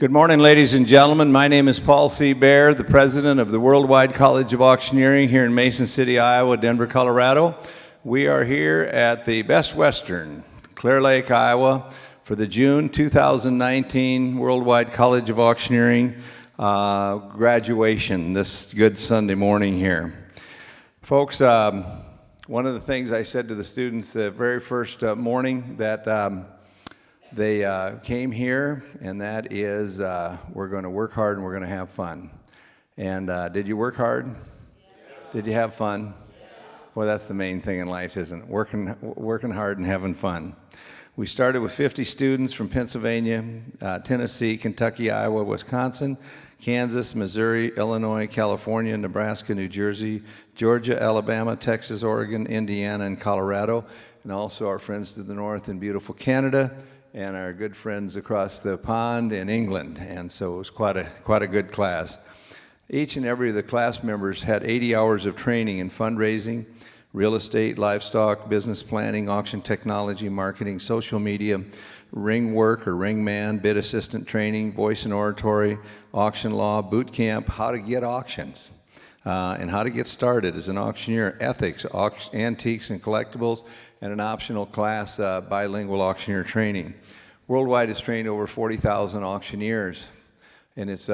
Good morning, ladies and gentlemen. My name is Paul C. Baer, the president of the Worldwide College of Auctioneering here in Mason City, Iowa, Denver, Colorado. We are here at the Best Western, Clear Lake, Iowa, for the June 2019 Worldwide College of Auctioneering graduation this good Sunday morning here. Folks, one of the things I said to the students the very first morning that they came here, and that is we're going to work hard and we're going to have fun. And did you work hard? Yeah. Did you have fun? Yeah. Well, that's the main thing in life, isn't it? Working hard and having fun. We started with 50 students from Pennsylvania, Tennessee, Kentucky, Iowa, Wisconsin, Kansas, Missouri, Illinois, California, Nebraska, New Jersey, Georgia, Alabama, Texas, Oregon, Indiana, and Colorado, and also our friends to the north in beautiful Canada, and our good friends across the pond in England. And so it was quite a good class. Each and every of the class members had 80 hours of training in fundraising, real estate, livestock, business planning, auction technology, marketing, social media, ring work or ring man, bid assistant training, voice and oratory, auction law, boot camp, how to get auctions, and how to get started as an auctioneer, ethics, antiques and collectibles, and an optional class, bilingual auctioneer training. Worldwide has trained over 40,000 auctioneers in its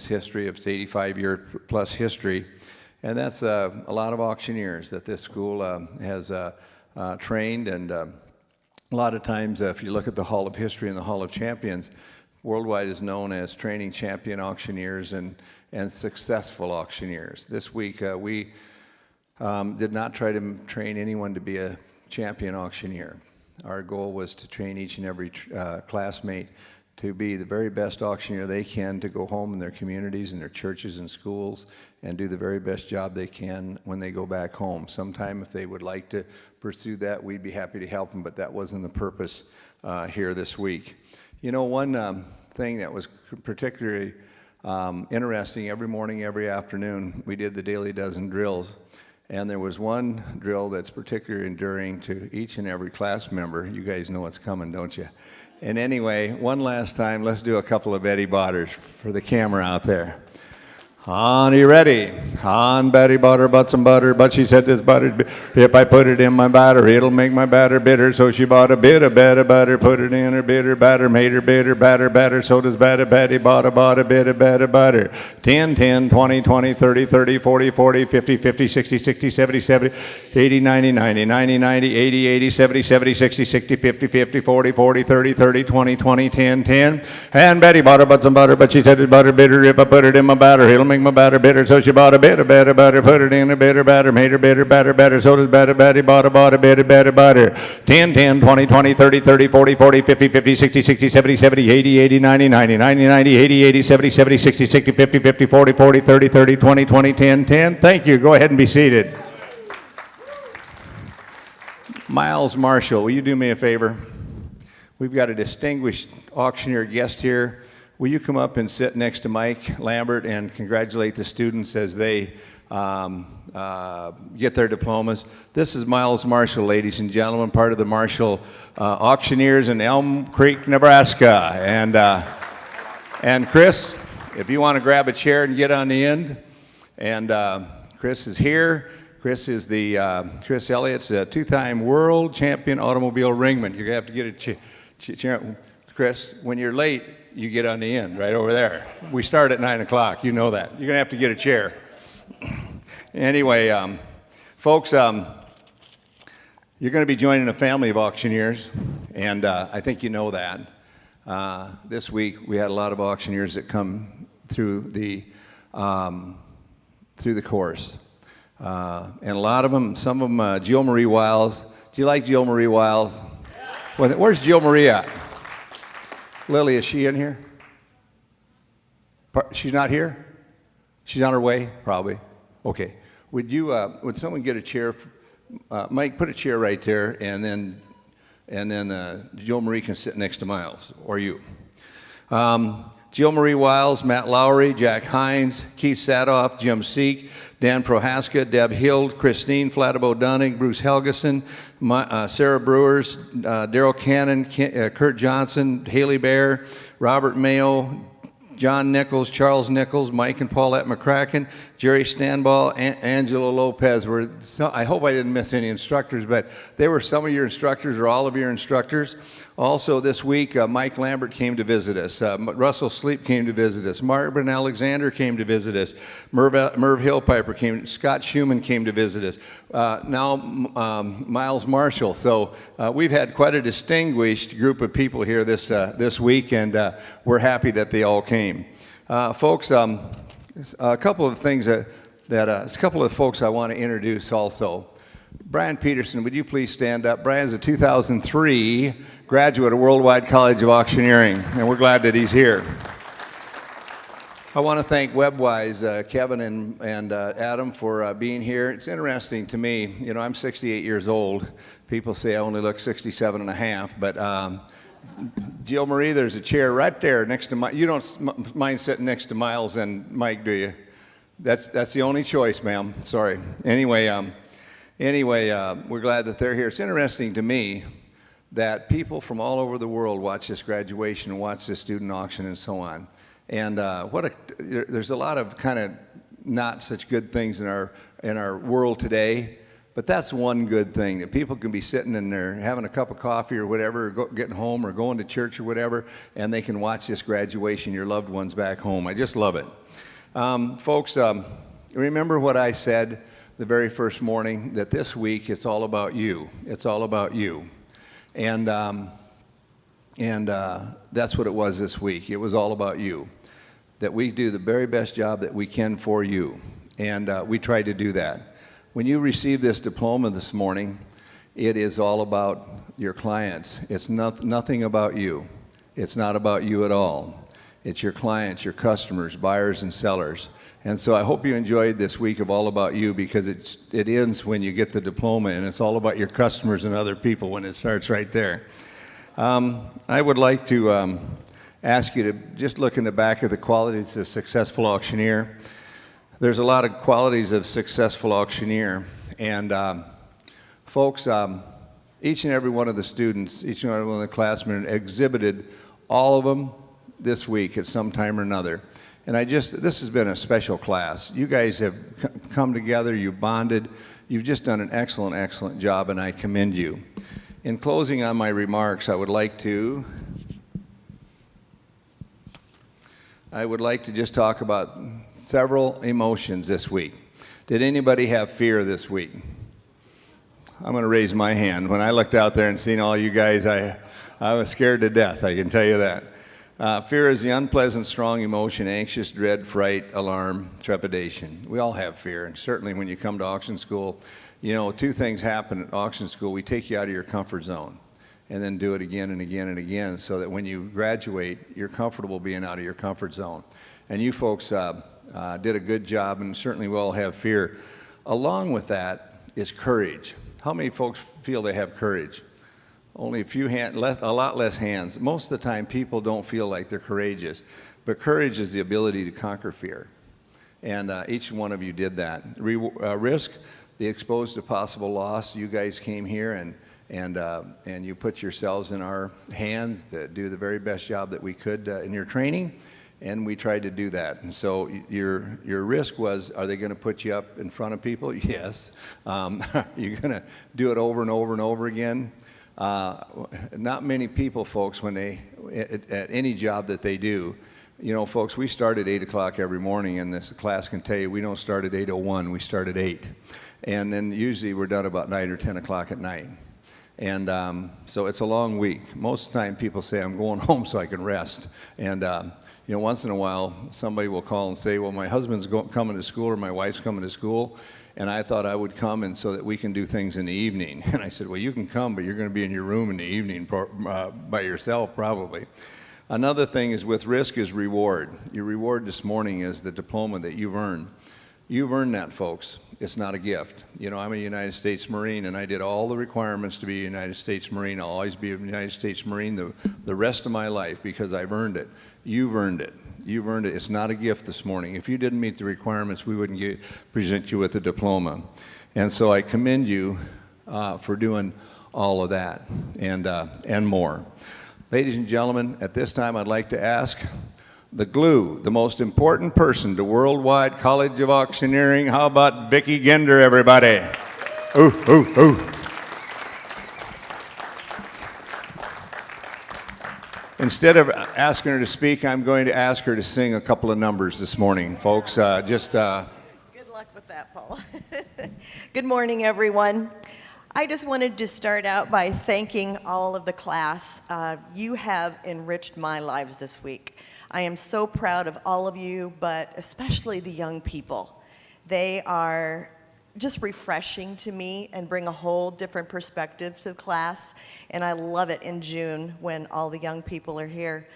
history of its 85-year plus history. And that's a lot of auctioneers that this school has trained. And a lot of times, if you look at the Hall of History and the Hall of Champions, Worldwide is known as training champion auctioneers and successful auctioneers. This week, we did not try to train anyone to be a champion auctioneer. Our goal was to train each and every classmate to be the very best auctioneer they can, to go home in their communities and their churches and schools and do the very best job they can when they go back home. Sometime if they would like to pursue that, we'd be happy to help them, but that wasn't the purpose here this week. You know, one thing that was particularly interesting, every morning, every afternoon, we did the daily dozen drills. And there was one drill that's particularly enduring to each and every class member. You guys know what's coming, don't you? And anyway, one last time, let's do a couple of Betty Botters for the camera out there. On, you ready? On, Betty bought her butt some butter, but she said this butter, if I put it in my batter, it'll make my batter bitter. So she bought a bit of butter, put it in her bitter batter, made her bitter, batter. So does Betty bought a bit of butter. 10, 20, 20, 30, 30, 40, 40, 50, 50, 60, 60, 70, 70, 80, 90, 90, 90, 90, 80, 80, 70, 70, 60, 60, 50, 50, 40, 40, 30, 30, 20, 20, 10, 10. And Betty bought her butt some butter, but she said it's butter bitter, if I put it in my batter, it'll make my batter bitter. So she bought a bit of butter, put it in a bitter batter, made her bitter, batter. So does Betty bought a bit of butter. 10, 20, 20, 30, 30, 40, 40, 50, 50, 60, 60, 70, 70, 80, 80, 90, 90, 90, 90, 80, 80, 70, 70, 60, 60, 50, 50, 40, 40, 30, 30, 20, 20, 10, 10. Thank you. Go ahead and be seated. Miles Marshall, will you do me a favor? We've got a distinguished auctioneer guest here. Will you come up and sit next to Mike Lambert and congratulate the students as they get their diplomas? This is Miles Marshall, ladies and gentlemen, part of the Marshall Auctioneers in Elm Creek, Nebraska. And Chris, if you want to grab a chair and get on the end. And Chris is here. Chris is Chris Elliott's a two-time world champion automobile ringman. You're going to have to get a chair. Chris, when you're late, you get on the end right over there. We start at 9 o'clock. You know that. You're going to have to get a chair. Anyway, folks, you're going to be joining a family of auctioneers, and I think you know that. This week, we had a lot of auctioneers that come through the course. And a lot of them, some of them, Jill Marie Wiles. Do you like Jill Marie Wiles? Well, where's Jill Marie at? Lily, is she in here? She's not here? She's on her way? Probably. Okay. Would someone get a chair? Mike, put a chair right there, and then Jill Marie can sit next to Miles, or you. Jill Marie Wiles, Matt Lowry, Jack Hines, Keith Sadoff, Jim Seek, Dan Prohaska, Deb Hild, Christine Flatabo Dunning, Bruce Helgeson, Sarah Brewers, Daryl Cannon, Kurt Johnson, Haley Bear, Robert Mayo, John Nichols, Charles Nichols, Mike and Paulette McCracken, Jerry Stanball, Angela Lopez. I hope I didn't miss any instructors, but they were some of your instructors or all of your instructors. Also this week, Mike Lambert came to visit us. Russell Sleep came to visit us. Marvin Alexander came to visit us. Merv Hillpiper came. Scott Schumann came to visit us. Now Miles Marshall. So we've had quite a distinguished group of people here this week, and we're happy that they all came. Folks, a couple of things a couple of folks I want to introduce also. Brian Peterson, would you please stand up? Brian's a 2003 graduate of Worldwide College of Auctioneering, and we're glad that he's here. I want to thank WebWise, Kevin and Adam for being here. It's interesting to me, you know, I'm 68 years old. People say I only look 67 and a half, but Jill Marie, there's a chair right there next to you don't mind sitting next to Miles and Mike, do you? That's the only choice, ma'am. Sorry. Anyway, we're glad that they're here. It's interesting to me that people from all over the world watch this graduation and watch this student auction and so on. And there's a lot of kind of not such good things in our world today, but that's one good thing, that people can be sitting in there having a cup of coffee or whatever, or getting home or going to church or whatever, and they can watch this graduation, your loved ones back home. I just love it. Folks, remember what I said the very first morning, that this week it's all about you. It's all about you. And that's what it was this week. It was all about you. That we do the very best job that we can for you. And we try to do that. When you receive this diploma this morning, it is all about your clients. It's nothing about you. It's not about you at all. It's your clients, your customers, buyers and sellers. And so I hope you enjoyed this week of All About You, because it ends when you get the diploma, and it's all about your customers and other people when it starts right there. I would like to ask you to just look in the back of the qualities of a successful auctioneer. There's a lot of qualities of successful auctioneer, and folks, each and every one of the students, each and every one of the classmen exhibited all of them this week at some time or another. And this has been a special class. You guys have come together, you bonded, you've just done an excellent, excellent job, and I commend you. In closing on my remarks, I would like to just talk about several emotions this week. Did anybody have fear this week? I'm going to raise my hand. When I looked out there and seen all you guys, I was scared to death, I can tell you that. Fear is the unpleasant, strong emotion, anxious, dread, fright, alarm, trepidation. We all have fear, and certainly when you come to auction school, you know, two things happen at auction school. We take you out of your comfort zone, and then do it again and again and again, so that when you graduate, you're comfortable being out of your comfort zone. And you folks did a good job, and certainly we all have fear. Along with that is courage. How many folks feel they have courage? Only a few hands, a lot less hands. Most of the time, people don't feel like they're courageous, but courage is the ability to conquer fear. And each one of you did that. Risk, the exposed to possible loss. You guys came here and you put yourselves in our hands to do the very best job that we could in your training, and we tried to do that. And so your risk was, are they going to put you up in front of people? Yes. You're going to do it over and over and over again. Not many people, folks, when at any job that they do, you know, folks, we start at 8 o'clock every morning, and this class can tell you we don't start at 8:01, we start at 8. And then usually we're done about 9 or 10 o'clock at night. And so it's a long week. Most of the time people say, I'm going home so I can rest. And you know, once in a while somebody will call and say, well, my husband's coming to school or my wife's coming to school, and I thought I would come and so that we can do things in the evening. And I said, well, you can come, but you're going to be in your room in the evening by yourself probably. Another thing is with risk is reward. Your reward this morning is the diploma that you've earned. You've earned that, folks. It's not a gift. You know, I'm a United States Marine, and I did all the requirements to be a United States Marine. I'll always be a United States Marine the rest of my life because I've earned it. You've earned it. You've earned it. It's not a gift this morning. If you didn't meet the requirements, we wouldn't present you with a diploma. And so I commend you for doing all of that and more. Ladies and gentlemen, at this time I'd like to ask the glue, the most important person to Worldwide College of Auctioneering. How about Vicki Ginder, everybody? Ooh, ooh, ooh. Instead of asking her to speak, I'm going to ask her to sing a couple of numbers this morning, folks. Good luck with that, Paul. Good morning, everyone. I just wanted to start out by thanking all of the class. You have enriched my lives this week. I am so proud of all of you, but especially the young people. They are just refreshing to me and bring a whole different perspective to the class, and I love it in June when all the young people are here.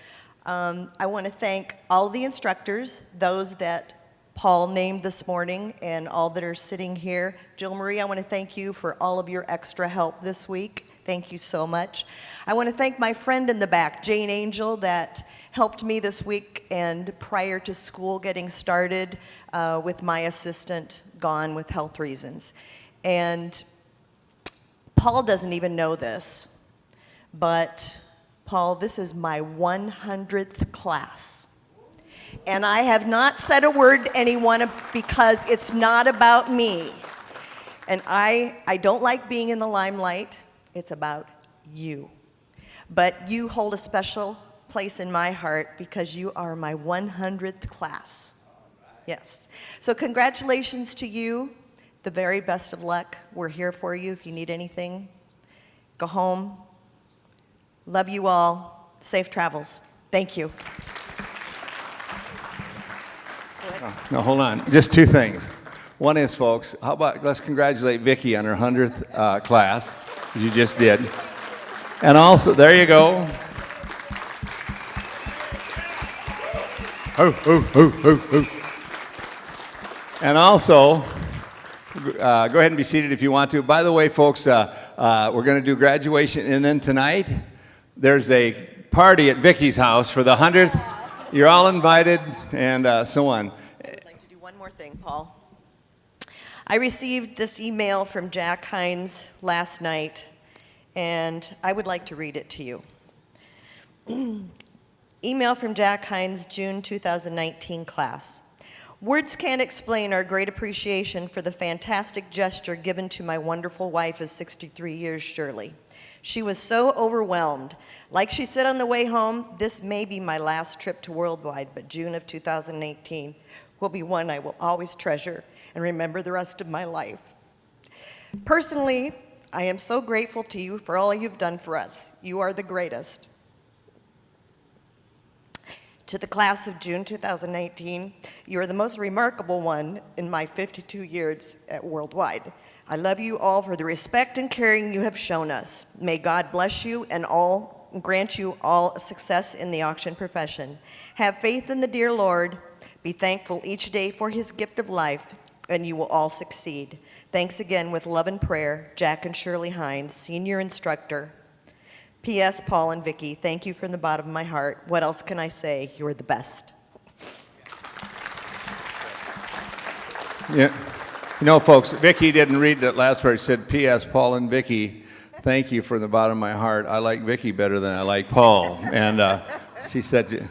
I want to thank all the instructors, those that Paul named this morning, and all that are sitting here. Jill Marie, I want to thank you for all of your extra help this week. Thank you so much. I want to thank my friend in the back, Jane Angel, that helped me this week and prior to school getting started with my assistant gone with health reasons. And Paul doesn't even know this, but Paul, this is my 100th class. And I have not said a word to anyone because it's not about me. And I don't like being in the limelight. It's about you. But you hold a special place in my heart because you are my 100th class. Yes. So congratulations to you. The very best of luck. We're here for you if you need anything. Go home. Love you all. Safe travels. Thank you. No, hold on. Just two things. One is, folks, how about let's congratulate Vicki on her 100th class. You just did. And also, there you go. And also, go ahead and be seated if you want to. By the way, folks, we're going to do graduation, and then tonight there's a party at Vicki's house for the 100th. You're all invited, and so on. I would like to do one more thing, Paul. I received this email from Jack Hines last night, and I would like to read it to you. Email from Jack Hines, June 2019 class. Words can't explain our great appreciation for the fantastic gesture given to my wonderful wife of 63 years, Shirley. She was so overwhelmed. Like she said on the way home, this may be my last trip to Worldwide, but June of 2018 will be one I will always treasure and remember the rest of my life. Personally, I am so grateful to you for all you've done for us. You are the greatest. To the class of June 2018, you are the most remarkable one in my 52 years at Worldwide. I love you all for the respect and caring you have shown us. May God bless you and grant you all success in the auction profession. Have faith in the dear Lord. Be thankful each day for his gift of life, and you will all succeed. Thanks again with love and prayer, Jack and Shirley Hines, Senior Instructor. P.S. Paul and Vicki, thank you from the bottom of my heart. What else can I say? You're the best. Yeah. You know, folks, Vicki didn't read that last part. She said, P.S. Paul and Vicki, thank you from the bottom of my heart. I like Vicki better than I like Paul. And she said,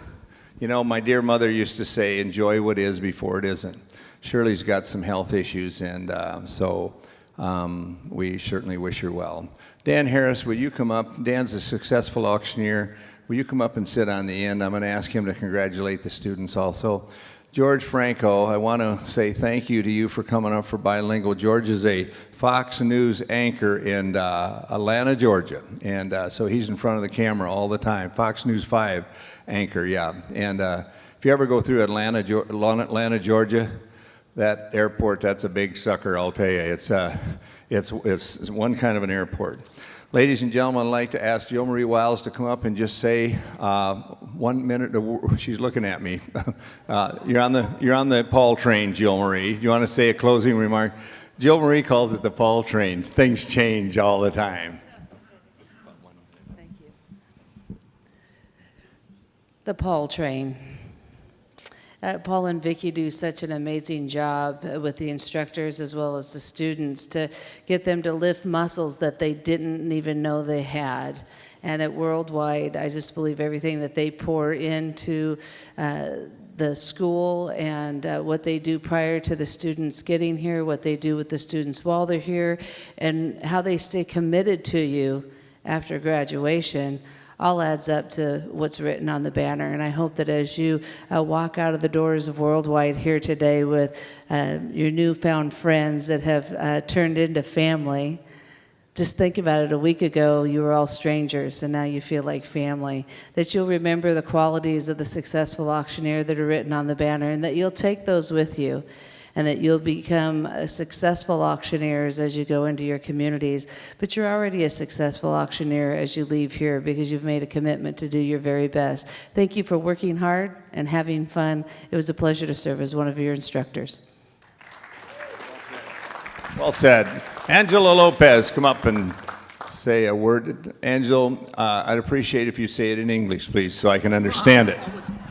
you know, my dear mother used to say, enjoy what is before it isn't. Shirley's got some health issues, and so we certainly wish her well. Dan Harris, will you come up? Dan's a successful auctioneer. Will you come up and sit on the end? I'm going to ask him to congratulate the students also. George Franco, I want to say thank you to you for coming up for bilingual. George is a Fox News anchor in Atlanta, Georgia, and so he's in front of the camera all the time. Fox News 5 anchor, yeah. And if you ever go through Atlanta, Georgia, that airport, that's a big sucker, I'll tell you. It's one kind of an airport. Ladies and gentlemen, I'd like to ask Jill Marie Wiles to come up and just say 1 minute. She's looking at me. You're on the Paul train, Jill Marie. Do you want to say a closing remark? Jill Marie calls it the Paul train. Things change all the time. Thank you. The Paul train. Paul and Vicki do such an amazing job with the instructors as well as the students to get them to lift muscles that they didn't even know they had. And at Worldwide, I just believe everything that they pour into the school and what they do prior to the students getting here, what they do with the students while they're here, and how they stay committed to you after graduation, all adds up to what's written on the banner. And I hope that as you walk out of the doors of Worldwide here today with your newfound friends that have turned into family, just think about it. A week ago, you were all strangers, and now you feel like family. That you'll remember the qualities of the successful auctioneer that are written on the banner, and that you'll take those with you, and that you'll become successful auctioneers as you go into your communities. But you're already a successful auctioneer as you leave here because you've made a commitment to do your very best. Thank you for working hard and having fun. It was a pleasure to serve as one of your instructors. Well said. Angela Lopez, come up and say a word. Angel, I'd appreciate if you say it in English, please, so I can understand it.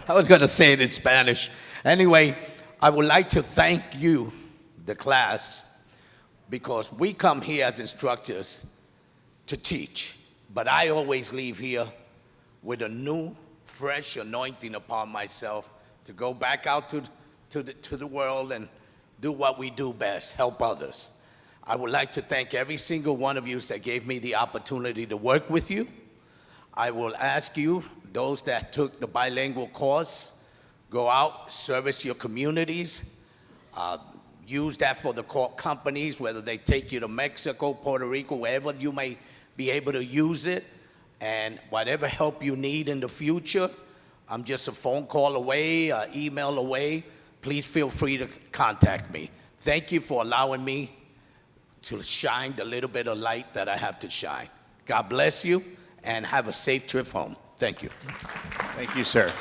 I was going to say it in Spanish. Anyway, I would like to thank you, the class, because we come here as instructors to teach. But I always leave here with a new, fresh anointing upon myself to go back out to the world and do what we do best, help others. I would like to thank every single one of you that gave me the opportunity to work with you. I will ask you, those that took the bilingual course, go out, service your communities, use that for the companies, whether they take you to Mexico, Puerto Rico, wherever you may be able to use it, and whatever help you need in the future, I'm just a phone call away, email away. Please feel free to contact me. Thank you for allowing me to shine the little bit of light that I have to shine. God bless you, and have a safe trip home. Thank you. Thank you, sir.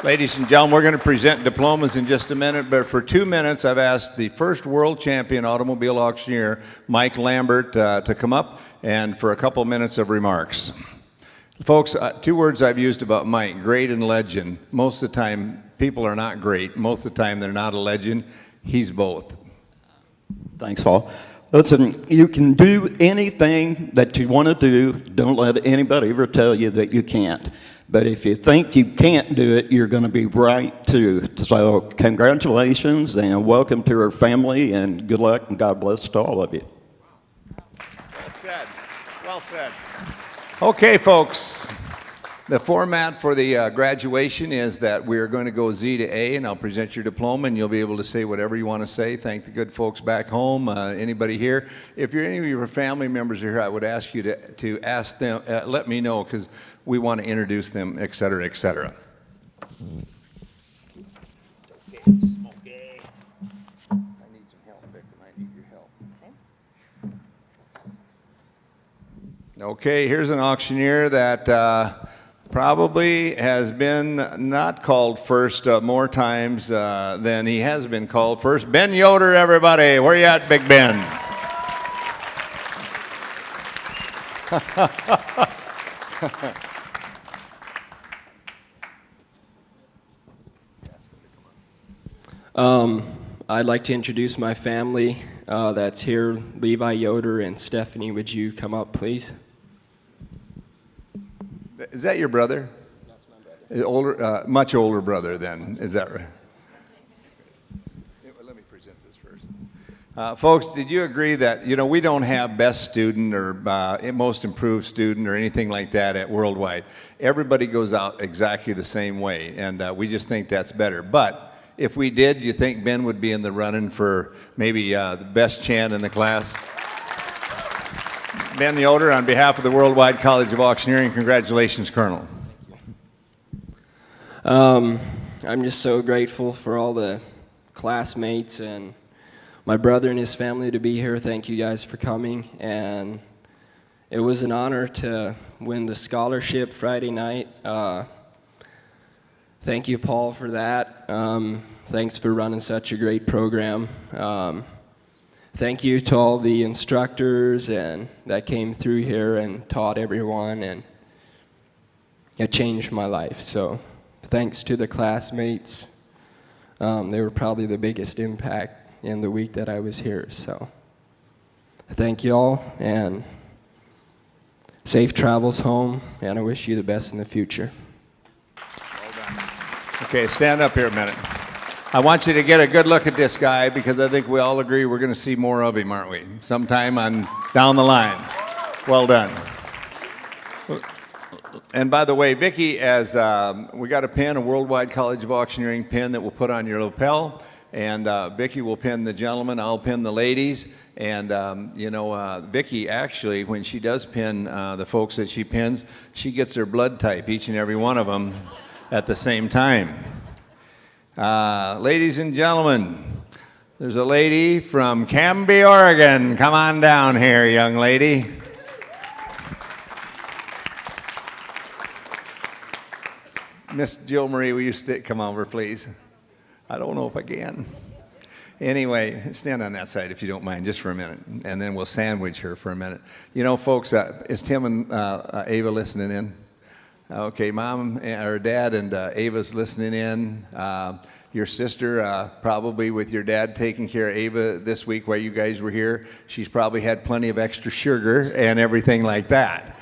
Ladies and gentlemen, we're going to present diplomas in just a minute, but for 2 minutes, I've asked the first world champion automobile auctioneer, Mike Lambert, to come up and for a couple minutes of remarks. Folks, 2 words I've used about Mike, great and legend. Most of the time, people are not great. Most of the time, they're not a legend. He's both. Thanks, Paul. Listen, you can do anything that you want to do. Don't let anybody ever tell you that you can't. But if you think you can't do it, you're going to be right too. So congratulations and welcome to our family, and good luck and God bless to all of you. Well said. Well said. Okay, folks. The format for the graduation is that we're going to go Z to A, and I'll present your diploma, and you'll be able to say whatever you want to say. Thank the good folks back home, anybody here. If any of your family members are here, I would ask you to ask them, let me know, because we want to introduce them, et cetera, et cetera. Okay. I need some help, Victim. I need your help. Okay, here's an auctioneer that probably has been not called first more times than he has been called first. Ben Yoder, everybody. Where you at, Big Ben? I'd like to introduce my family that's here. Levi Yoder and Stephanie, would you come up, please? Is that your brother? That's my brother. Older, much older brother then, is that right? Let me present this first. Folks, did you agree that, we don't have best student or most improved student or anything like that at Worldwide. Everybody goes out exactly the same way, and we just think that's better. But if we did, do you think Ben would be in the running for maybe the best chant in the class? Ben Yoder, on behalf of the Worldwide College of Auctioneering, congratulations, Colonel. I'm just so grateful for all the classmates and my brother and his family to be here. Thank you guys for coming. And it was an honor to win the scholarship Friday night. Thank you, Paul, for that. Thanks for running such a great program. Thank you to all the instructors and that came through here and taught everyone, and it changed my life. So thanks to the classmates. They were probably the biggest impact in the week that I was here. So thank you all, and safe travels home, and I wish you the best in the future. Okay, stand up here a minute. I want you to get a good look at this guy, because I think we all agree we're going to see more of him, aren't we? Sometime down the line. Well done. And by the way, Vicki, we got a pin, a Worldwide College of Auctioneering pin that we'll put on your lapel. And Vicki will pin the gentlemen, I'll pin the ladies. And, Vicki, actually, when she does pin the folks that she pins, she gets their blood type, each and every one of them, at the same time. Ladies and gentlemen, there's a lady from Canby, Oregon. Come on down here, young lady. Miss Jill Marie, will you come over, please? I don't know if I can. Anyway, stand on that side if you don't mind, just for a minute, and then we'll sandwich her for a minute. You know, folks, is Tim and Ava listening in? Okay, Mom or Dad and Ava's listening in. Your sister, probably with your dad taking care of Ava this week while you guys were here, she's probably had plenty of extra sugar and everything like that.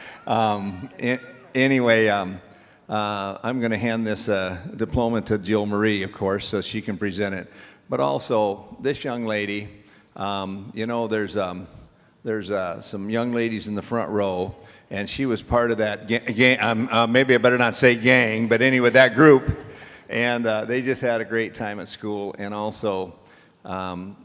Anyway, I'm going to hand this diploma to Jill Marie, of course, so she can present it. But also, this young lady, there's some young ladies in the front row, and she was part of that gang, maybe I better not say gang, but anyway, that group. And they just had a great time at school. And also,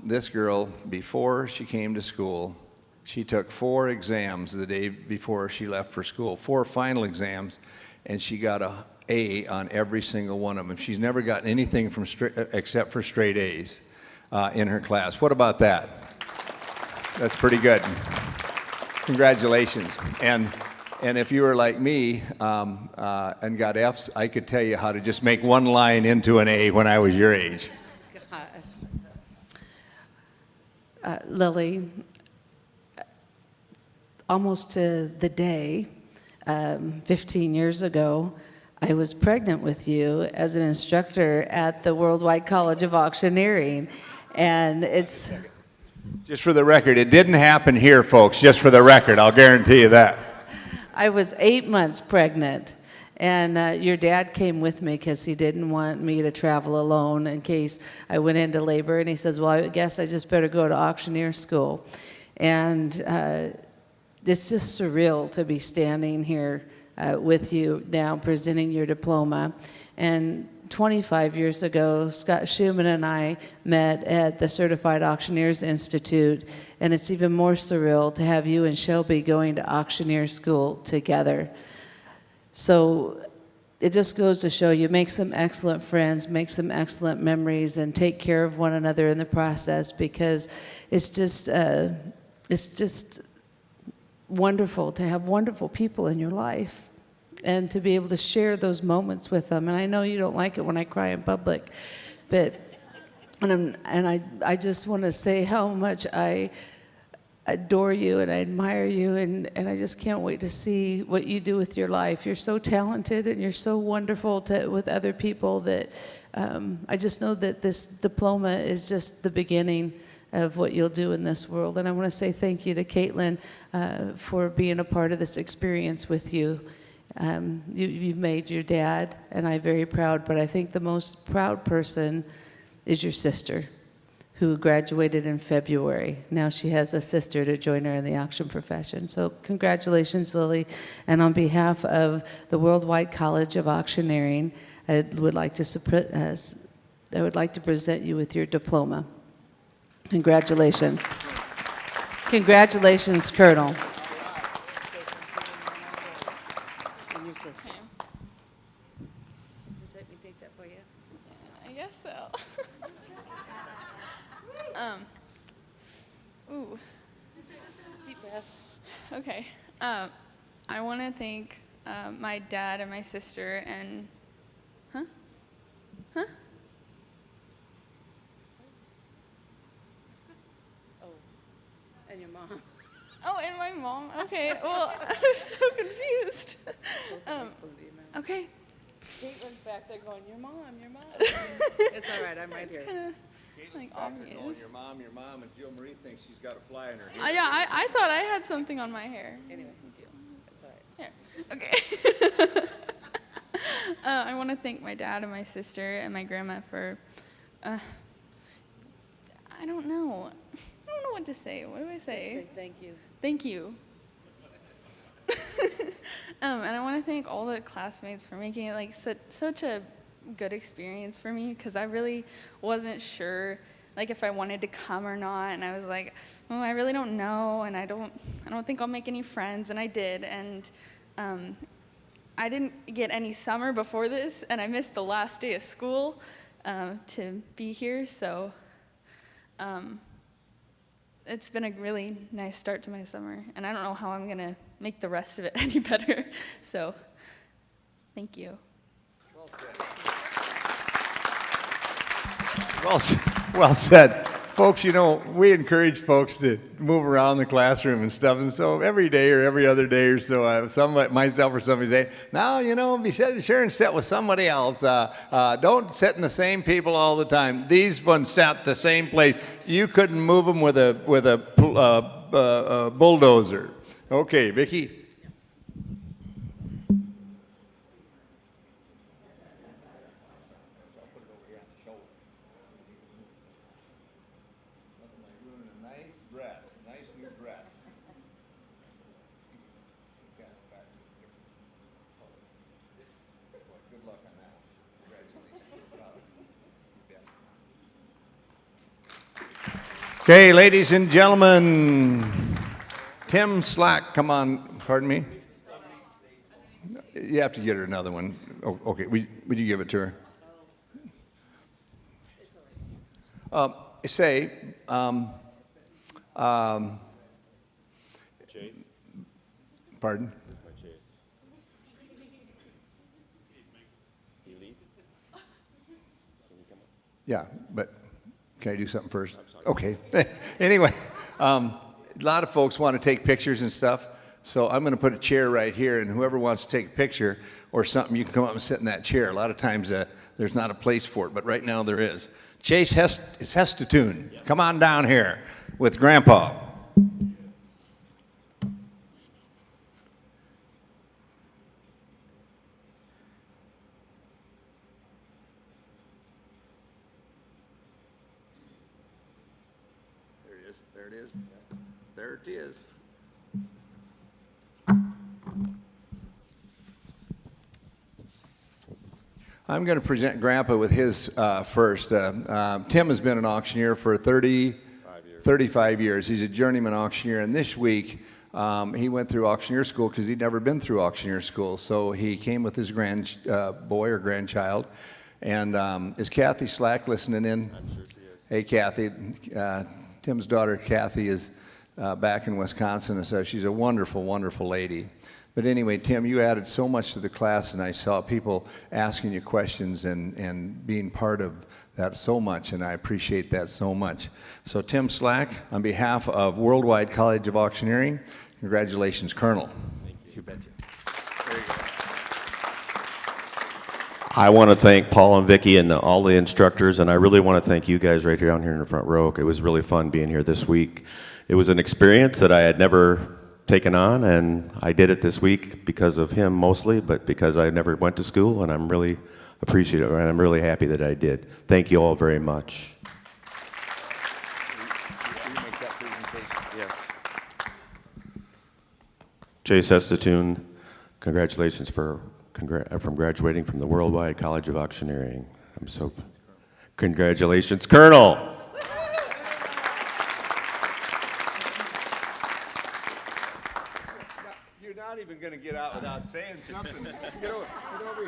this girl, before she came to school, she took 4 exams the day before she left for school, 4 final exams, and she got an A on every single one of them. She's never gotten anything except for straight A's in her class. What about that? That's pretty good. Congratulations. And if you were like me and got F's, I could tell you how to just make one line into an A when I was your age. Lily, almost to the day, 15 years ago, I was pregnant with you as an instructor at the Worldwide College of Auctioneering. And it's... Just for the record, it didn't happen here, folks. Just for the record, I'll guarantee you that. I was 8 months pregnant, and your dad came with me because he didn't want me to travel alone in case I went into labor. And he says, well, I guess I just better go to auctioneer school. And it's just surreal to be standing here with you now presenting your diploma. And 25 years ago, Scott Schumann and I met at the Certified Auctioneers Institute, and it's even more surreal to have you and Shelby going to auctioneer school together. So it just goes to show you make some excellent friends, make some excellent memories, and take care of one another in the process, because it's just wonderful to have wonderful people in your life and to be able to share those moments with them. And I know you don't like it when I cry in public, but I just want to say how much I adore you and I admire you, and I just can't wait to see what you do with your life. You're so talented and you're so wonderful with other people that I just know that this diploma is just the beginning of what you'll do in this world. And I want to say thank you to Caitlin for being a part of this experience with you. You've made your dad and I very proud, but I think the most proud person is your sister, who graduated in February. Now she has a sister to join her in the auction profession. So congratulations, Lily. And on behalf of the Worldwide College of Auctioneering, I would like to present you with your diploma. Congratulations. Congratulations, Colonel. I guess so. Ooh. Deep breath. Okay. I want to thank my dad and my sister and... Huh? Oh, and your mom. Oh, and my mom. Okay. Well, I was so confused. Okay. Caitlin's back there going, your mom, your mom. It's all right, I'm right here. Like obvious. Your mom, and Jill Marie thinks she's got a fly in her hair. Yeah, I thought I had something on my hair. Anyway, deal. It's all right. Yeah. Okay. I want to thank my dad and my sister and my grandma for. I don't know. I don't know what to say. What do I say? Say thank you. Thank you. And I want to thank all the classmates for making it like such a good experience for me, because I really wasn't sure like if I wanted to come or not, and I was like, oh, I really don't know, and I don't think I'll make any friends, and I did, and I didn't get any summer before this, and I missed the last day of school to be here, so it's been a really nice start to my summer, and I don't know how I'm gonna make the rest of it any better, so thank you. Well said. Folks, you know, we encourage folks to move around the classroom and stuff, and so every day or every other day or so, myself or somebody say, now, you know, be sure and sit with somebody else. Don't sit in the same people all the time. These ones sat the same place. You couldn't move them with a bulldozer. Okay, Vicki. Okay, ladies and gentlemen, Tim Slack, come on, pardon me? You have to get her another one. Oh, okay, would you give it to her? Pardon? Yeah, but can I do something first? Okay. Anyway, a lot of folks want to take pictures and stuff, so I'm going to put a chair right here, and whoever wants to take a picture or something, you can come up and sit in that chair. A lot of times there's not a place for it, but right now there is. Chase Hestatoon, come on down here with Grandpa. There it is. There it is. I'm going to present Grandpa with his first. Tim has been an auctioneer for 35 years. He's a journeyman auctioneer, and this week he went through auctioneer school because he'd never been through auctioneer school. So he came with his boy or grandchild. And is Kathy Slack listening in? I'm sure she is. Hey, Kathy. Tim's daughter, Kathy, is back in Wisconsin, and so she's a wonderful, wonderful lady. But anyway, Tim, you added so much to the class, and I saw people asking you questions and being part of that so much, and I appreciate that so much. So Tim Slack, on behalf of Worldwide College of Auctioneering, congratulations, Colonel. Thank you. You betcha. There you go. I want to thank Paul and Vicki and all the instructors, and I really want to thank you guys right here down here in the front row. It was really fun being here this week. It was an experience that I had never taken on, and I did it this week because of him mostly, but because I never went to school, and I'm really appreciative, and I'm really happy that I did. Thank you all very much. Yes. Chase Hestatoon, congratulations from graduating from the Worldwide College of Auctioneering. Congratulations, Colonel. You're not even going to get out without saying something. Get over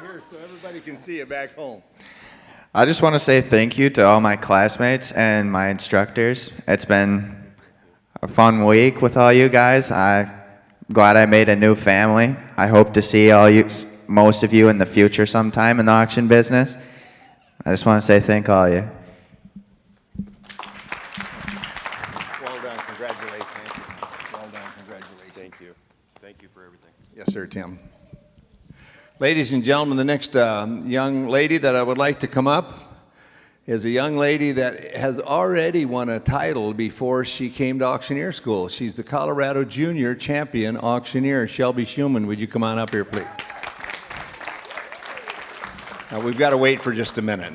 here so everybody can see you back home. I just want to say thank you to all my classmates and my instructors. It's been a fun week with all you guys. I'm glad I made a new family. I hope to see most of you in the future sometime in the auction business. I just want to say thank all of you. Well done, congratulations. Well done, congratulations. Thank you. Thank you for everything. Yes, sir, Tim. Ladies and gentlemen, the next young lady that I would like to come up is a young lady that has already won a title before she came to auctioneer school. She's the Colorado Junior Champion Auctioneer. Shelby Schumann, would you come on up here, please? Now, we've got to wait for just a minute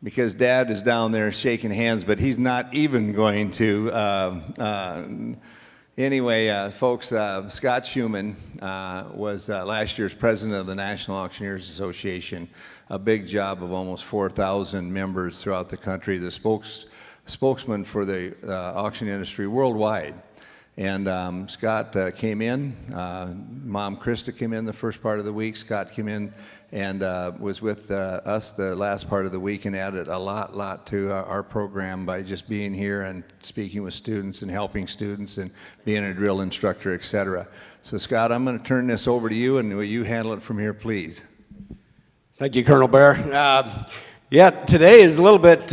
because Dad is down there shaking hands, but he's not even going to. Anyway, folks, Scott Schumann was last year's president of the National Auctioneers Association, a big job of almost 4,000 members throughout the country, the spokesman for the auction industry worldwide. And Scott came in, Mom Krista came in the first part of the week, Scott came in and was with us the last part of the week and added a lot to our program by just being here and speaking with students and helping students and being a drill instructor, etc. So Scott, I'm going to turn this over to you, and will you handle it from here, please? Thank you, Colonel Bear. Yeah, today is a little bit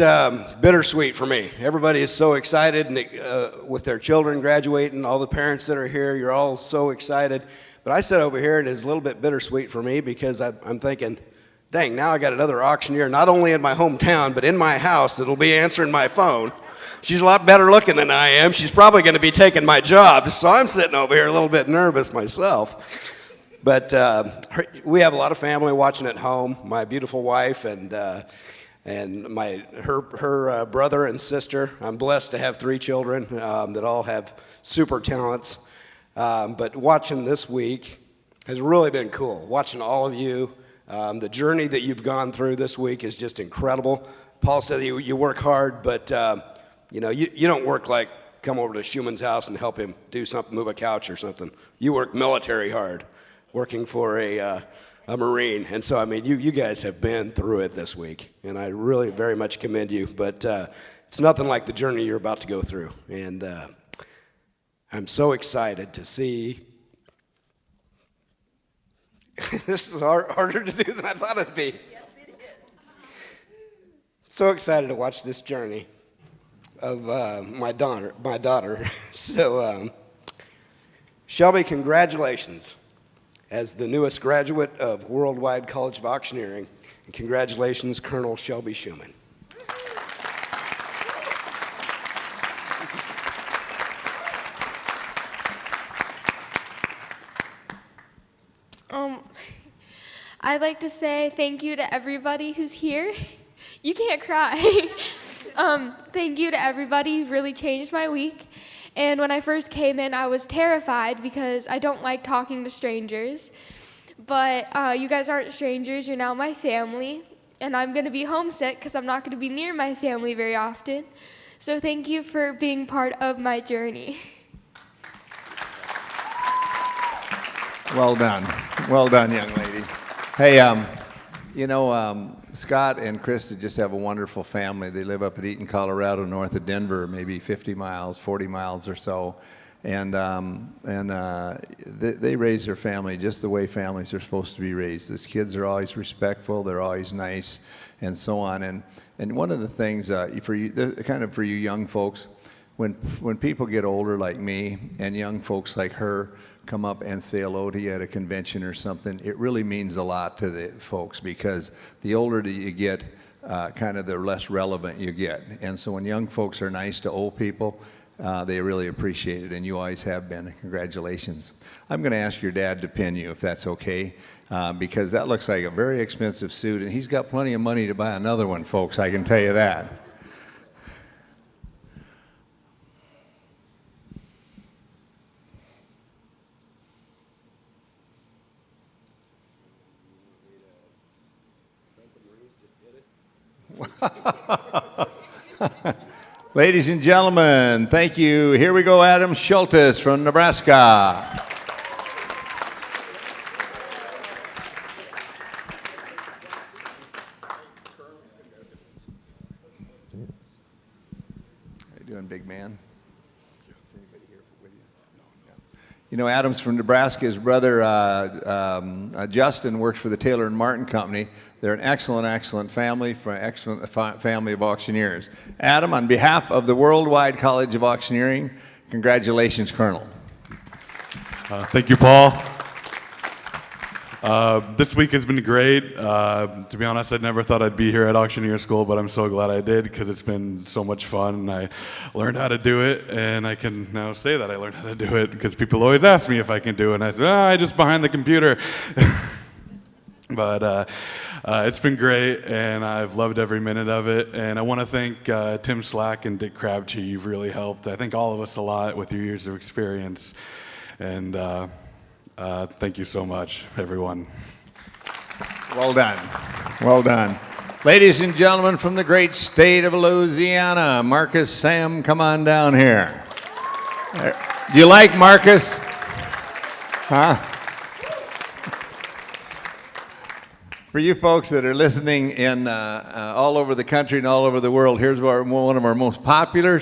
bittersweet for me. Everybody is so excited and, with their children graduating, all the parents that are here, you're all so excited. But I sit over here and it's a little bit bittersweet for me because I'm thinking, dang, now I got another auctioneer, not only in my hometown, but in my house that'll be answering my phone. She's a lot better looking than I am. She's probably going to be taking my job. So I'm sitting over here a little bit nervous myself. But we have a lot of family watching at home. My beautiful wife and her brother and sister. I'm blessed to have 3 children that all have super talents. But watching this week has really been cool. Watching all of you, the journey that you've gone through this week is just incredible. Paul said you work hard, but you don't work like come over to Schumann's house and help him do something, move a couch or something. You work military hard, working for a Marine. And so, I mean, you guys have been through it this week, and I really very much commend you. But it's nothing like the journey you're about to go through. And I'm so excited to see. This is harder to do than I thought it'd be. Yes, it is. So excited to watch this journey of my daughter. So, Shelby, congratulations as the newest graduate of Worldwide College of Auctioneering. And congratulations, Colonel Shelby Schumann. I'd like to say thank you to everybody who's here. You can't cry. Thank you to everybody. You've really changed my week. And when I first came in, I was terrified because I don't like talking to strangers. But you guys aren't strangers. You're now my family. And I'm going to be homesick because I'm not going to be near my family very often. So thank you for being part of my journey. Well done, young lady. Hey, Scott and Krista just have a wonderful family. They live up at Eaton, Colorado, north of Denver, maybe 50 miles, 40 miles or so. And they raise their family just the way families are supposed to be raised. These kids are always respectful, they're always nice, and so on. And one of the things for you young folks, when people get older like me and young folks like her come up and say hello to you at a convention or something, it really means a lot to the folks because the older that you get, kind of the less relevant you get. And so when young folks are nice to old people, they really appreciate it, and you always have been. Congratulations. I'm going to ask your dad to pin you if that's okay, because that looks like a very expensive suit, and he's got plenty of money to buy another one, folks, I can tell you that. Ladies and gentlemen, thank you. Here we go, Adam Schultes from Nebraska. How you doing, big man? Is anybody here with you? No. You know, Adam's from Nebraska. His brother, Justin, works for the Taylor & Martin Company. They're an excellent family, excellent family of auctioneers. Adam, on behalf of the Worldwide College of Auctioneering, congratulations, Colonel. Thank you, Paul. This week has been great. To be honest, I never thought I'd be here at Auctioneer School, but I'm so glad I did because it's been so much fun and I learned how to do it, and I can now say that I learned how to do it because people always ask me if I can do it, and I say, I just behind the computer. But it's been great, and I've loved every minute of it. And I want to thank Tim Slack and Dick Crabtree. You've really helped, I think, all of us a lot with your years of experience. And thank you so much, everyone. Well done. Well done. Ladies and gentlemen from the great state of Louisiana, Marcus, Sam, come on down here. Do you like Marcus? Huh? For you folks that are listening in all over the country and all over the world, here's one of our most popular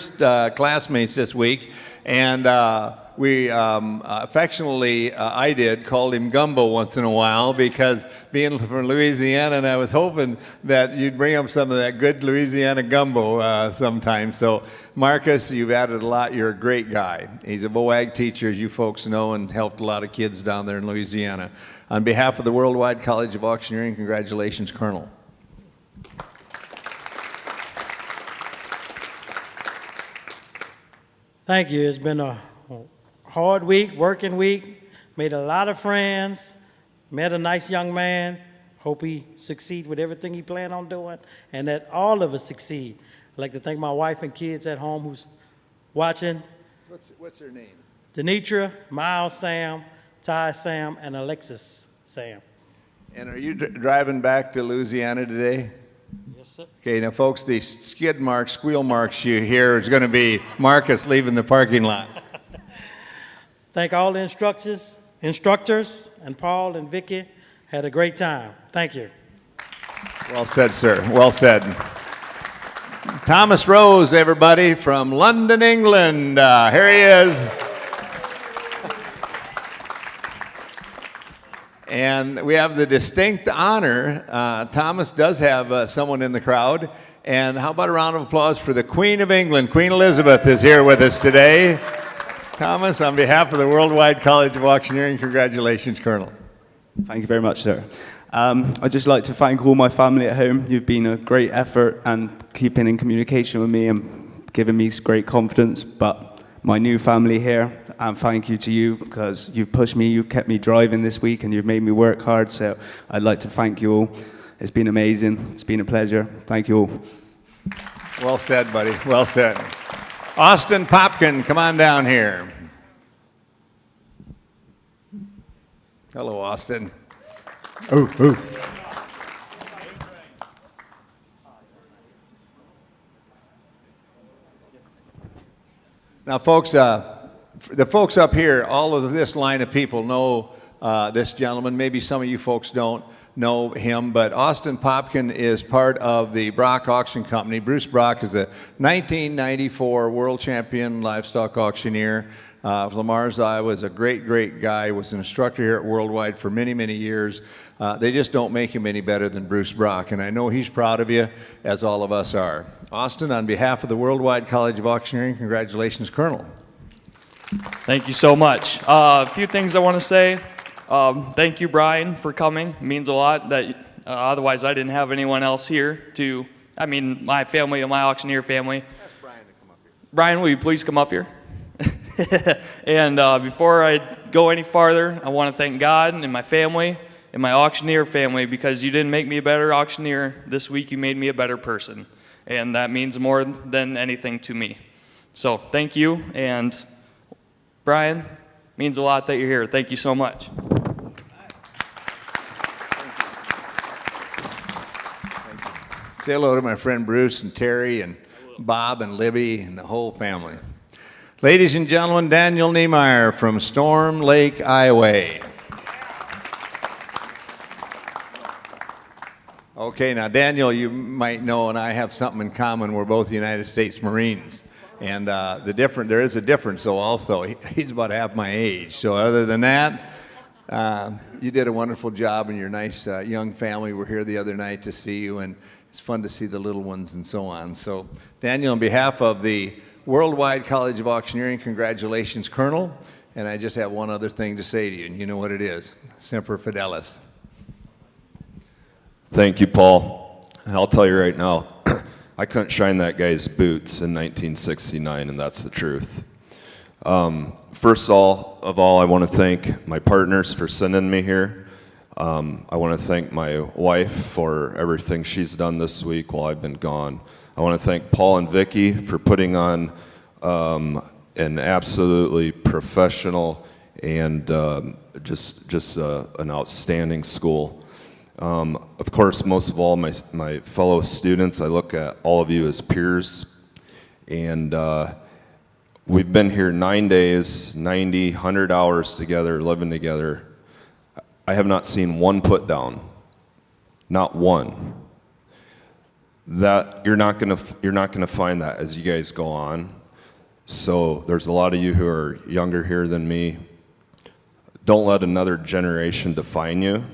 classmates this week. And we affectionately, called him Gumbo once in a while because being from Louisiana, and I was hoping that you'd bring him some of that good Louisiana gumbo sometime. So Marcus, you've added a lot. You're a great guy. He's a VOAG teacher, as you folks know, and helped a lot of kids down there in Louisiana. On behalf of the Worldwide College of Auctioneering, congratulations, Colonel. Thank you. It's been a hard week, working week. Made a lot of friends. Met a nice young man. Hope he succeed with everything he planned on doing, and that all of us succeed. I'd like to thank my wife and kids at home who's watching. What's their names? Denitra, Miles Sam, Ty Sam, and Alexis Sam. And are you driving back to Louisiana today? Yes, sir. Okay, now folks, the skid marks, squeal marks you hear is going to be Marcus leaving the parking lot. Thank all the instructors, and Paul and Vicky had a great time. Thank you. Well said, sir. Well said. Thomas Rose, everybody, from London, England. Here he is. And we have the distinct honor, Thomas does have someone in the crowd. And how about a round of applause for the Queen of England? Queen Elizabeth is here with us today. Thomas, on behalf of the Worldwide College of Auctioneering, congratulations, Colonel. Thank you very much, sir. I'd just like to thank all my family at home. You've been a great effort and keeping in communication with me and giving me great confidence. But my new family here, and thank you to you because you've pushed me, you've kept me driving this week, and you've made me work hard. So I'd like to thank you all. It's been amazing. It's been a pleasure. Thank you all. Well said, buddy. Well said. Austin Popkin, come on down here. Hello, Austin. Ooh, ooh. Now, folks, the folks up here, all of this line of people know this gentleman. Maybe some of you folks don't know him, but Austin Popkin is part of the Brock Auction Company. Bruce Brock is a 1994 world champion livestock auctioneer. Lamar's Iowa was a great, great guy, was an instructor here at Worldwide for many, many years. They just don't make him any better than Bruce Brock, and I know he's proud of you, as all of us are. Austin, on behalf of the Worldwide College of Auctioneering, congratulations, Colonel. Thank you so much. A few things I want to say. Thank you, Brian, for coming. It means a lot. That otherwise I didn't have anyone else here to, my family and my auctioneer family. Ask Brian to come up here. Brian, will you please come up here? And before I go any farther, I want to thank God and my family and my auctioneer family because you didn't make me a better auctioneer this week. You made me a better person. And that means more than anything to me. So thank you. And Brian, means a lot that you're here. Thank you so much. Say hello to my friend Bruce and Terry and Bob and Libby and the whole family. Ladies and gentlemen, Daniel Niemeyer from Storm Lake, Iowa. Okay, now Daniel, you might know, and I have something in common. We're both United States Marines. And there is a difference, though, also. He's about half my age. So other than that, you did a wonderful job, and your nice young family were here the other night to see you, and it's fun to see the little ones and so on. So, Daniel, on behalf of the Worldwide College of Auctioneering, congratulations, Colonel. And I just have one other thing to say to you, and you know what it is. Semper Fidelis. Thank you, Paul. I'll tell you right now, I couldn't shine that guy's boots in 1969, and that's the truth. First of all, I want to thank my partners for sending me here. I want to thank my wife for everything she's done this week while I've been gone. I want to thank Paul and Vicki for putting on an absolutely professional and just an outstanding school. Of course, most of all, my fellow students, I look at all of you as peers, and we've been here 9 days, 90, 100 hours together, living together. I have not seen one put down, not one. That you're not gonna find that as you guys go on. So there's a lot of you who are younger here than me. Don't let another generation define you.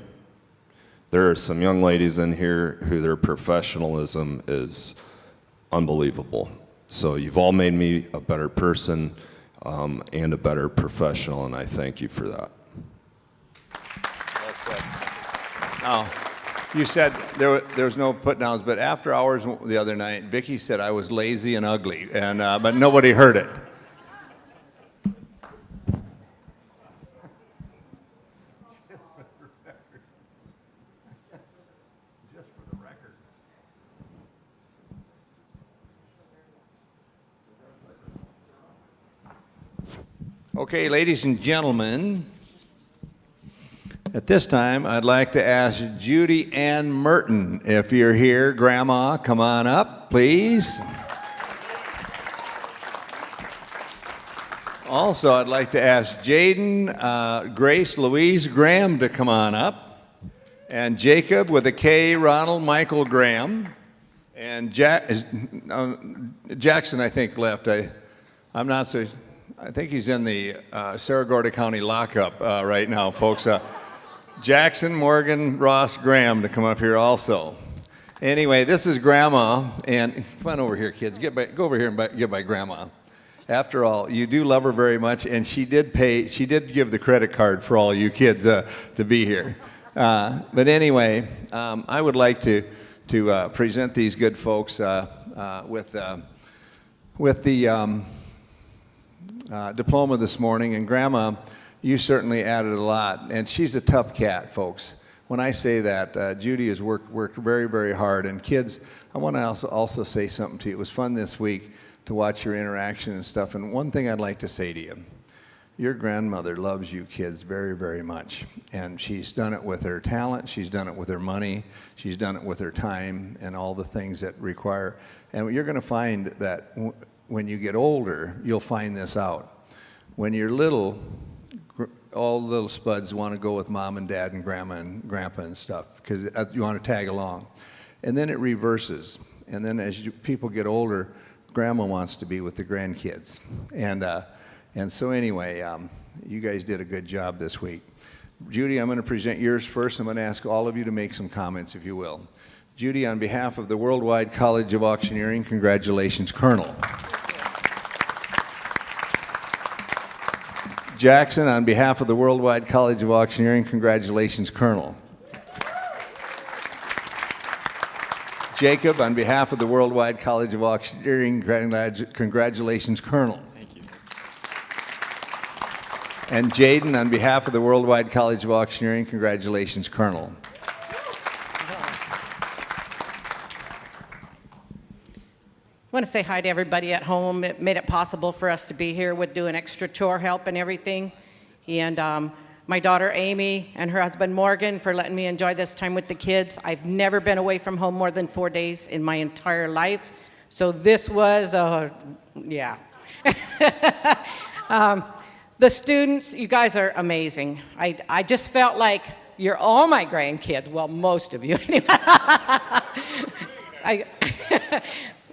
There are some young ladies in here who their professionalism is unbelievable. So you've all made me a better person and a better professional, and I thank you for that. Well said. Now, you said there was no put-downs, but after hours the other night, Vicki said I was lazy and ugly, and but nobody heard it. Okay, ladies and gentlemen, at this time, I'd like to ask Judy Ann Merton, if you're here, Grandma, come on up, please. Also, I'd like to ask Jaden Grace Louise Graham to come on up, and Jacob with a K, Ronald Michael Graham, and Jackson, I think, left. I'm not so. I think he's in the Saragordo County lockup right now, folks. Jackson, Morgan, Ross, Graham to come up here also. Anyway, this is Grandma, and come on over here, kids. Go over here and get by Grandma. After all, you do love her very much, and she did give the credit card for all you kids to be here. But anyway, I would like to present these good folks with the diploma this morning, and Grandma, you certainly added a lot, and she's a tough cat, folks. When I say that, Judy has worked very, very hard, and kids, I want to also say something to you. It was fun this week to watch your interaction and stuff, and one thing I'd like to say to you, your grandmother loves you kids very, very much, and she's done it with her talent, she's done it with her money, she's done it with her time, and all the things that require, and you're going to find that when you get older, you'll find this out. When you're little, all the little spuds want to go with mom and dad and grandma and grandpa and stuff because you want to tag along. And then it reverses. And then as people get older, grandma wants to be with the grandkids. And so anyway, you guys did a good job this week. Judy, I'm going to present yours first. I'm going to ask all of you to make some comments, if you will. Judy, on behalf of the Worldwide College of Auctioneering, congratulations, Colonel. Jackson, on behalf of the Worldwide College of Auctioneering, congratulations, Colonel. Jacob, on behalf of the Worldwide College of Auctioneering, congratulations, Colonel. Thank you. And Jaden, on behalf of the Worldwide College of Auctioneering, congratulations, Colonel. I want to say hi to everybody at home. It made it possible for us to be here with doing extra chore help and everything. And my daughter Amy and her husband Morgan for letting me enjoy this time with the kids. I've never been away from home more than 4 days in my entire life. So this was, yeah. The students, you guys are amazing. I just felt like you're all my grandkids. Well, most of you anyway.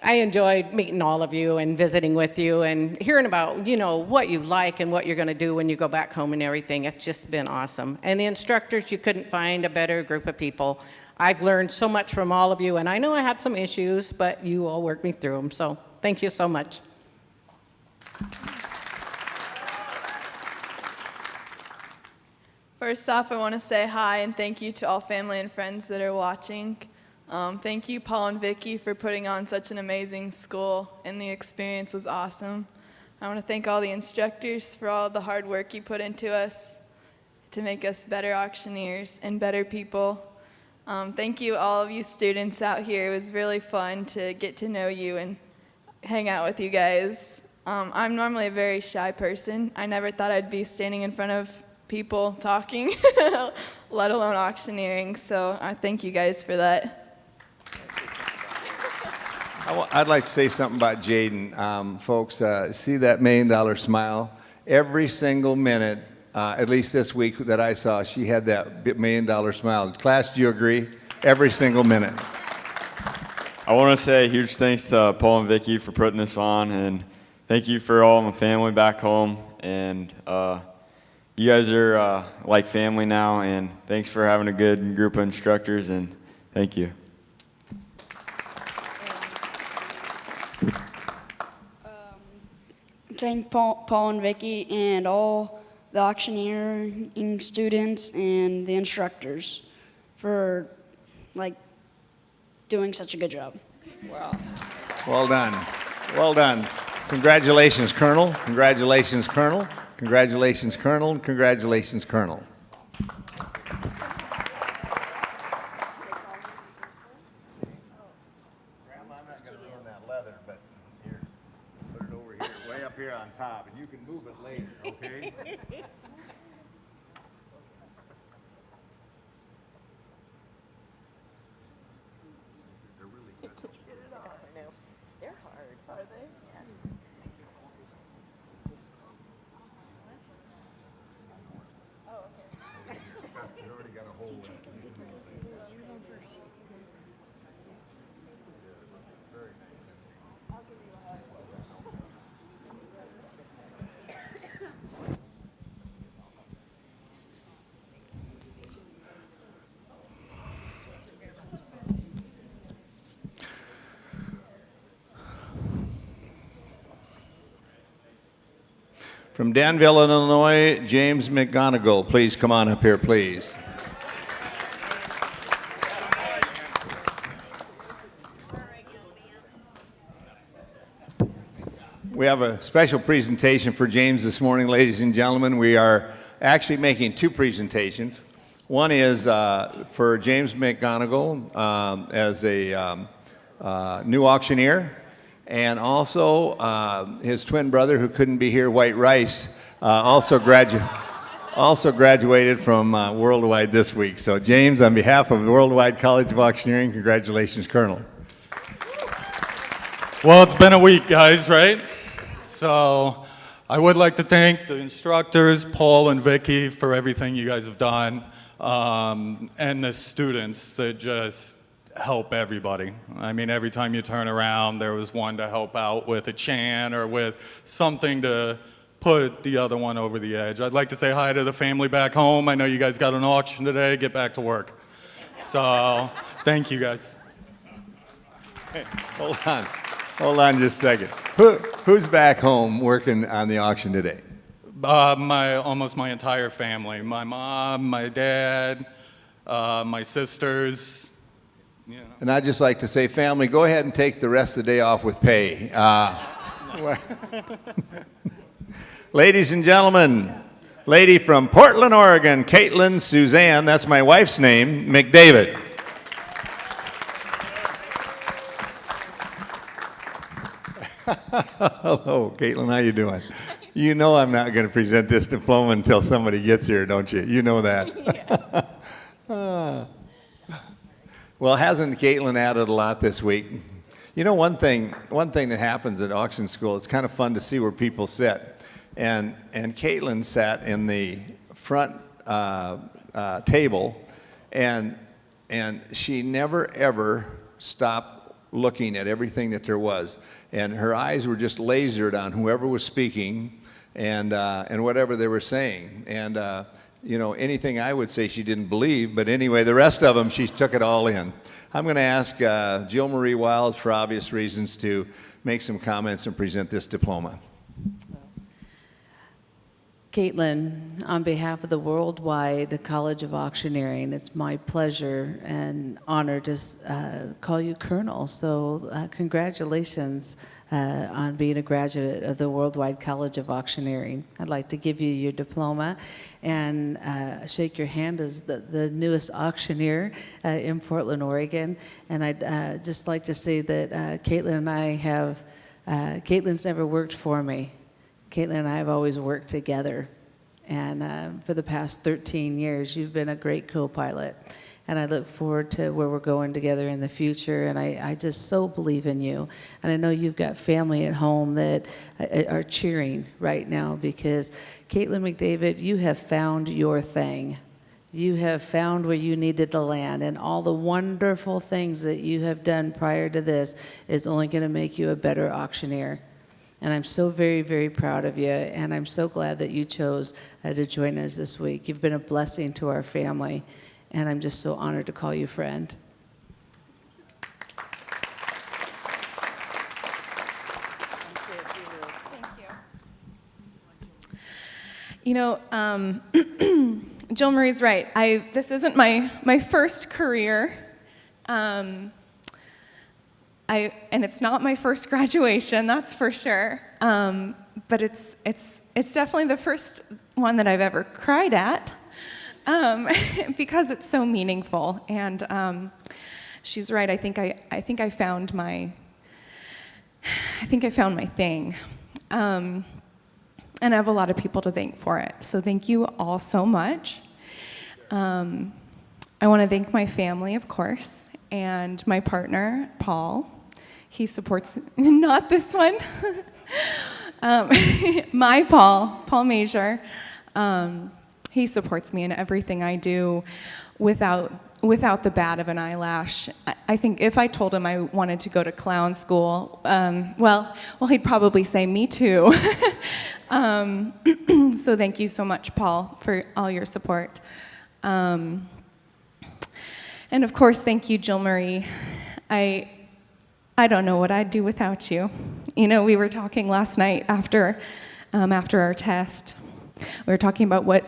I enjoyed meeting all of you and visiting with you and hearing about, what you like and what you're going to do when you go back home and everything. It's just been awesome. And the instructors, you couldn't find a better group of people. I've learned so much from all of you, and I know I had some issues, but you all worked me through them. So thank you so much. First off, I want to say hi and thank you to all family and friends that are watching. Thank you, Paul and Vicki, for putting on such an amazing school, and the experience was awesome. I want to thank all the instructors for all the hard work you put into us to make us better auctioneers and better people. Thank you, all of you students out here. It was really fun to get to know you and hang out with you guys. I'm normally a very shy person. I never thought I'd be standing in front of people talking, let alone auctioneering, so I thank you guys for that. I'd like to say something about Jaden. Folks, see that $1 million smile? Every single minute, at least this week that I saw, she had that $1 million smile. Class, do you agree? Every single minute. I want to say a huge thanks to Paul and Vicki for putting this on, and thank you for all my family back home. And you guys are like family now, and thanks for having a good group of instructors, and thank you. Thank Paul and Vicki and all the auctioneering students and the instructors for doing such a good job. Wow. Well done. Well done. Congratulations, Colonel. Congratulations, Colonel. Congratulations, Colonel. Congratulations, Colonel. Here on top, and you can move it later, okay? They're really good. Get it on. I know. They're hard. Are they? Yes. Oh, okay. You already got a hole in it. From Danville, Illinois, James McGonigal, please come on up here, please. We have a special presentation for James this morning, ladies and gentlemen. We are actually making two presentations. One is for James McGonigal as a new auctioneer, and also his twin brother, who couldn't be here, White Rice, also graduated from Worldwide this week. So James, on behalf of the Worldwide College of Auctioneering, congratulations, Colonel. Well, it's been a week, guys, right? So I would like to thank the instructors, Paul and Vicki, for everything you guys have done, and the students that just help everybody. I mean, every time you turn around, there was one to help out with a chant or with something to put the other one over the edge. I'd like to say hi to the family back home. I know you guys got an auction today. Get back to work. So thank you, guys. Hey, hold on just a second. Who's back home working on the auction today? Almost my entire family. My mom, my dad, my sisters. You know. And I'd just like to say, family, go ahead and take the rest of the day off with pay. Ladies and gentlemen, lady from Portland, Oregon, Caitlin Suzanne, that's my wife's name, McDavid. Hello, Caitlin, how you doing? You know I'm not going to present this diploma until somebody gets here, don't you? You know that. Yeah. Well, hasn't Caitlin added a lot this week? You know, one thing that happens at auction school, it's kind of fun to see where people sit. And Caitlin sat in the front table, and she never, ever stopped looking at everything that there was. And her eyes were just lasered on whoever was speaking and whatever they were saying. And you know, anything I would say she didn't believe, but anyway, the rest of them, she took it all in. I'm going to ask Jill Marie Wiles, for obvious reasons, to make some comments and present this diploma. Caitlin, on behalf of the Worldwide College of Auctioneering, it's my pleasure and honor to call you Colonel. So congratulations on being a graduate of the Worldwide College of Auctioneering. I'd like to give you your diploma and shake your hand as the newest auctioneer in Portland, Oregon. And I'd just like to say that Caitlin and I have, Caitlin's never worked for me. Caitlin and I have always worked together. And for the past 13 years, you've been a great co-pilot. And I look forward to where we're going together in the future. And I just so believe in you. And I know you've got family at home that are cheering right now because Caitlin McDavid, you have found your thing. You have found where you needed to land. And all the wonderful things that you have done prior to this is only going to make you a better auctioneer. And I'm so very, very proud of you, and I'm so glad that you chose to join us this week. You've been a blessing to our family, and I'm just so honored to call you friend. You know, Jill Marie's right. This isn't my first career. And it's not my first graduation, that's for sure. But it's definitely the first one that I've ever cried at because it's so meaningful. And she's right. I think I found my thing. And I have a lot of people to thank for it. So thank you all so much. I want to thank my family, of course, and my partner, Paul. He supports, not this one, my Paul Major. He supports me in everything I do without the bat of an eyelash. I think if I told him I wanted to go to clown school, well, he'd probably say me too. So thank you so much, Paul, for all your support. And of course, thank you, Jill Marie. I don't know what I'd do without you. You know, we were talking last night after our test. We were talking about what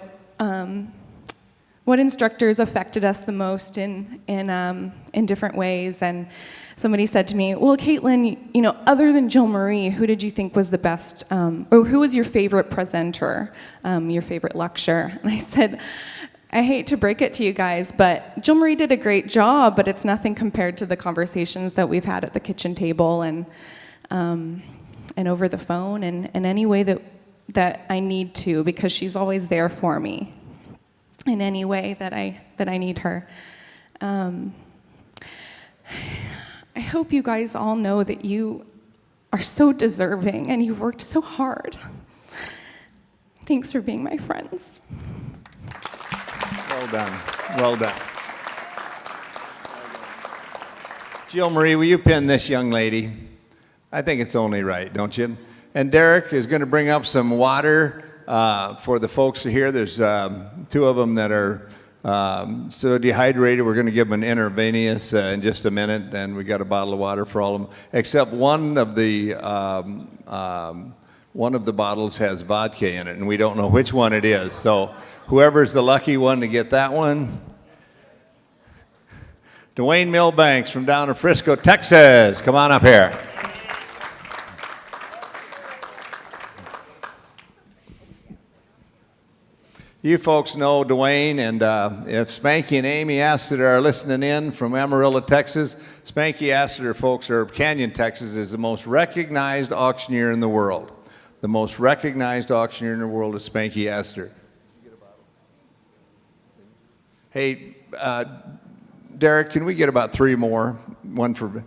instructors affected us the most in different ways. And somebody said to me, "Well, Caitlin, you know, other than Jill Marie, who did you think was the best, or who was your favorite presenter, your favorite lecture?" And I said, I hate to break it to you guys, but Jill Marie did a great job, but it's nothing compared to the conversations that we've had at the kitchen table and over the phone and any way that I need to, because she's always there for me in any way that I need her. I hope you guys all know that you are so deserving and you've worked so hard. Thanks for being my friends. Well done. Well done. Jill Marie, will you pin this young lady? I think it's only right, don't you? And Derek is going to bring up some water for the folks here. There's two of them that are so dehydrated. We're going to give them an intravenous in just a minute, and we got a bottle of water for all of them, except one of the bottles has vodka in it, and we don't know which one it is. So whoever's the lucky one to get that one. Dwayne Milbanks from down in Frisco, Texas. Come on up here. You folks know Dwayne, and if Spanky and Amy Astor are listening in from Amarillo, Texas, Spanky Astor, folks, or Canyon, Texas, is the most recognized auctioneer in the world. The most recognized auctioneer in the world is Spanky Astor. Hey, Derek, can we get about three more? One for...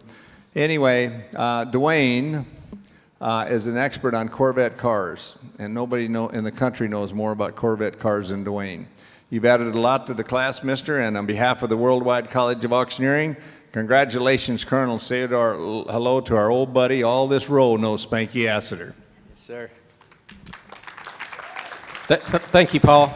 Anyway, Dwayne is an expert on Corvette cars, and nobody in the country knows more about Corvette cars than Dwayne. You've added a lot to the class, mister, and on behalf of the Worldwide College of Auctioneering, congratulations, Colonel. Say hello to our old buddy. All this row knows Spanky Astor. Yes, sir. Thank you, Paul.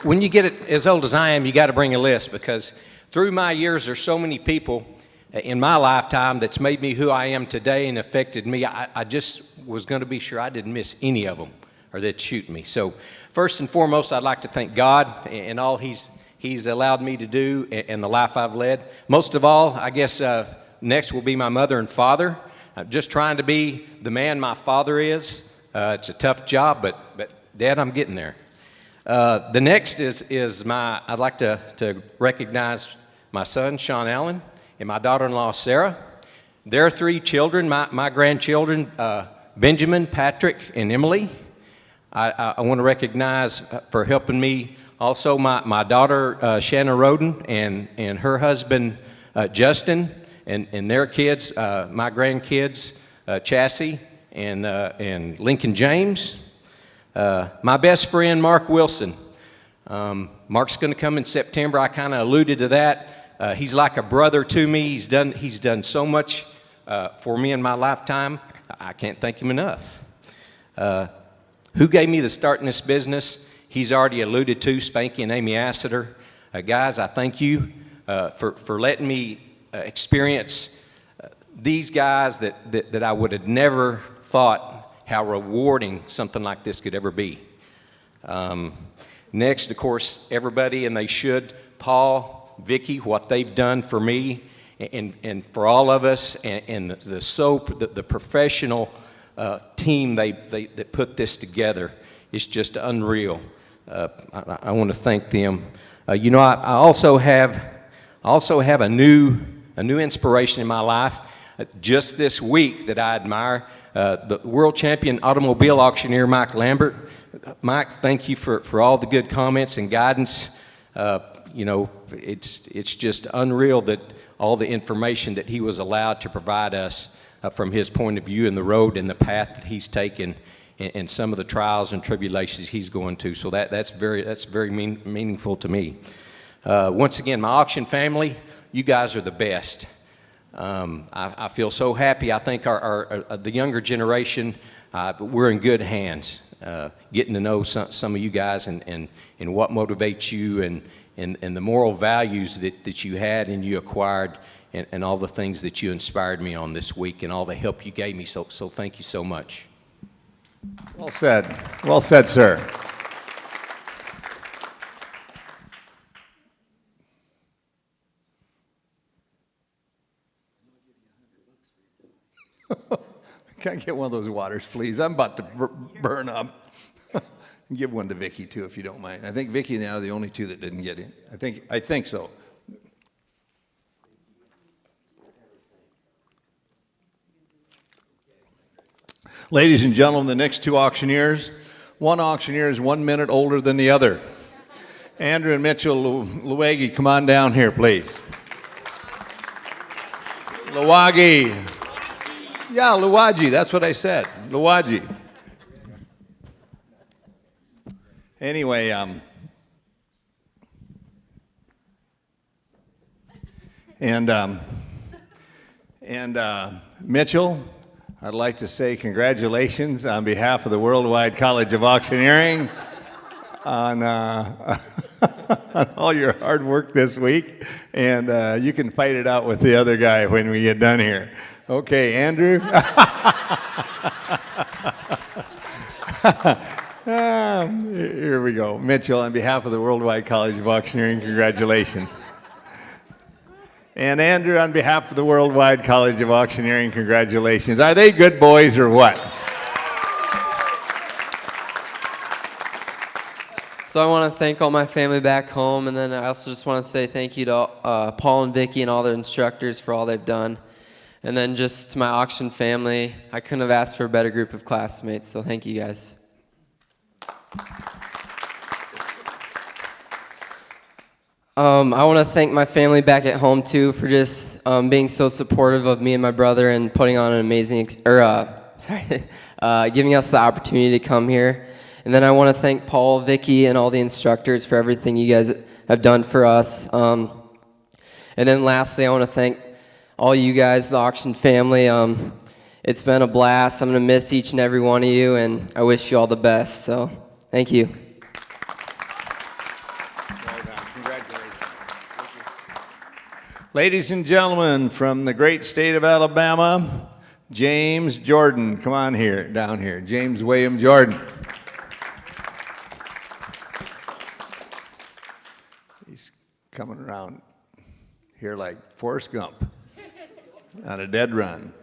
When you get as old as I am, you got to bring a list, because through my years, there's so many people in my lifetime that's made me who I am today and affected me. I just was going to be sure I didn't miss any of them. that shoot me. So first and foremost, I'd like to thank God and all He's allowed me to do and the life I've led. Most of all, I guess next will be my mother and father. I'm just trying to be the man my father is. It's a tough job, but Dad, I'm getting there. The next is I'd like to recognize my son, Sean Allen, and my daughter-in-law, Sarah. Their 3 children, my grandchildren, Benjamin, Patrick, and Emily. I want to recognize for helping me also my daughter, Shanna Roden, and her husband, Justin, and their kids, my grandkids, Chassie and Lincoln James. My best friend, Mark Wilson. Mark's going to come in September. I kind of alluded to that. He's like a brother to me. He's done so much for me in my lifetime. I can't thank him enough. Who gave me the start in this business? He's already alluded to, Spanky and Amy Assiter. Guys, I thank you for letting me experience these guys that I would have never thought how rewarding something like this could ever be. Next, of course, everybody, and they should, Paul, Vicki, what they've done for me and for all of us, and the professional team that put this together is just unreal. I want to thank them. You know, I also have a new inspiration in my life just this week that I admire. The world champion automobile auctioneer, Mike Lambert. Mike, thank you for all the good comments and guidance. You know, it's just unreal that all the information that he was allowed to provide us from his point of view and the road and the path that he's taken and some of the trials and tribulations he's going to. So that's very meaningful to me. Once again, my auction family, you guys are the best. I feel so happy. I think the younger generation, we're in good hands. Getting to know some of you guys and what motivates you and the moral values that you had and you acquired and all the things that you inspired me on this week and all the help you gave me. So thank you so much. Well said. Well said, sir. Can I get one of those waters, please? I'm about to burn up. Give one to Vicki, too, if you don't mind. I think Vicki and I are the only 2 that didn't get in. I think so. Ladies and gentlemen, the next 2 auctioneers, one auctioneer is 1 minute older than the other. Andrew and Mitchell Luwagi, come on down here, please. Luwagi. Yeah, Luwagi, that's what I said. Luwagi. Anyway, Mitchell, I'd like to say congratulations on behalf of the Worldwide College of Auctioneering on all your hard work this week, and you can fight it out with the other guy when we get done here. Okay, Andrew. Here we go. Mitchell, on behalf of the Worldwide College of Auctioneering, congratulations. And Andrew, on behalf of the Worldwide College of Auctioneering, congratulations. Are they good boys or what? So I want to thank all my family back home, and then I also just want to say thank you to Paul and Vicki and all their instructors for all they've done. And then just to my auction family, I couldn't have asked for a better group of classmates, so thank you guys. I want to thank my family back at home too for just being so supportive of me and my brother and putting on an amazing, giving us the opportunity to come here. And then I want to thank Paul, Vicki, and all the instructors for everything you guys have done for us. And then lastly, I want to thank all you guys, the auction family. It's been a blast. I'm going to miss each and every one of you, and I wish you all the best. So, thank you. Ladies and gentlemen, from the great state of Alabama, James Jordan. Come on here, down here. James William Jordan. coming around here like Forrest Gump on a dead run.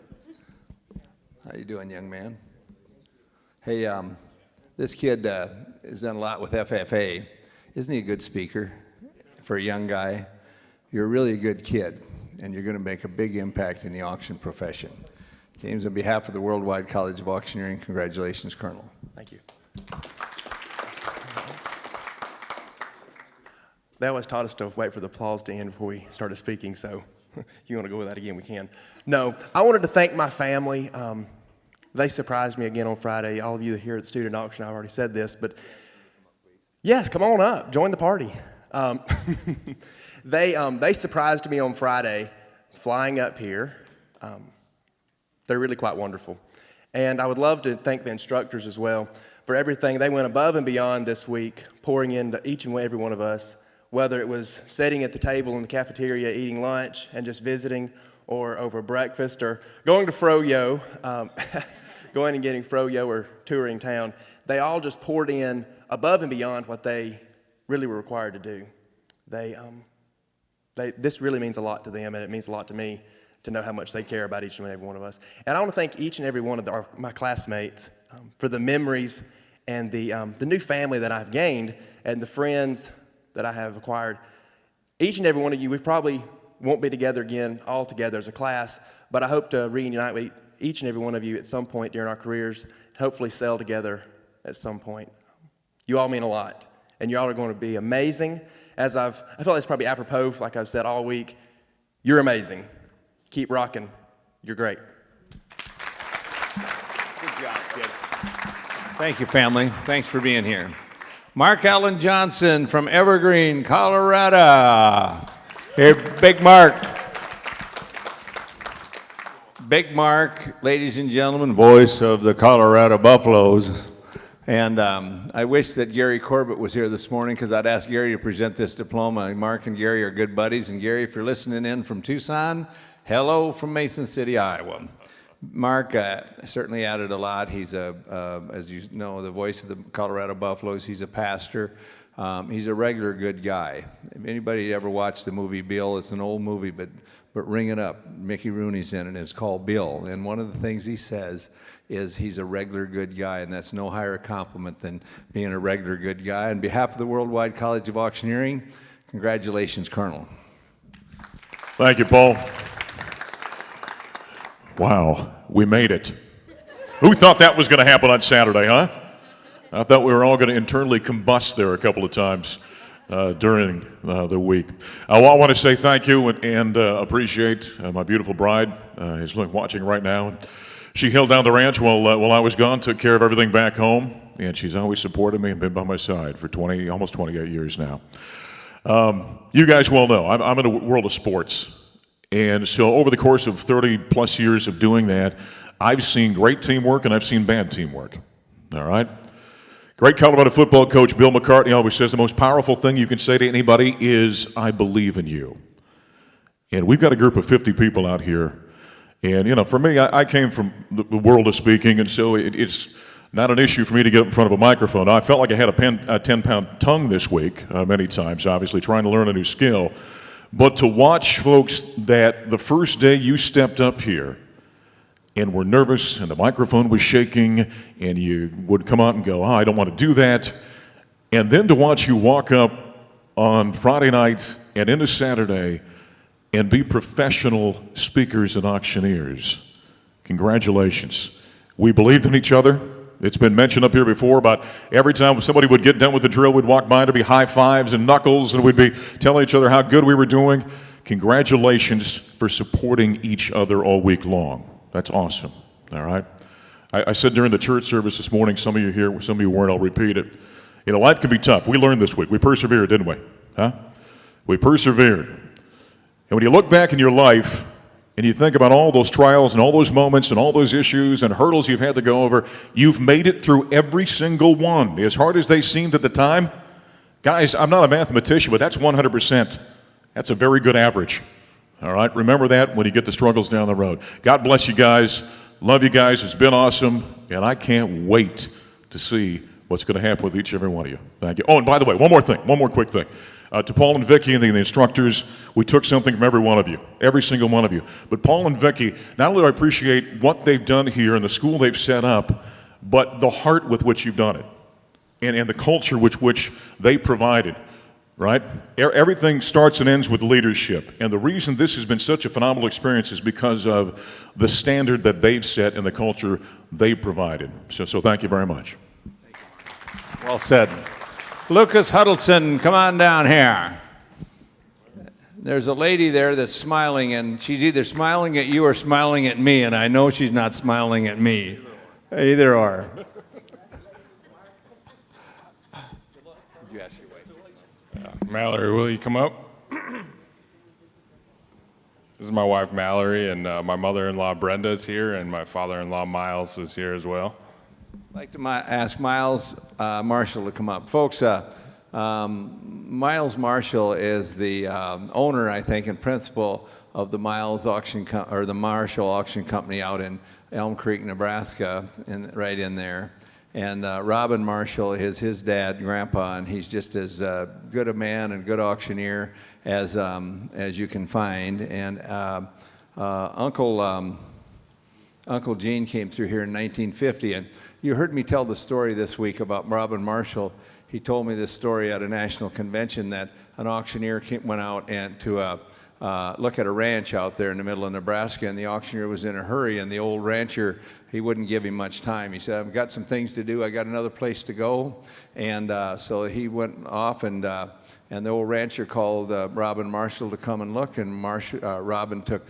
How you doing, young man? Hey, this kid has done a lot with FFA. Isn't he a good speaker for a young guy? You're really a good kid, and you're going to make a big impact in the auction profession. James, on behalf of the Worldwide College of Auctioneering, congratulations, Colonel. Thank you. They always taught us to wait for the applause to end before we started speaking, so if you want to go with that again, we can. No, I wanted to thank my family. They surprised me again on Friday. All of you here at the student auction, I've already said this, but yes, come on up, join the party. They surprised me on Friday flying up here. They're really quite wonderful. And I would love to thank the instructors as well for everything. They went above and beyond this week, pouring into each and every one of us, whether it was sitting at the table in the cafeteria eating lunch and just visiting, or over breakfast, or going to Froyo, going and getting Froyo or touring town. They all just poured in above and beyond what they really were required to do. This really means a lot to them, and it means a lot to me to know how much they care about each and every one of us. And I want to thank each and every one of my classmates for the memories and the new family that I've gained and the friends that I have acquired. Each and every one of you, we probably won't be together again all together as a class, but I hope to reunite with each and every one of you at some point during our careers, and hopefully sail together at some point. You all mean a lot, and you all are going to be amazing. I feel like it's probably apropos, like I've said all week, you're amazing. Keep rocking. You're great. Good job, kid. Thank you, family. Thanks for being here. Mark Allen Johnson from Evergreen, Colorado. Here, Big Mark. Big Mark, ladies and gentlemen, voice of the Colorado Buffaloes. And I wish that Gary Corbett was here this morning, because I'd ask Gary to present this diploma. Mark and Gary are good buddies. And Gary, if you're listening in from Tucson, hello from Mason City, Iowa. Mark certainly added a lot. He's, as you know, the voice of the Colorado Buffaloes. He's a pastor. He's a regular good guy. If anybody ever watched the movie Bill, it's an old movie, but ring it up. Mickey Rooney's in it. It's called Bill. And one of the things he says is he's a regular good guy, and that's no higher compliment than being a regular good guy. On behalf of the Worldwide College of Auctioneering, congratulations, Colonel. Thank you, Paul. Wow, we made it. Who thought that was going to happen on Saturday, huh? I thought we were all going to internally combust there a couple of times during the week. I want to say thank you and appreciate my beautiful bride is watching right now. She held down the ranch while I was gone, took care of everything back home, and she's always supported me and been by my side for almost 28 years now. You guys well know, I'm in the world of sports. And so over the course of 30 plus years of doing that, I've seen great teamwork and I've seen bad teamwork. All right? Great Colorado football coach Bill McCartney always says the most powerful thing you can say to anybody is, I believe in you. And we've got a group of 50 people out here. And, you know, for me, I came from the world of speaking, and so it's not an issue for me to get up in front of a microphone. I felt like I had a 10-pound tongue this week many times, obviously, trying to learn a new skill. But to watch folks that the first day you stepped up here and were nervous and the microphone was shaking and you would come out and go, I don't want to do that. And then to watch you walk up on Friday night and into Saturday and be professional speakers and auctioneers. Congratulations. We believed in each other. It's been mentioned up here before about every time somebody would get done with the drill, we'd walk by, to be high fives and knuckles, and we'd be telling each other how good we were doing. Congratulations for supporting each other all week long. That's awesome, all right? I said during the church service this morning, some of you here, some of you weren't, I'll repeat it. You know, life can be tough. We learned this week. We persevered, didn't we? Huh? We persevered. And when you look back in your life, and you think about all those trials and all those moments and all those issues and hurdles you've had to go over, you've made it through every single one. As hard as they seemed at the time, guys, I'm not a mathematician, but that's 100%. That's a very good average. All right, remember that when you get the struggles down the road. God bless you guys. Love you guys. It's been awesome, and I can't wait to see what's going to happen with each and every one of you. Thank you. Oh, and by the way, one more quick thing. To Paul and Vicki and the instructors, we took something from every one of you, every single one of you. But Paul and Vicki, not only do I appreciate what they've done here and the school they've set up, but the heart with which you've done it and the culture which they provided, right? Everything starts and ends with leadership. And the reason this has been such a phenomenal experience is because of the standard that they've set and the culture they provided. So thank you very much. Well said. Lucas Huddleston, come on down here. There's a lady there that's smiling, and she's either smiling at you or smiling at me, and I know she's not smiling at me. Either or. Mallory, will you come up? This is my wife, Mallory, and my mother-in-law, Brenda, is here, and my father-in-law, Miles, is here as well. I'd like to ask Miles Marshall to come up. Folks, Miles Marshall is the owner, I think, and principal of the the Marshall Auction Company out in Elm Creek, Nebraska, right in there. And Robin Marshall is his dad, Grandpa, and he's just as good a man and good auctioneer as you can find. And Uncle Gene came through here in 1950, and you heard me tell the story this week about Robin Marshall. He told me this story at a national convention that an auctioneer went out and to look at a ranch out there in the middle of Nebraska, and the auctioneer was in a hurry, and the old rancher, he wouldn't give him much time. He said, I've got some things to do, I got another place to go. And so he went off, and the old rancher called Robin Marshall to come and look, and Robin took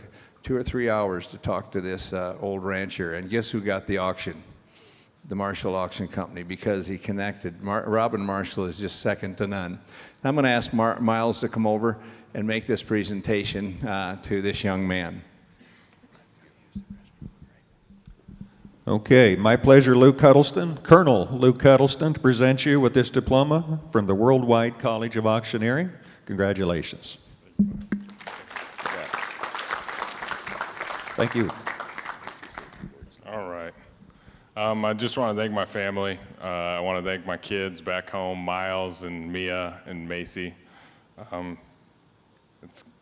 2 or 3 hours to talk to this old rancher, and guess who got the auction? The Marshall Auction Company, because he connected. Robin Marshall is just second to none. I'm going to ask Miles to come over and make this presentation to this young man. Okay, my pleasure, Luke Huddleston, Colonel Luke Huddleston, to present you with this diploma from the Worldwide College of Auctioneering. Congratulations. Thank you. All right. I just want to thank my family. I want to thank my kids back home, Miles and Mia and Macy.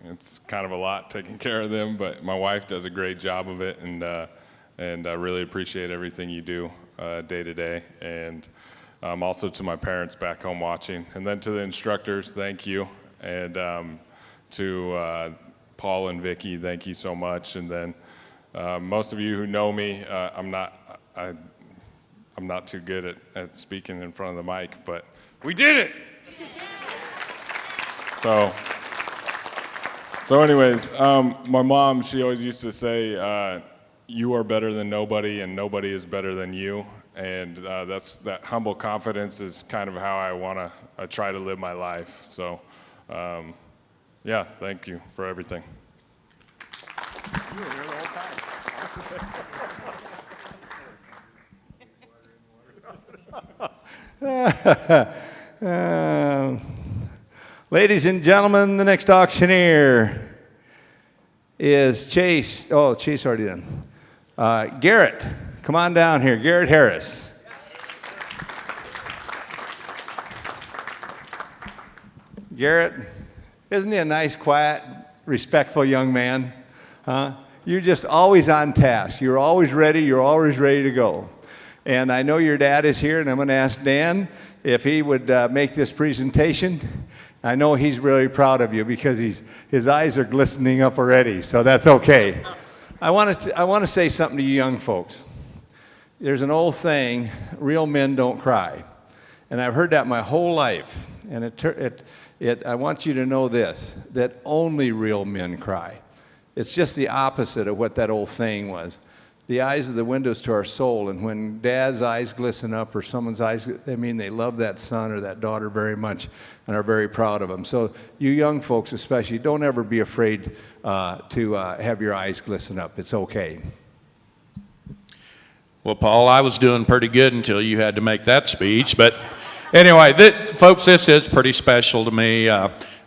It's kind of a lot taking care of them, but my wife does a great job of it, and I really appreciate everything you do day to day. And also to my parents back home watching, and then to the instructors, thank you, and to Paul and Vicki, thank you so much. And then most of you who know me, I'm not too good at speaking in front of the mic, but we did it. So anyways, my mom, she always used to say, you are better than nobody and nobody is better than you. And that humble confidence is kind of how I want to try to live my life. So yeah, thank you for everything. You were here the whole time. Ladies and gentlemen, the next auctioneer is Chase. Oh, Chase already done. Garrett, come on down here. Garrett Harris. Garrett, isn't he a nice, quiet, respectful young man? Huh? You're just always on task. You're always ready. You're always ready to go. And I know your dad is here, and I'm going to ask Dan if he would make this presentation. I know he's really proud of you because his eyes are glistening up already, so that's okay. I want to say something to you young folks. There's an old saying, real men don't cry. And I've heard that my whole life. And I want you to know this, that only real men cry. It's just the opposite of what that old saying was. The eyes are the windows to our soul, and when dad's eyes glisten up or someone's eyes, they mean they love that son or that daughter very much and are very proud of them. So you young folks especially, don't ever be afraid to have your eyes glisten up. It's okay. Well, Paul, I was doing pretty good until you had to make that speech. But anyway, folks, this is pretty special to me.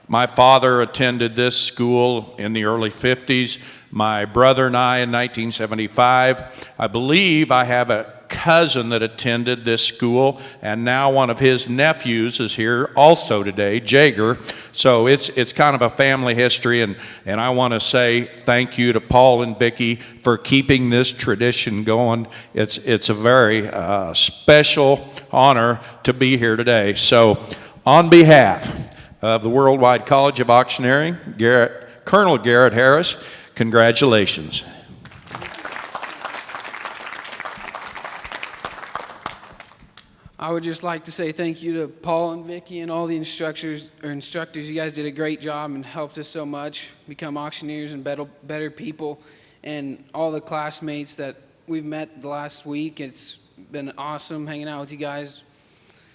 My father attended this school in the early 50s. My brother and I in 1975. I believe I have cousin that attended this school, and now one of his nephews is here also today, Jager. So it's kind of a family history, and I want to say thank you to Paul and Vicki for keeping this tradition going. It's a very special honor to be here today. So on behalf of the Worldwide College of Auctioneering, Colonel Garrett Harris, congratulations. I would just like to say thank you to Paul and Vicki and all the instructors. You guys did a great job and helped us so much become auctioneers and better people. And all the classmates that we've met the last week, it's been awesome hanging out with you guys.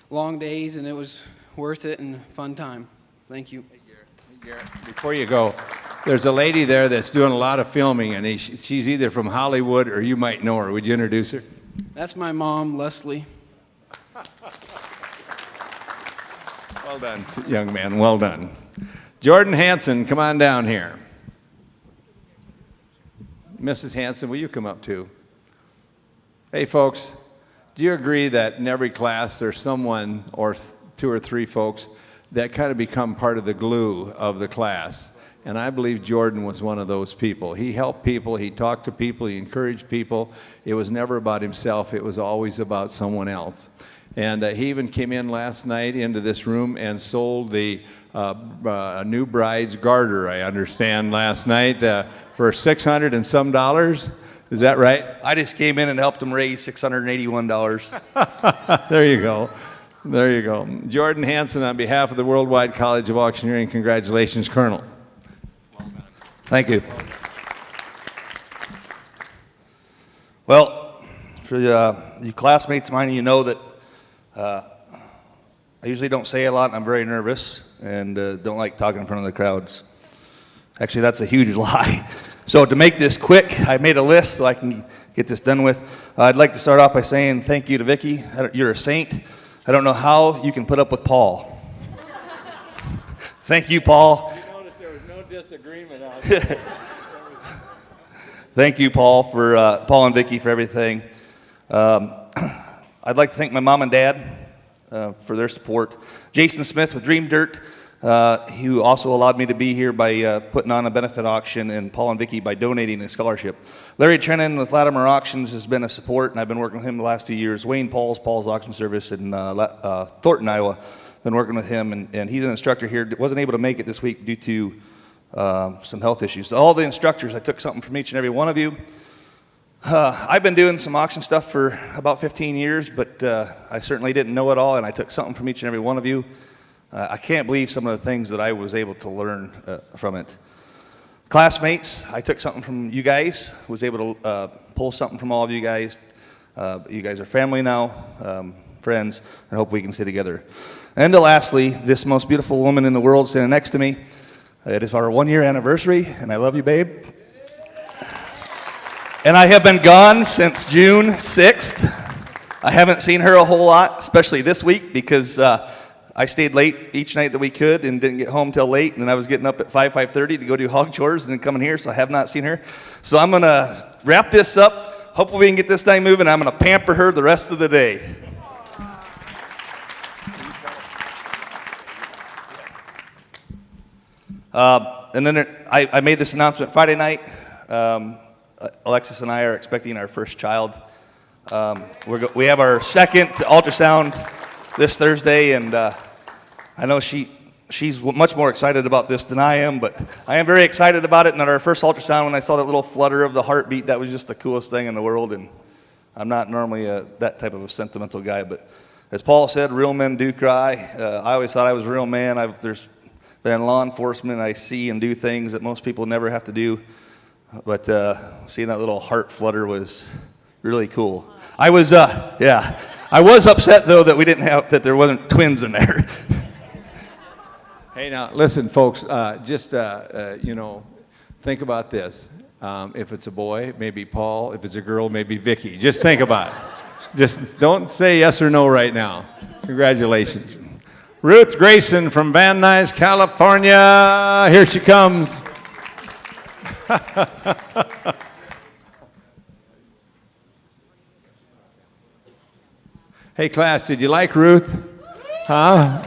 Long days, and it was worth it and fun time. Thank you. Hey, Garrett, before you go, there's a lady there that's doing a lot of filming, and she's either from Hollywood or you might know her. Would you introduce her? That's my mom, Leslie. Well done, young man. Well done. Jordan Hanson, come on down here. Mrs. Hanson, will you come up too? Hey, folks, do you agree that in every class there's someone or two or three folks that kind of become part of the glue of the class? And I believe Jordan was one of those people. He helped people, he talked to people, he encouraged people. It was never about himself, it was always about someone else. And he even came in last night into this room and sold the new bride's garter, I understand, last night for $600 and some dollars. Is that right? I just came in and helped them raise $681. There you go. There you go. Jordan Hanson, on behalf of the Worldwide College of Auctioneering, congratulations, Colonel. Thank you. Well, for you classmates of mine, you know that I usually don't say a lot, and I'm very nervous and don't like talking in front of the crowds. Actually, that's a huge lie. So to make this quick, I made a list so I can get this done with. I'd like to start off by saying thank you to Vicki. You're a saint. I don't know how you can put up with Paul. Thank you, Paul. You notice there was no disagreement out there. Thank you, Paul, for Paul and Vicki for everything. I'd like to thank my mom and dad for their support. Jason Smith with Dream Dirt, who also allowed me to be here by putting on a benefit auction, and Paul and Vicki by donating a scholarship. Larry Trennan with Latimer Auctions has been a support, and I've been working with him the last few years. Wayne Paul's Auction Service in Thornton, Iowa. Been working with him, and he's an instructor here. Wasn't able to make it this week due to some health issues. So all the instructors, I took something from each and every one of you. I've been doing some auction stuff for about 15 years, but I certainly didn't know it all, and I took something from each and every one of you. I can't believe some of the things that I was able to learn from it. Classmates, I took something from you guys, was able to pull something from all of you guys. You guys are family now, friends, and I hope we can stay together. And lastly, this most beautiful woman in the world standing next to me. It is our 1-year anniversary, and I love you, babe. And I have been gone since June 6th. I haven't seen her a whole lot, especially this week, because I stayed late each night that we could and didn't get home till late, and then I was getting up at 5:30 to go do hog chores and then coming here, so I have not seen her. So I'm going to wrap this up. Hopefully we can get this thing moving. I'm going to pamper her the rest of the day. And then I made this announcement Friday night. Alexis and I are expecting our first child. We have our second ultrasound this Thursday, and I know she's much more excited about this than I am, but I am very excited about it. And at our first ultrasound, when I saw that little flutter of the heartbeat, that was just the coolest thing in the world. And I'm not normally that type of a sentimental guy, but as Paul said, real men do cry. I always thought I was a real man. There's been in law enforcement, I see and do things that most people never have to do. But seeing that little heart flutter was really cool. I was upset though that there wasn't twins in there. Hey, now listen, folks. Think about this. If it's a boy, maybe Paul. If it's a girl, maybe Vicki. Just think about it. Just don't say yes or no right now. Congratulations, Ruth Grayson from Van Nuys, California. Here she comes. Hey, class, did you like Ruth? Huh?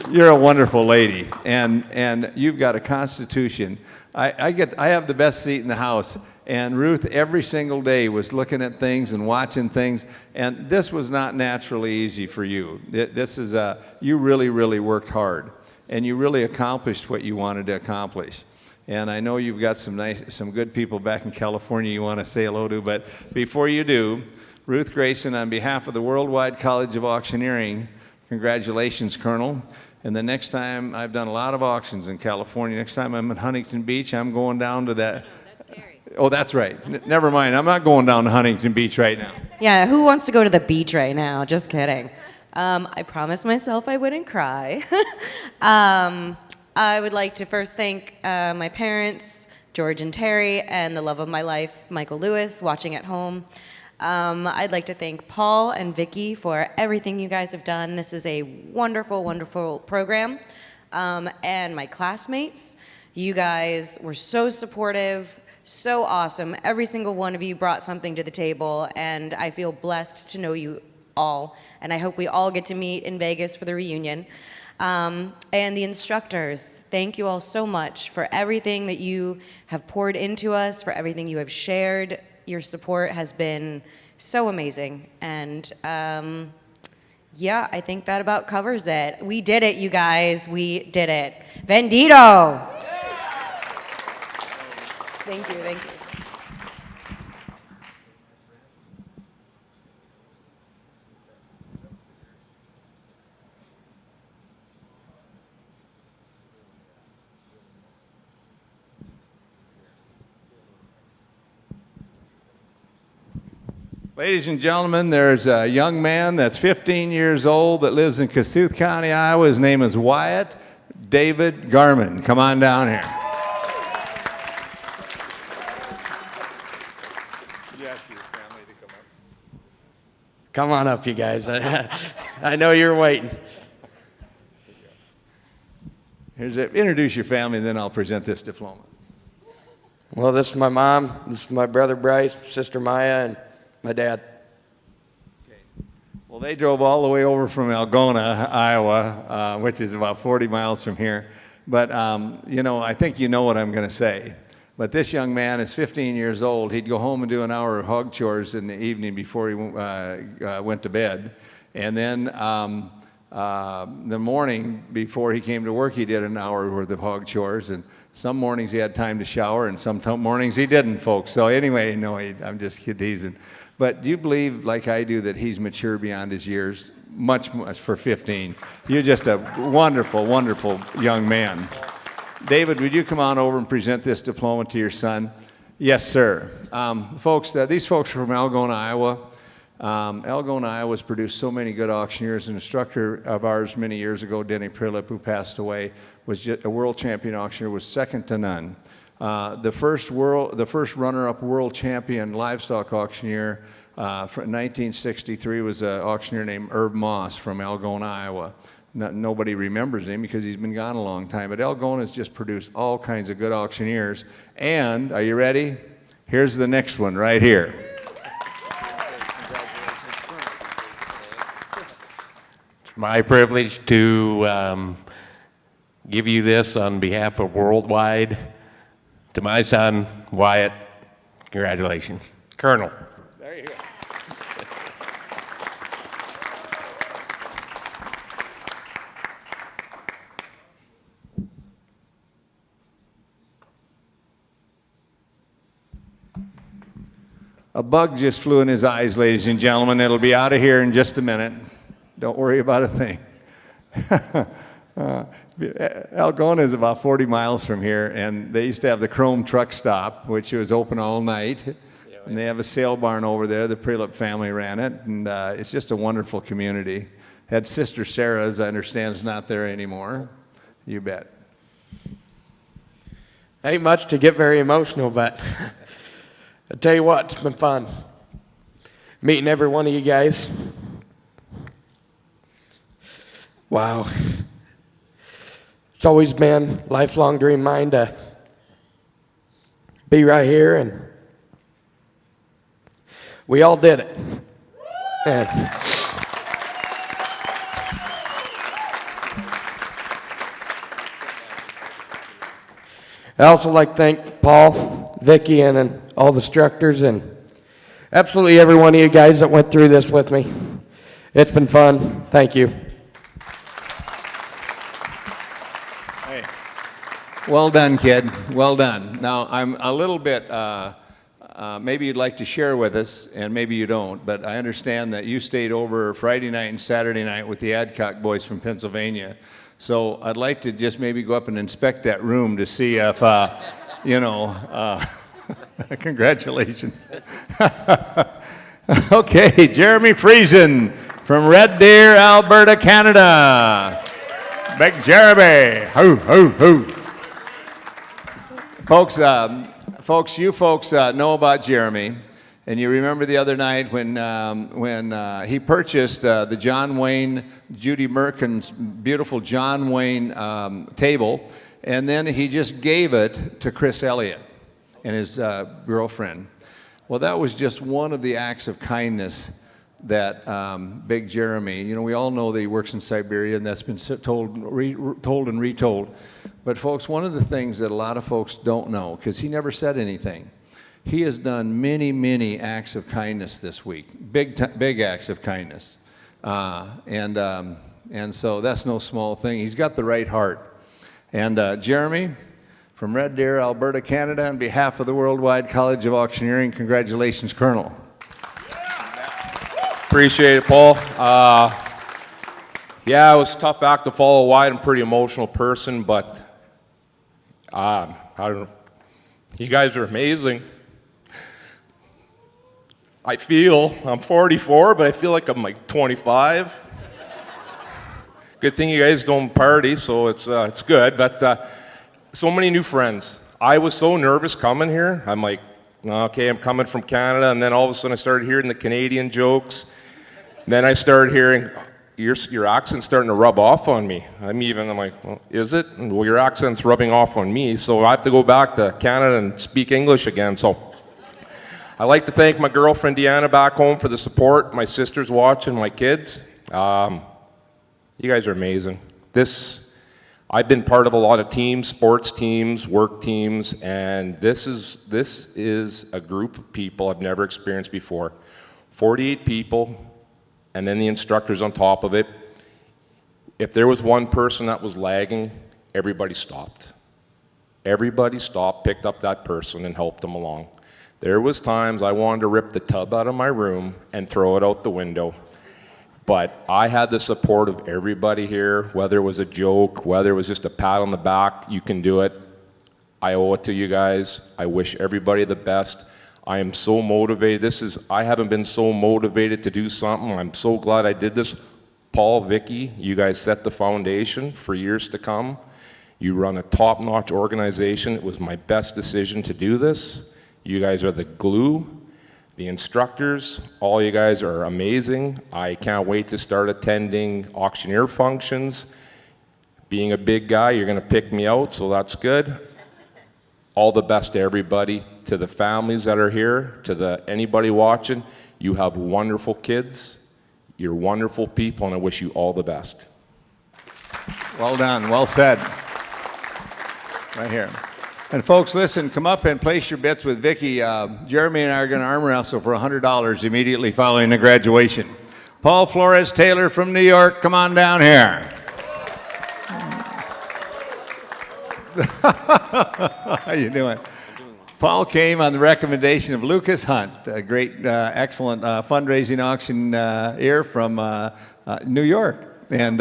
You're a wonderful lady, and you've got a constitution. I have the best seat in the house, and Ruth every single day was looking at things and watching things, and this was not naturally easy for you. This is you really, really worked hard, and you really accomplished what you wanted to accomplish. And I know you've got some good people back in California you want to say hello to, but before you do, Ruth Grayson, on behalf of the Worldwide College of Auctioneering, congratulations, Colonel. And the next time, I've done a lot of auctions in California. Next time I'm in Huntington Beach, I'm going down to that. Oh, that's right. Never mind. I'm not going down to Huntington Beach right now. Yeah, who wants to go to the beach right now? Just kidding. I promised myself I wouldn't cry. I would like to first thank my parents, George and Terry, and the love of my life, Michael Lewis, watching at home. I'd like to thank Paul and Vicki for everything you guys have done. This is a wonderful, wonderful program. And my classmates, you guys were so supportive, so awesome. Every single one of you brought something to the table, and I feel blessed to know you all. And I hope we all get to meet in Vegas for the reunion. And the instructors, thank you all so much for everything that you have poured into us, for everything you have shared. Your support has been so amazing. And yeah, I think that about covers it. We did it, you guys. We did it. Vendito! Thank you, thank you. Ladies and gentlemen, there's a young man that's 15 years old that lives in Kossuth County, Iowa. His name is Wyatt David Garman. Come on down here. Come on up, you guys. I know you're waiting. Introduce your family, and then I'll present this diploma. Well, this is my mom, this is my brother Bryce, sister Maya, and my dad. Well, they drove all the way over from Algona, Iowa, which is about 40 miles from here. But, you know, I think you know what I'm going to say. But this young man is 15 years old. He'd go home and do an hour of hog chores in the evening before he went to bed. And then the morning before he came to work, he did an hour worth of hog chores. And some mornings he had time to shower, and some mornings he didn't, folks. So anyway, no, I'm just teasing. But do you believe, like I do, that he's mature beyond his years? Much for 15. You're just a wonderful, wonderful young man. David, would you come on over and present this diploma to your son? Yes, sir. Folks, these folks are from Algona, Iowa. Algona, Iowa has produced so many good auctioneers. An instructor of ours many years ago, Denny Prilip, who passed away, was just a world champion auctioneer, was second to none. The first runner-up world champion livestock auctioneer from 1963 was an auctioneer named Herb Moss from Algona, Iowa. Nobody remembers him because he's been gone a long time, but Algona has just produced all kinds of good auctioneers. And, are you ready? Here's the next one right here. It's my privilege to give you this on behalf of Worldwide. To my son, Wyatt, congratulations. Colonel. There you go. A bug just flew in his eyes, ladies and gentlemen. It'll be out of here in just a minute. Don't worry about a thing. Algona is about 40 miles from here, and they used to have the Chrome Truck Stop, which was open all night. And they have a sale barn over there. The Prilip family ran it, and it's just a wonderful community. Had Sister Sarah, as I understand, is not there anymore. You bet. Ain't much to get very emotional, but I tell you what, it's been fun meeting every one of you guys. Wow. It's always been a lifelong dream of mine to be right here, and we all did it. And I'd also like to thank Paul, Vicky, and all the instructors, and absolutely every one of you guys that went through this with me. It's been fun. Thank you. Well done, kid. Well done. Now, I'm a little bit, maybe you'd like to share with us, and maybe you don't, but I understand that you stayed over Friday night and Saturday night with the Adcock boys from Pennsylvania. So I'd like to just maybe go up and inspect that room to see if, congratulations. Okay, Jeremy Friesen from Red Deer, Alberta, Canada. Big Jeremy. Hoo, hoo, hoo. Folks, you folks know about Jeremy, and you remember the other night when he purchased the John Wayne, Judy Merkin's beautiful John Wayne table, and then he just gave it to Chris Elliott and his girlfriend. Well, that was just one of the acts of kindness that Big Jeremy, we all know that he works in Siberia, and that's been told and retold. But folks, one of the things that a lot of folks don't know, because he never said anything, he has done many, many acts of kindness this week, big acts of kindness. And so that's no small thing. He's got the right heart. And Jeremy, from Red Deer, Alberta, Canada, on behalf of the Worldwide College of Auctioneering, congratulations, Colonel. Appreciate it, Paul. Yeah, it was a tough act to follow wide. I'm a pretty emotional person, but I don't know. You guys are amazing. I'm 44, but I feel like I'm like 25. Good thing you guys don't party, so it's good. But so many new friends. I was so nervous coming here. I'm like, okay, I'm coming from Canada, and then all of a sudden I started hearing the Canadian jokes. Then I started hearing, your accent's starting to rub off on me. I'm like, well, is it? Well, your accent's rubbing off on me, so I have to go back to Canada and speak English again. So I'd like to thank my girlfriend Deanna back home for the support, my sisters watching, my kids. You guys are amazing. I've been part of a lot of teams, sports teams, work teams, and this is a group of people I've never experienced before. 48 people, and then the instructors on top of it. If there was one person that was lagging, everybody stopped. Everybody stopped, picked up that person, and helped them along. There was times I wanted to rip the tub out of my room and throw it out the window. But I had the support of everybody here, whether it was a joke, whether it was just a pat on the back, you can do it. I owe it to you guys. I wish everybody the best. I am so motivated. I haven't been so motivated to do something. I'm so glad I did this. Paul, Vicky, you guys set the foundation for years to come. You run a top-notch organization. It was my best decision to do this. You guys are the glue. The instructors, all you guys are amazing. I can't wait to start attending auctioneer functions. Being a big guy, you're going to pick me out, so that's good. All the best to everybody, to the families that are here, to anybody watching. You have wonderful kids. You're wonderful people, and I wish you all the best. Well done. Well said. Right here. And folks, listen, come up and place your bets with Vicky. Jeremy and I are going to arm wrestle for $100 immediately following the graduation. Paul Flores Taylor from New York, come on down here. How you doing? Paul came on the recommendation of Lucas Hunt, a great, excellent fundraising auctioneer from New York. And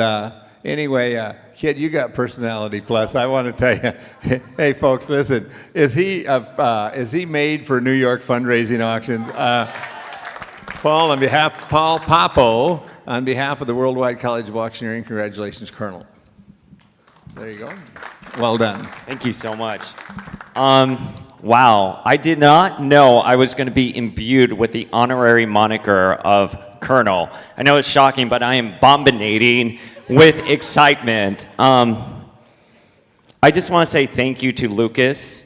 anyway, kid, you got personality plus. I want to tell you, hey folks, listen, is he made for New York fundraising auctions? Paul Papo, on behalf of the Worldwide College of Auctioneering, congratulations, Colonel. There you go. Well done. Thank you so much. Wow, I did not know I was going to be imbued with the honorary moniker of Colonel. I know it's shocking, but I am bombinating with excitement. I just want to say thank you to Lucas,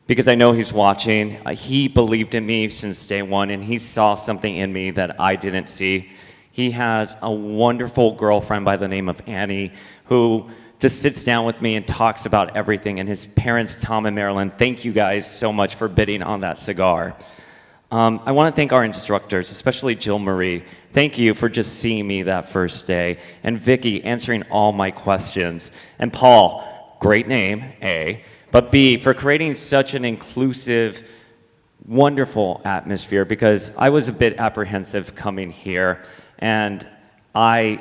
because I know he's watching. He believed in me since day one, and he saw something in me that I didn't see. He has a wonderful girlfriend by the name of Annie, who just sits down with me and talks about everything. And his parents, Tom and Marilyn, thank you guys so much for bidding on that cigar. I want to thank our instructors, especially Jill Marie. Thank you for just seeing me that first day. And Vicky, answering all my questions. And Paul, great name, A. But B, for creating such an inclusive, wonderful atmosphere, because I was a bit apprehensive coming here. And I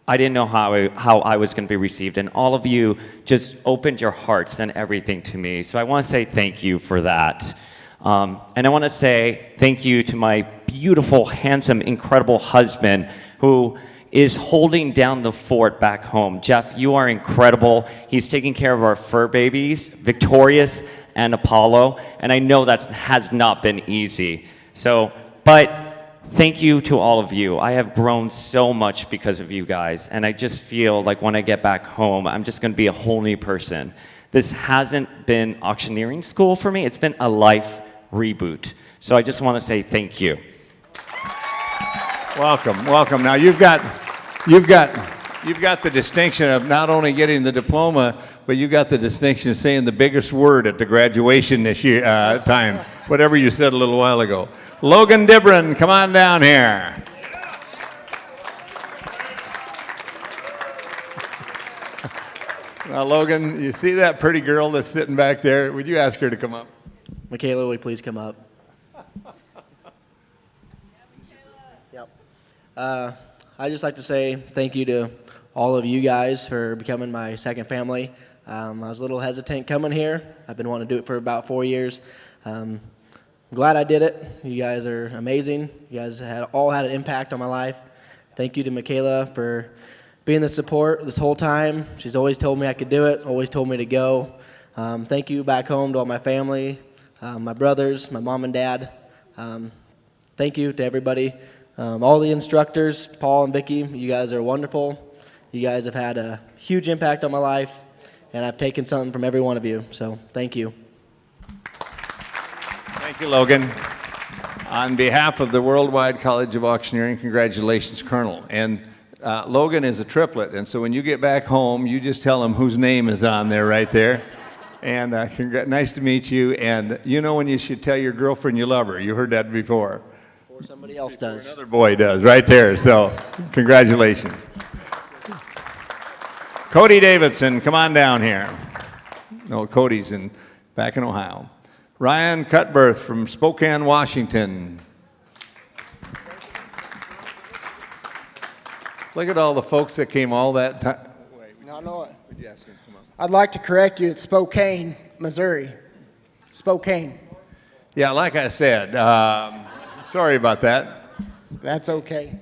didn't know how I was going to be received. And all of you just opened your hearts and everything to me. So I want to say thank you for that. And I want to say thank you to my beautiful, handsome, incredible husband who is holding down the fort back home. Jeff, you are incredible. He's taking care of our fur babies, Victorious and Apollo. And I know that has not been easy. But thank you to all of you. I have grown so much because of you guys. And I just feel like when I get back home, I'm just going to be a whole new person. This hasn't been auctioneering school for me. It's been a life reboot. So I just want to say thank you. Welcome, welcome. Now you've got the distinction of not only getting the diploma, but you got the distinction of saying the biggest word at the graduation this year time, whatever you said a little while ago. Logan Dibron, come on down here. Now, Logan, you see that pretty girl that's sitting back there? Would you ask her to come up? Michaela, will you please come up? Yep. I'd just like to say thank you to all of you guys for becoming my second family. I was a little hesitant coming here. I've been wanting to do it for about 4 years. I'm glad I did it. You guys are amazing. You guys all had an impact on my life. Thank you to Michaela for being the support this whole time. She's always told me I could do it, always told me to go. Thank you back home to all my family, my brothers, my mom and dad. Thank you to everybody. All the instructors, Paul and Vicky, you guys are wonderful. You guys have had a huge impact on my life, and I've taken something from every one of you, so thank you. Thank you, Logan. On behalf of the Worldwide College of Auctioneering, congratulations, Colonel. And Logan is a triplet, and so when you get back home, you just tell him whose name is on there right there. And nice to meet you. And you know when you should tell your girlfriend you love her. You heard that before. Before somebody else does. Another boy does, right there. So congratulations. Cody Davidson, come on down here. No, Cody's back in Ohio. Ryan Cutbirth from Spokane, Washington. Look at all the folks that came all that time. No, no. Would you ask him to come up? I'd like to correct you. It's Spokane, Missouri. Spokane. Yeah, like I said, sorry about that. That's okay.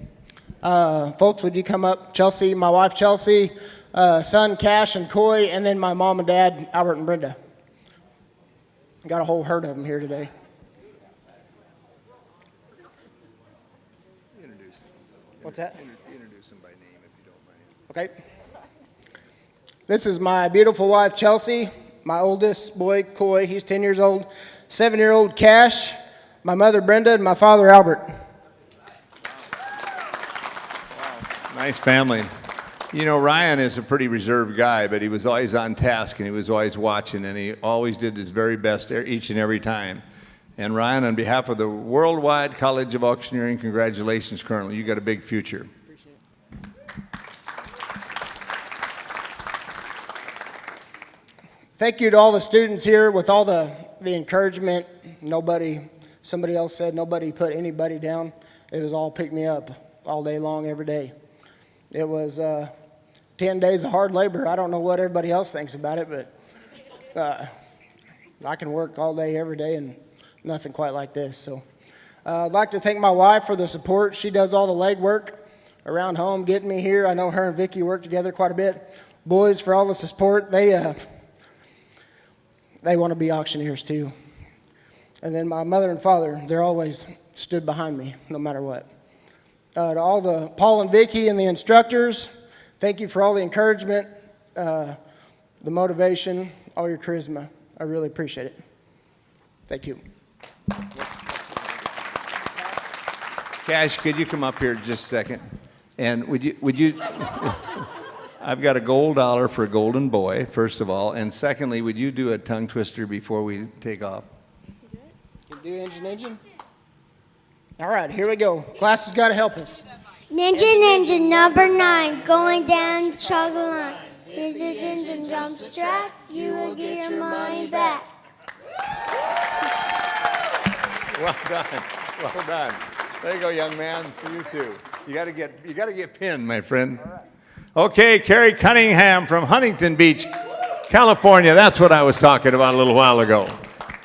Folks, would you come up? Chelsea, my wife Chelsea, son Cash and Coy, and then my mom and dad, Albert and Brenda. Got a whole herd of them here today. Introduce him. What's that? Introduce him by name if you don't mind. Okay. This is my beautiful wife, Chelsea, my oldest boy, Coy, he's 10 years old, 7-year-old Cash, my mother, Brenda, and my father, Albert. Wow. Nice family. You know, Ryan is a pretty reserved guy, but he was always on task, and he was always watching, and he always did his very best each and every time. And Ryan, on behalf of the Worldwide College of Auctioneering, congratulations, Colonel. You got a big future. Thank you to all the students here with all the encouragement. Somebody else said nobody put anybody down. It was all pick me up all day long, every day. It was 10 days of hard labor. I don't know what everybody else thinks about it, but I can work all day, every day, and nothing quite like this. So I'd like to thank my wife for the support. She does all the legwork around home, getting me here. I know her and Vicky work together quite a bit. Boys, for all the support. They want to be auctioneers too. And then my mother and father, they're always stood behind me, no matter what. To all the Paul and Vicky and the instructors, thank you for all the encouragement, the motivation, all your charisma. I really appreciate it. Thank you. Cash, could you come up here just a second? And would you I've got a gold dollar for a golden boy, first of all. And secondly, would you do a tongue twister before we take off? Can do engine. All right, here we go. Class has got to help us. Engine number 9, going down the struggle line. His engine jumps the track, you will get your money back. Well done. Well done. There you go, young man. For you too. You got to get pinned, my friend. Okay, Carrie Cunningham from Huntington Beach, California. That's what I was talking about a little while ago.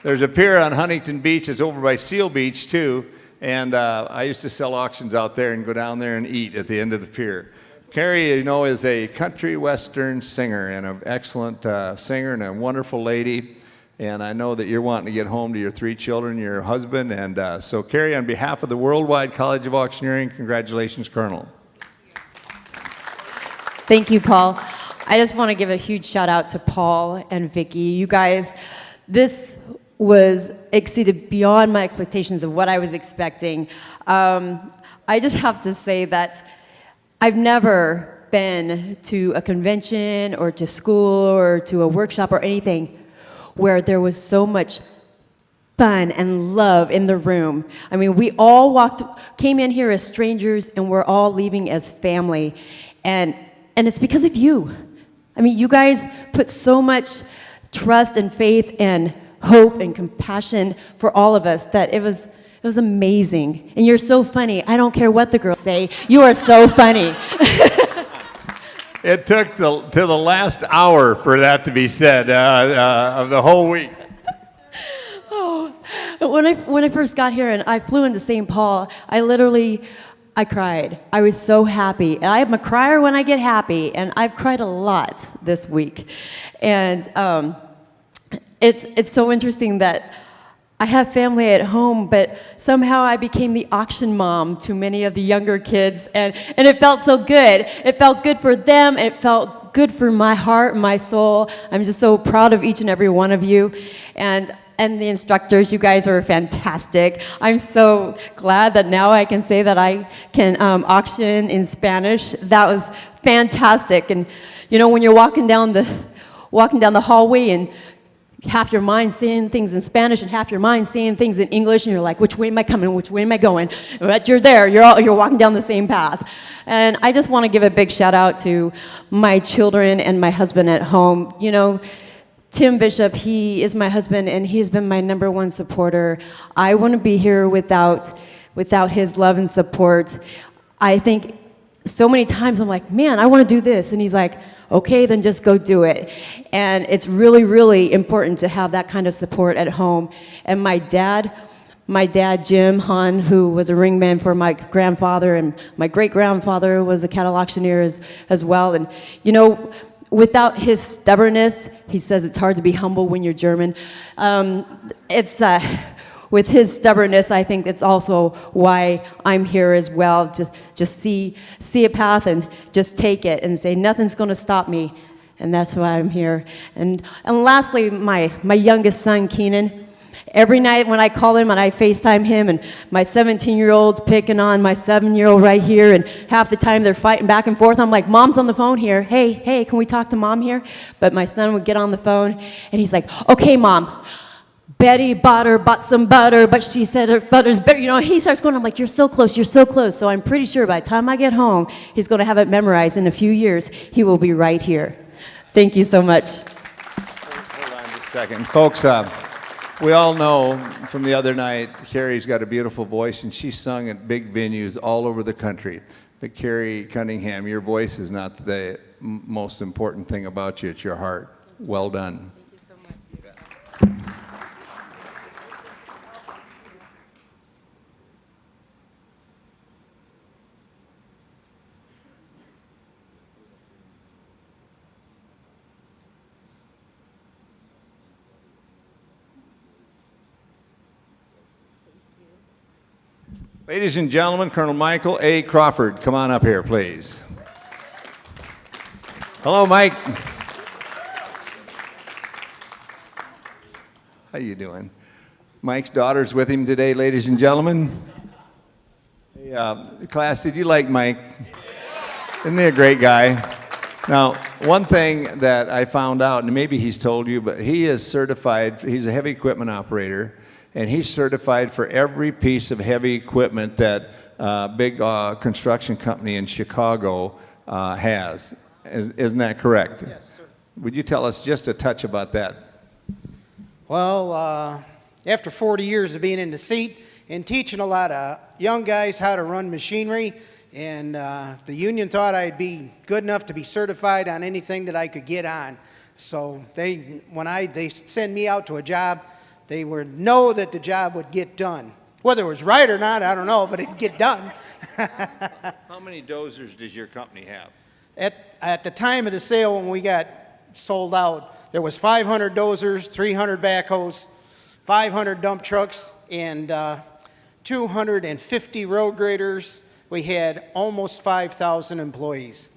There's a pier on Huntington Beach. It's over by Seal Beach too. And I used to sell auctions out there and go down there and eat at the end of the pier. Carrie, you know, is a country western singer and an excellent singer and a wonderful lady. And I know that you're wanting to get home to your 3 children, your husband. And so, Carrie, on behalf of the Worldwide College of Auctioneering, congratulations, Colonel. Thank you, Paul. I just want to give a huge shout out to Paul and Vicki. You guys, this was exceeded beyond my expectations of what I was expecting. I just have to say that I've never been to a convention or to school or to a workshop or anything where there was so much fun and love in the room. I mean, we all came in here as strangers and we're all leaving as family. And it's because of you. I mean, you guys put so much trust and faith and hope and compassion for all of us that it was amazing. And you're so funny. I don't care what the girls say. You are so funny. It took to the last hour for that to be said of the whole week. Oh, when I first got here and I flew into St. Paul, I cried. I was so happy. And I'm a crier when I get happy, and I've cried a lot this week. And it's so interesting that I have family at home, but somehow I became the auction mom to many of the younger kids, and it felt so good. It felt good for them, it felt good for my heart, my soul. I'm just so proud of each and every one of you. And the instructors, you guys are fantastic. I'm so glad that now I can say that I can auction in Spanish. That was fantastic. And you know, when you're walking down the hallway and half your mind saying things in Spanish and half your mind saying things in English, and you're like, which way am I coming? Which way am I going? But you're there. You're walking down the same path. And I just want to give a big shout out to my children and my husband at home. You know, Tim Bishop, he is my husband, and he's been my #1 supporter. I wouldn't be here without his love and support. I think so many times I'm like, man, I want to do this. And he's like, okay, then just go do it. And it's really, really important to have that kind of support at home. And my dad, Jim Hahn, who was a ringman for my grandfather, and my great-grandfather was a cattle auctioneer as well. And, you know, without his stubbornness, he says it's hard to be humble when you're German. With his stubbornness, I think it's also why I'm here as well, to just see a path and just take it and say, nothing's going to stop me. And that's why I'm here. And lastly, my youngest son, Keenan. Every night when I call him and I FaceTime him, and my 17-year-old's picking on my 7-year-old right here, and half the time they're fighting back and forth. I'm like, Mom's on the phone here. Hey, can we talk to Mom here? But my son would get on the phone, and he's like, okay, Mom. Betty bought some butter, but she said her butter's better. You know, he starts going, I'm like, you're so close. So I'm pretty sure by the time I get home, he's going to have it memorized. In a few years, he will be right here. Thank you so much. Hold on just a second. Folks, we all know from the other night, Carrie's got a beautiful voice, and she's sung at big venues all over the country. But Carrie Cunningham, your voice is not the most important thing about you. It's your heart. Well done. Thank you so much. Ladies and gentlemen, Colonel Michael A. Crawford, come on up here, please. Hello, Mike. How you doing? Mike's daughter's with him today, ladies and gentlemen. Hey, class, did you like Mike? Isn't he a great guy? Now, one thing that I found out, and maybe he's told you, but he is certified, he's a heavy equipment operator, and he's certified for every piece of heavy equipment that big construction company in Chicago has. Isn't that correct? Yes, sir. Would you tell us just a touch about that? Well, after 40 years of being in the seat and teaching a lot of young guys how to run machinery, and the union thought I'd be good enough to be certified on anything that I could get on. So when they send me out to a job, they would know that the job would get done. Whether it was right or not, I don't know, but it'd get done. How many dozers does your company have? At the time of the sale, when we got sold out, there was 500 dozers, 300 backhoes, 500 dump trucks, and 250 road graders. We had almost 5,000 employees.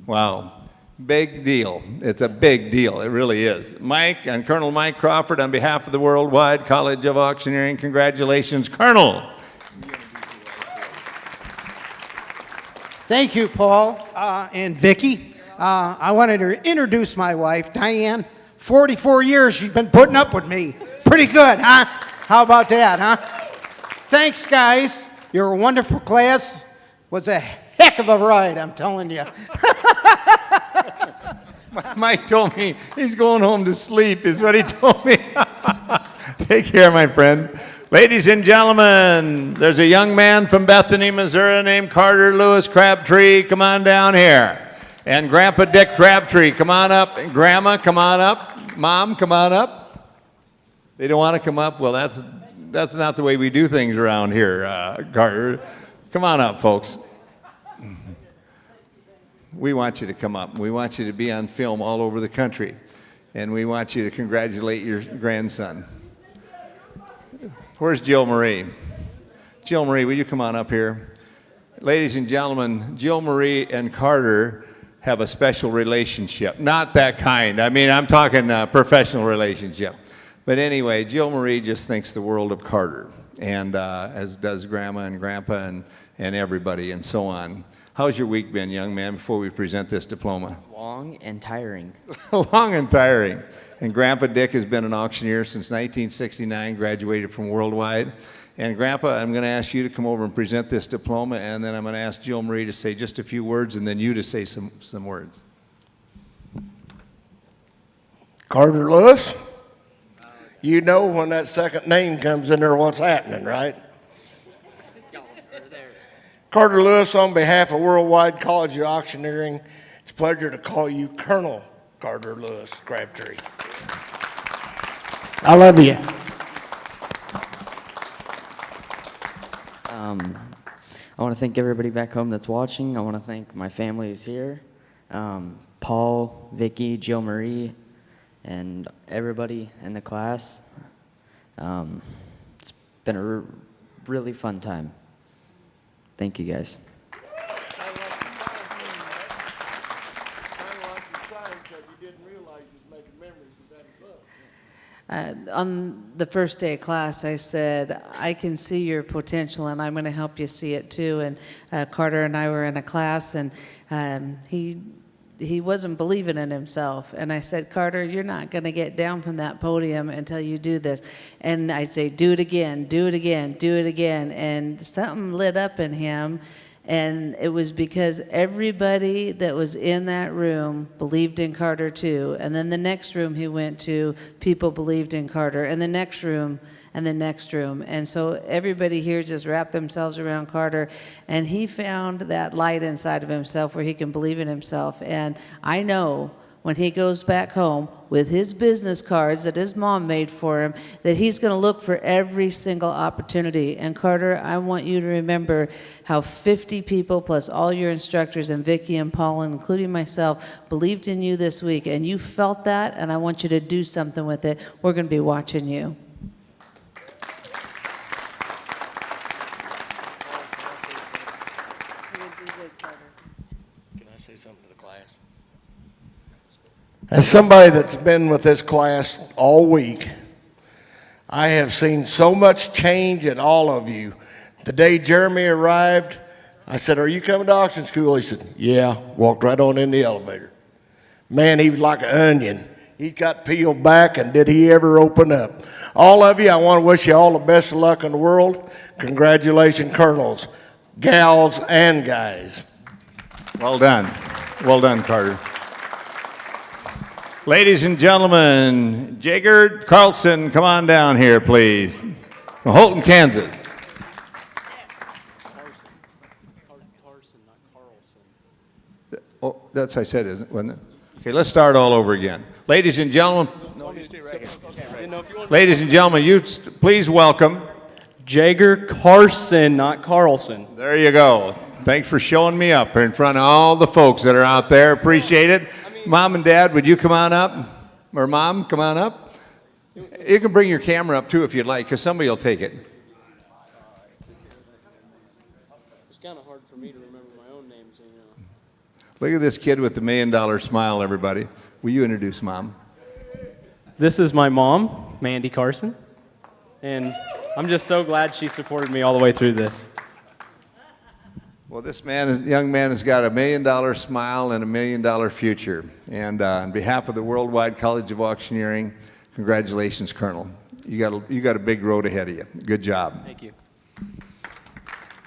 Wow. Big deal. It's a big deal. It really is. Mike and Colonel Mike Crawford, on behalf of the Worldwide College of Auctioneering, congratulations, Colonel. Thank you, Paul and Vicki. I wanted to introduce my wife, Diane. 44 years she's been putting up with me. Pretty good, huh? How about that, huh? Thanks, guys. You're a wonderful class. Was a heck of a ride, I'm telling you. Mike told me he's going home to sleep, is what he told me. Take care, my friend. Ladies and gentlemen, there's a young man from Bethany, Missouri named Carter Lewis Crabtree. Come on down here. And Grandpa Dick Crabtree, come on up. And Grandma, come on up. Mom, come on up. They don't want to come up? Well, that's not the way we do things around here, Carter. Come on up, folks. We want you to come up. We want you to be on film all over the country. And we want you to congratulate your grandson. Where's Jill Marie? Jill Marie, will you come on up here? Ladies and gentlemen, Jill Marie and Carter have a special relationship. Not that kind. I mean, I'm talking a professional relationship. But anyway, Jill Marie just thinks the world of Carter, and as does Grandma and Grandpa and everybody and so on. How's your week been, young man, before we present this diploma? Long and tiring. Long and tiring. And Grandpa Dick has been an auctioneer since 1969, graduated from Worldwide. And Grandpa, I'm going to ask you to come over and present this diploma, and then I'm going to ask Jill Marie to say just a few words, and then you to say some words. Carter Lewis, you know when that second name comes in there what's happening, right? Carter Lewis, on behalf of Worldwide College of Auctioneering, it's a pleasure to call you Colonel Carter Lewis Crabtree. I love you. I want to thank everybody back home that's watching. I want to thank my family who's here. Paul, Vicki, Jill Marie, and everybody in the class. It's been a really fun time. Thank you, guys. On the first day of class, I said, I can see your potential, and I'm going to help you see it too. And Carter and I were in a class, and he wasn't believing in himself. And I said, Carter, you're not going to get down from that podium until you do this. And I'd say, do it again, do it again, do it again. And something lit up in him. And it was because everybody that was in that room believed in Carter too. And then the next room he went to, people believed in Carter. And the next room, and the next room. And so everybody here just wrapped themselves around Carter. And he found that light inside of himself where he can believe in himself. And I know when he goes back home with his business cards that his mom made for him, that he's going to look for every single opportunity. And Carter, I want you to remember how 50 people plus all your instructors and Vicki and Paul, including myself, believed in you this week. And you felt that, and I want you to do something with it. We're going to be watching you. Can I say something to the class? As somebody that's been with this class all week, I have seen so much change in all of you. The day Jeremy arrived, I said, are you coming to auction school? He said, yeah. Walked right on in the elevator. Man, he was like an onion. He got peeled back, and did he ever open up. All of you, I want to wish you all the best of luck in the world. Congratulations, colonels, gals, and guys. Well done. Well done, Carter. Ladies and gentlemen, Jager Carlson, come on down here, please. From Holton, Kansas. Oh, that's what I said, isn't it? Wasn't it? Okay, let's start all over again. Ladies and gentlemen, ladies and gentlemen, please welcome Jager Carson, not Carlson. There you go. Thanks for showing me up in front of all the folks that are out there. Appreciate it. Mom and Dad, would you come on up? Or Mom, come on up. You can bring your camera up too if you'd like, because somebody will take it. It's kind of hard for me to remember my own names, you know. Look at this kid with the $1 million smile, everybody. Will you introduce Mom? This is my mom, Mandy Carson, and I'm just so glad she supported me all the way through this. Well, this young man has got a $1 million smile and a $1 million future. And on behalf of the Worldwide College of Auctioneering, congratulations, Colonel. You got a big road ahead of you. Good job. Thank you.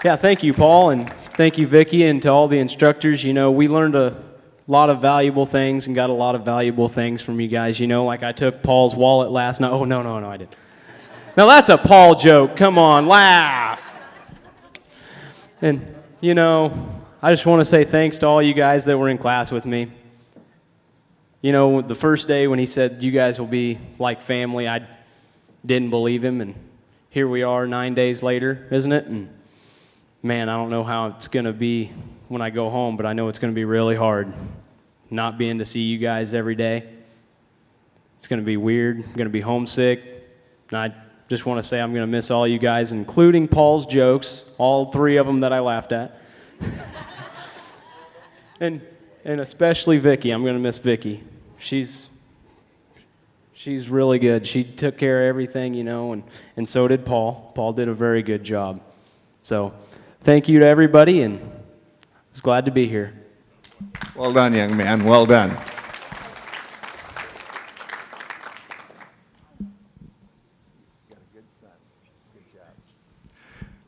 Yeah, thank you, Paul, and thank you, Vicki, and to all the instructors. You know, we learned a lot of valuable things and got a lot of valuable things from you guys. You know, like I took Paul's wallet last night. Oh, no, I didn't. Now, that's a Paul joke. Come on, laugh. And you know, I just want to say thanks to all you guys that were in class with me. You know, the first day when he said you guys will be like family, I didn't believe him, and here we are 9 days later, isn't it? And man, I don't know how it's going to be when I go home, but I know it's going to be really hard not being to see you guys every day. It's going to be weird. I'm going to be homesick. And I just want to say I'm going to miss all you guys, including Paul's jokes, all 3 of them that I laughed at. and especially Vicki. I'm going to miss Vicki. She's really good. She took care of everything, you know, and so did Paul. Paul did a very good job. So thank you to everybody, and I was glad to be here. Well done, young man. Well done.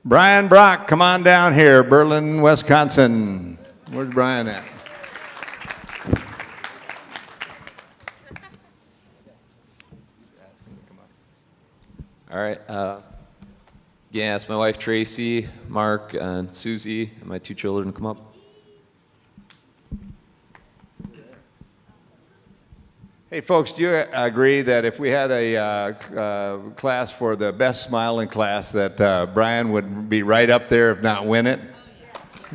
Brian Brock, come on down here, Berlin, Wisconsin. Where's Brian at? All right. Again, ask my wife Tracy, Mark, and Susie, and my 2 children to come up. Hey, folks, do you agree that if we had a class for the best smiling class, that Brian would be right up there, if not win it?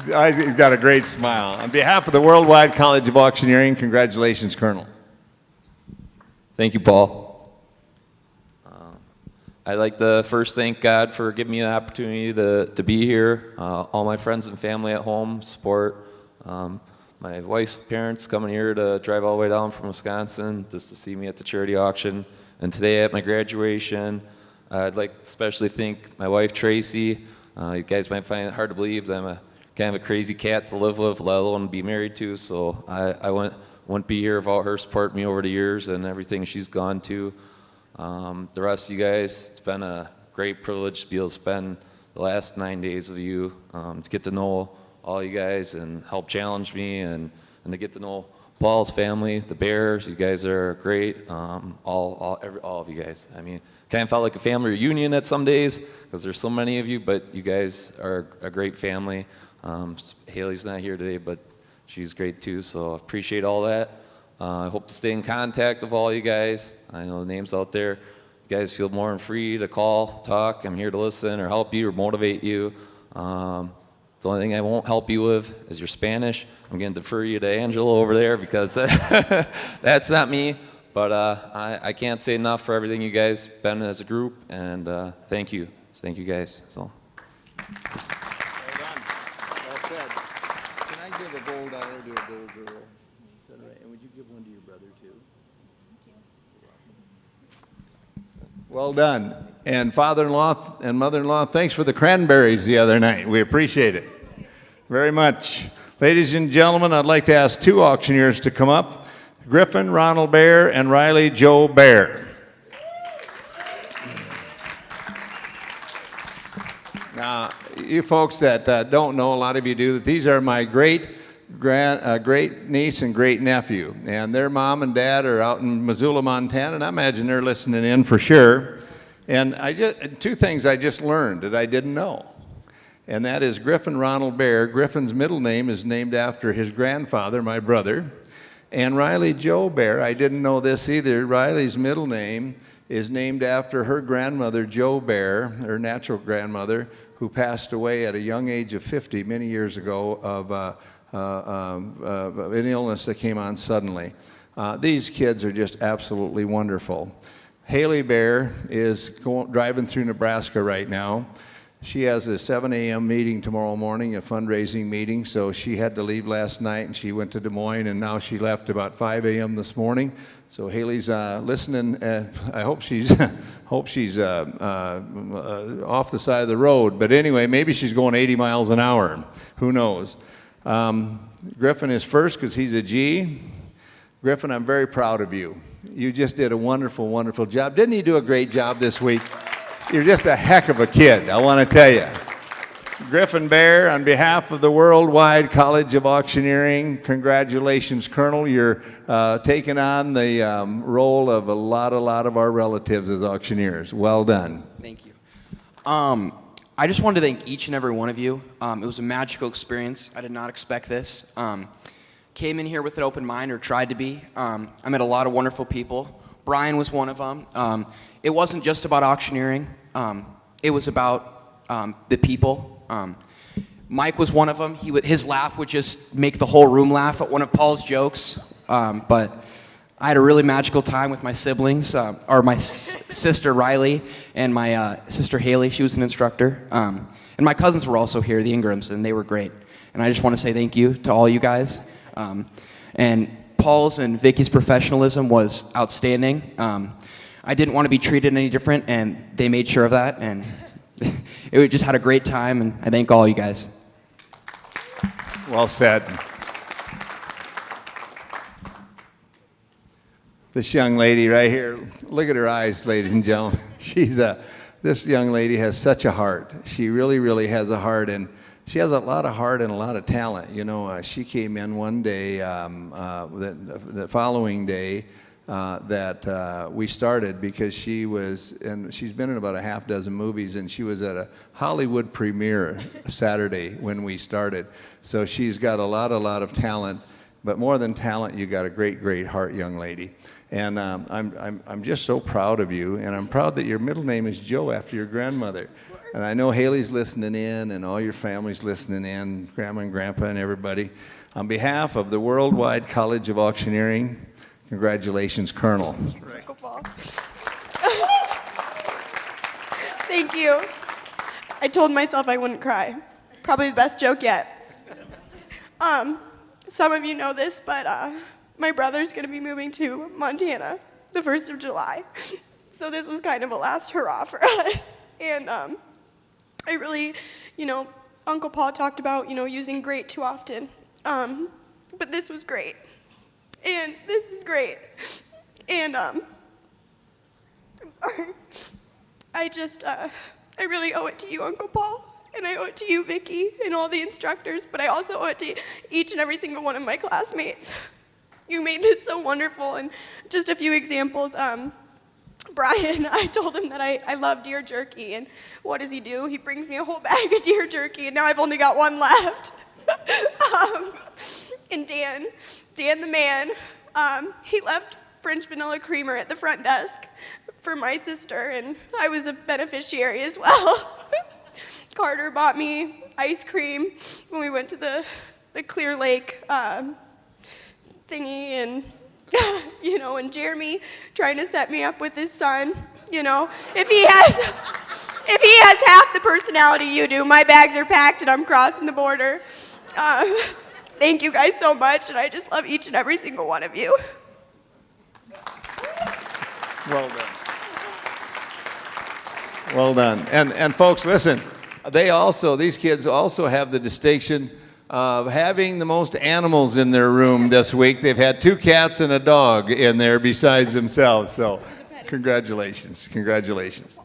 He's got a great smile. On behalf of the Worldwide College of Auctioneering, congratulations, Colonel. Thank you, Paul. I'd like to first thank God for giving me the opportunity to be here. All my friends and family at home support. My wife's parents coming here to drive all the way down from Wisconsin just to see me at the charity auction. And today at my graduation, I'd like to especially thank my wife, Tracy. You guys might find it hard to believe that I'm a kind of a crazy cat to live with, let alone be married to. So I wouldn't be here without her supporting me over the years and everything she's gone to. The rest of you guys, it's been a great privilege to be able to spend the last 9 days with you, to get to know all you guys and help challenge me, and to get to know Paul's family, the Bears. You guys are great, all of you guys. I mean, kind of felt like a family reunion at some days because there's so many of you, but you guys are a great family. Haley's not here today, but she's great too, so appreciate all that. I hope to stay in contact with all you guys. I know the names out there. You guys feel more than free to call, talk. I'm here to listen or help you or motivate you. The only thing I won't help you with is your Spanish. I'm going to defer you to Angelo over there because that's not me. But I can't say enough for everything you guys been as a group, and thank you. Thank you guys. So. Well done. Well said. Can I give a gold dollar to a gold girl? Is that right? And would you give one to your brother too? Well done. And father-in-law and mother-in-law, thanks for the cranberries the other night. We appreciate it. very much. Ladies and gentlemen, I'd like to ask two auctioneers to come up, Griffin Ronald Bear and Riley Joe Bear. Now, you folks that don't know, a lot of you do, that these are my great niece and great nephew. And their mom and dad are out in Missoula, Montana, and I imagine they're listening in for sure. And two things I just learned that I didn't know. And that is Griffin Ronald Bear. Griffin's middle name is named after his grandfather, my brother. And Riley Joe Bear, I didn't know this either. Riley's middle name is named after her grandmother, Joe Bear, her natural grandmother, who passed away at a young age of 50 many years ago of an illness that came on suddenly. These kids are just absolutely wonderful. Haley Bear is driving through Nebraska right now. She has a 7 a.m. meeting tomorrow morning, a fundraising meeting, so she had to leave last night and she went to Des Moines, and now she left about 5 a.m. this morning. So Haley's listening. I hope she's off the side of the road. But anyway, maybe she's going 80 miles an hour. Who knows? Griffin is first because he's a G. Griffin, I'm very proud of you. You just did a wonderful, wonderful job. Didn't you do a great job this week? You're just a heck of a kid, I want to tell you. Griffin Bear, on behalf of the Worldwide College of Auctioneering, congratulations, Colonel. You're taking on the role of a lot of our relatives as auctioneers. Well done. Thank you. I just wanted to thank each and every one of you. It was a magical experience. I did not expect this. Came in here with an open mind, or tried to be. I met a lot of wonderful people. Brian was one of them. It wasn't just about auctioneering. It was about the people. Mike was one of them. His laugh would just make the whole room laugh at one of Paul's jokes. But I had a really magical time with my siblings, or my sister Riley and my sister Haley. She was an instructor. And my cousins were also here, the Ingrams, and they were great. And I just want to say thank you to all you guys. And Paul's and Vicky's professionalism was outstanding. I didn't want to be treated any different, and they made sure of that. And we just had a great time, and I thank all you guys. Well said. This young lady right here, look at her eyes, ladies and gentlemen. This young lady has such a heart. She really, really has a heart, and she has a lot of heart and a lot of talent. You know, she came in one day, the following day, that we started, because she's been in about a half dozen movies, and she was at a Hollywood premiere Saturday when we started. So she's got a lot of talent, but more than talent, you got a great heart, young lady. And I'm just so proud of you, and I'm proud that your middle name is Joe after your grandmother. And I know Haley's listening in, and all your family's listening in, Grandma and Grandpa and everybody. On behalf of the Worldwide College of Auctioneering, congratulations, Colonel. Thank you. I told myself I wouldn't cry. Probably the best joke yet. Some of you know this, but my brother's going to be moving to Montana the 1st of July. So this was kind of a last hurrah for us. And I really, Uncle Paul talked about, using great too often. But this was great. And this is great. And I'm sorry. I really owe it to you, Uncle Paul. And I owe it to you, Vicki, and all the instructors, but I also owe it to each and every single one of my classmates. You made this so wonderful. And just a few examples. Brian, I told him that I love deer jerky, and what does he do? He brings me a whole bag of deer jerky, and now I've only got one left. And Dan the man, he left French vanilla creamer at the front desk for my sister, and I was a beneficiary as well. Carter bought me ice cream when we went to the Clear Lake thingy, and and Jeremy trying to set me up with his son. If he has half the personality you do, my bags are packed and I'm crossing the border. Thank you guys so much, and I just love each and every single one of you. Well done. Well done. And folks, listen, these kids also have the distinction of having the most animals in their room this week. They've had 2 cats and a dog in there besides themselves. So congratulations, congratulations.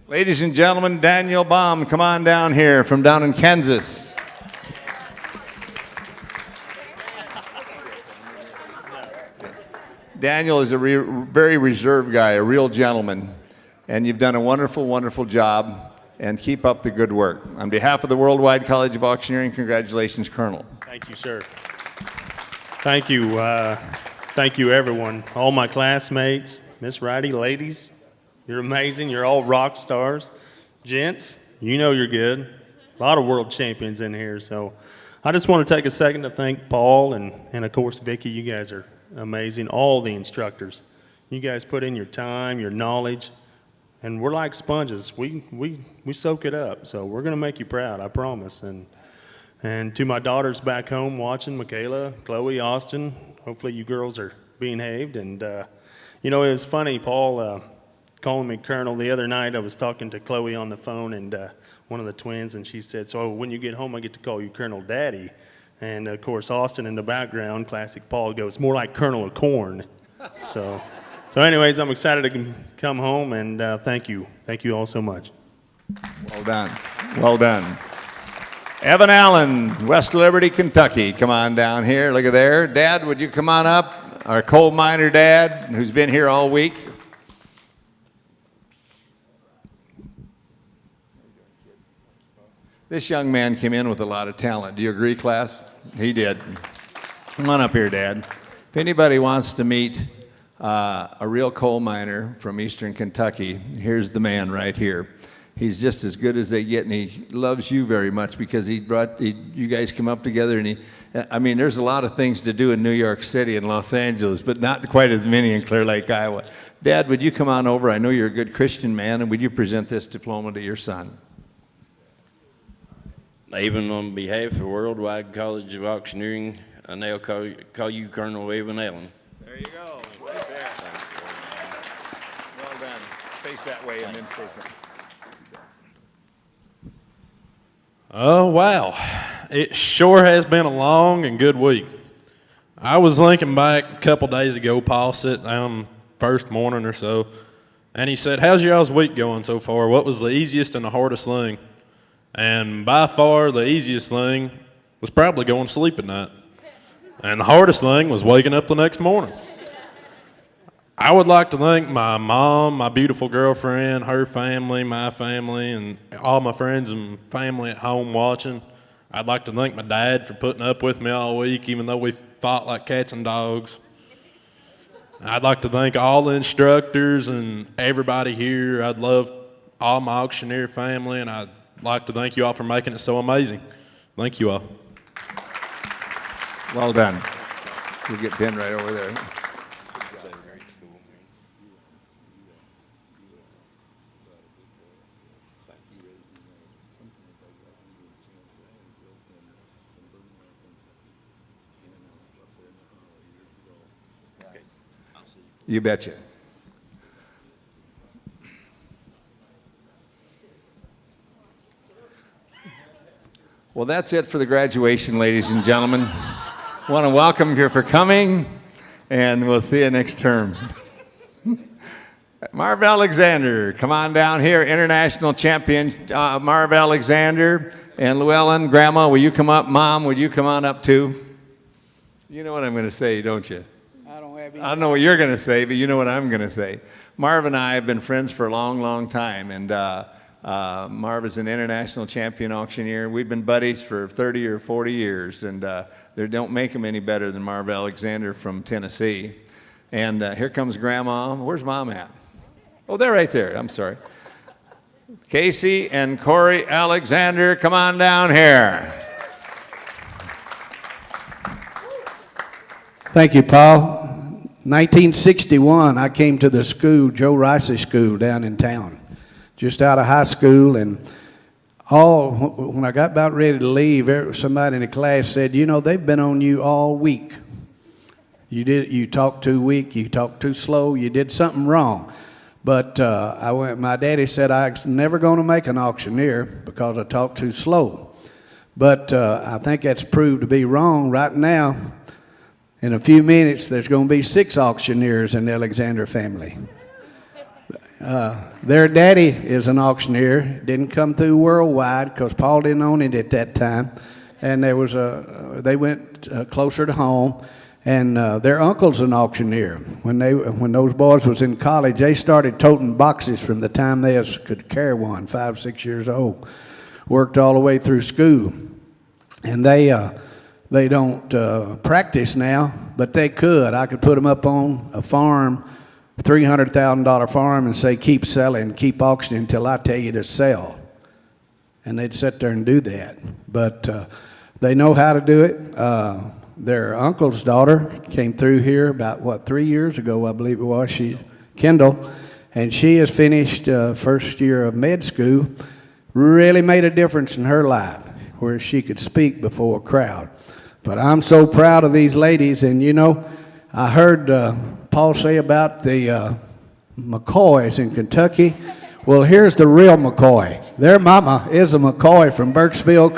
Ladies and gentlemen, Daniel Baum, come on down here from down in Kansas. Daniel is a very reserved guy, a real gentleman, and you've done a wonderful, wonderful job, and keep up the good work. On behalf of the Worldwide College of Auctioneering, congratulations, Colonel. Thank you, sir. Thank you. Thank you, everyone. All my classmates, Miss Wrighty, ladies, you're amazing. You're all rock stars. Gents, you know you're good. A lot of world champions in here. So I just want to take a second to thank Paul and of course, Vicki. You guys are amazing. All the instructors. You guys put in your time, your knowledge, and we're like sponges. We soak it up. So we're going to make you proud, I promise. And to my daughters back home watching, Michaela, Chloe, Austin, hopefully you girls are being behaved. And, you know, it was funny, Paul calling me Colonel the other night. I was talking to Chloe on the phone, and one of the twins, and she said, so when you get home, I get to call you Colonel Daddy. And, of course, Austin in the background, classic Paul, goes, more like Colonel of Corn. So anyways, I'm excited to come home, and thank you. Thank you all so much. Well done. Well done. Evan Allen, West Liberty, Kentucky. Come on down here. Look at there. Dad, would you come on up? Our coal miner dad, who's been here all week. This young man came in with a lot of talent. Do you agree, class? He did. Come on up here, Dad. If anybody wants to meet a real coal miner from eastern Kentucky, here's the man right here. He's just as good as they get, and he loves you very much because you guys come up together, and I mean, there's a lot of things to do in New York City and Los Angeles, but not quite as many in Clear Lake, Iowa. Dad, would you come on over? I know you're a good Christian man, and would you present this diploma to your son? Avon, on behalf of Worldwide College of Auctioneering, I now call you Colonel Avon Allen. There you go, right there. Well done. Face that way and then say something. Oh, wow. It sure has been a long and good week. I was thinking back a couple days ago, Paul sat down first morning or so, and he said, how's y'all's week going so far? What was the easiest and the hardest thing? And by far, the easiest thing was probably going to sleep at night. And the hardest thing was waking up the next morning. I would like to thank my mom, my beautiful girlfriend, her family, my family, and all my friends and family at home watching. I'd like to thank my dad for putting up with me all week, even though we fought like cats and dogs. I'd like to thank all the instructors and everybody here. I'd love all my auctioneer family, and I'd like to thank you all for making it so amazing. Thank you all. Well done. You'll get pinned right over there. You betcha. Well, that's it for the graduation, ladies and gentlemen. I want to welcome you for coming, and we'll see you next term. Marv Alexander, come on down here. International champion Marv Alexander. And Llewellyn, Grandma, will you come up? Mom, would you come on up too? You know what I'm going to say, don't you? I don't know what you're going to say, but you know what I'm going to say. Marv and I have been friends for a long, long time, and Marv is an international champion auctioneer. We've been buddies for 30 or 40 years, and they don't make them any better than Marv Alexander from Tennessee. And here comes Grandma. Where's Mom at? Oh, they're right there. I'm sorry. Casey and Corey Alexander, come on down here. Thank you, Paul. 1961, I came to the school, Joe Rice's school down in town, just out of high school, and when I got about ready to leave, somebody in the class said, you know, they've been on you all week. You talked too weak, you talked too slow, you did something wrong. But my daddy said I was never going to make an auctioneer because I talked too slow. But I think that's proved to be wrong. Right now, in a few minutes, there's going to be 6 auctioneers in the Alexander family. Their daddy is an auctioneer. Didn't come through worldwide because Paul didn't own it at that time. And they went closer to home. And their uncle's an auctioneer. When those boys was in college, they started toting boxes from the time they could carry one, 5, 6 years old. Worked all the way through school. And they don't practice now, but they could. I could put them up on a farm, $300,000 farm, and say, keep selling, keep auctioning until I tell you to sell. And they'd sit there and do that. But they know how to do it. Their uncle's daughter came through here about, 3 years ago, I believe it was, Kendall, and she has finished first year of med school. Really made a difference in her life, where she could speak before a crowd. But I'm so proud of these ladies, and you know, I heard Paul say about the McCoys in Kentucky. Well, here's the real McCoy. Their mama is a McCoy from Burkesville,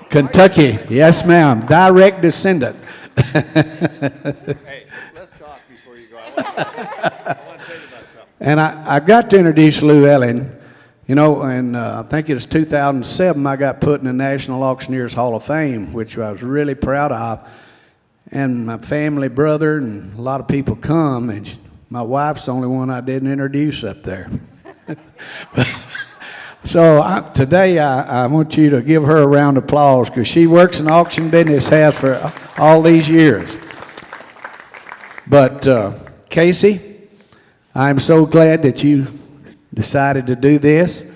Kentucky. Yes, ma'am. Direct descendant. Hey, let's talk before you go. I want to tell you about something. And I got to introduce Lou Ellen, you know, and I think it was 2007 I got put in the National Auctioneers Hall of Fame, which I was really proud of. And my family, brother, and a lot of people come, and my wife's the only one I didn't introduce up there. So today I want you to give her a round of applause because she works in the auction business, has for all these years. But Casey, I'm so glad that you decided to do this.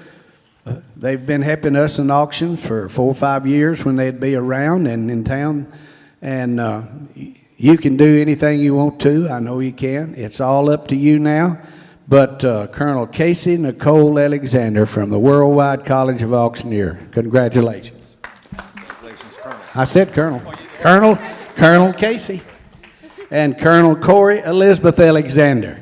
They've been helping us in auctions for 4 or 5 years when they'd be around and in town. And you can do anything you want to. I know you can. It's all up to you now. But Colonel Casey Nicole Alexander from the Worldwide College of Auctioneer. Congratulations. Congratulations, Colonel. I said Colonel. Colonel Casey. And Colonel Corey Elizabeth Alexander.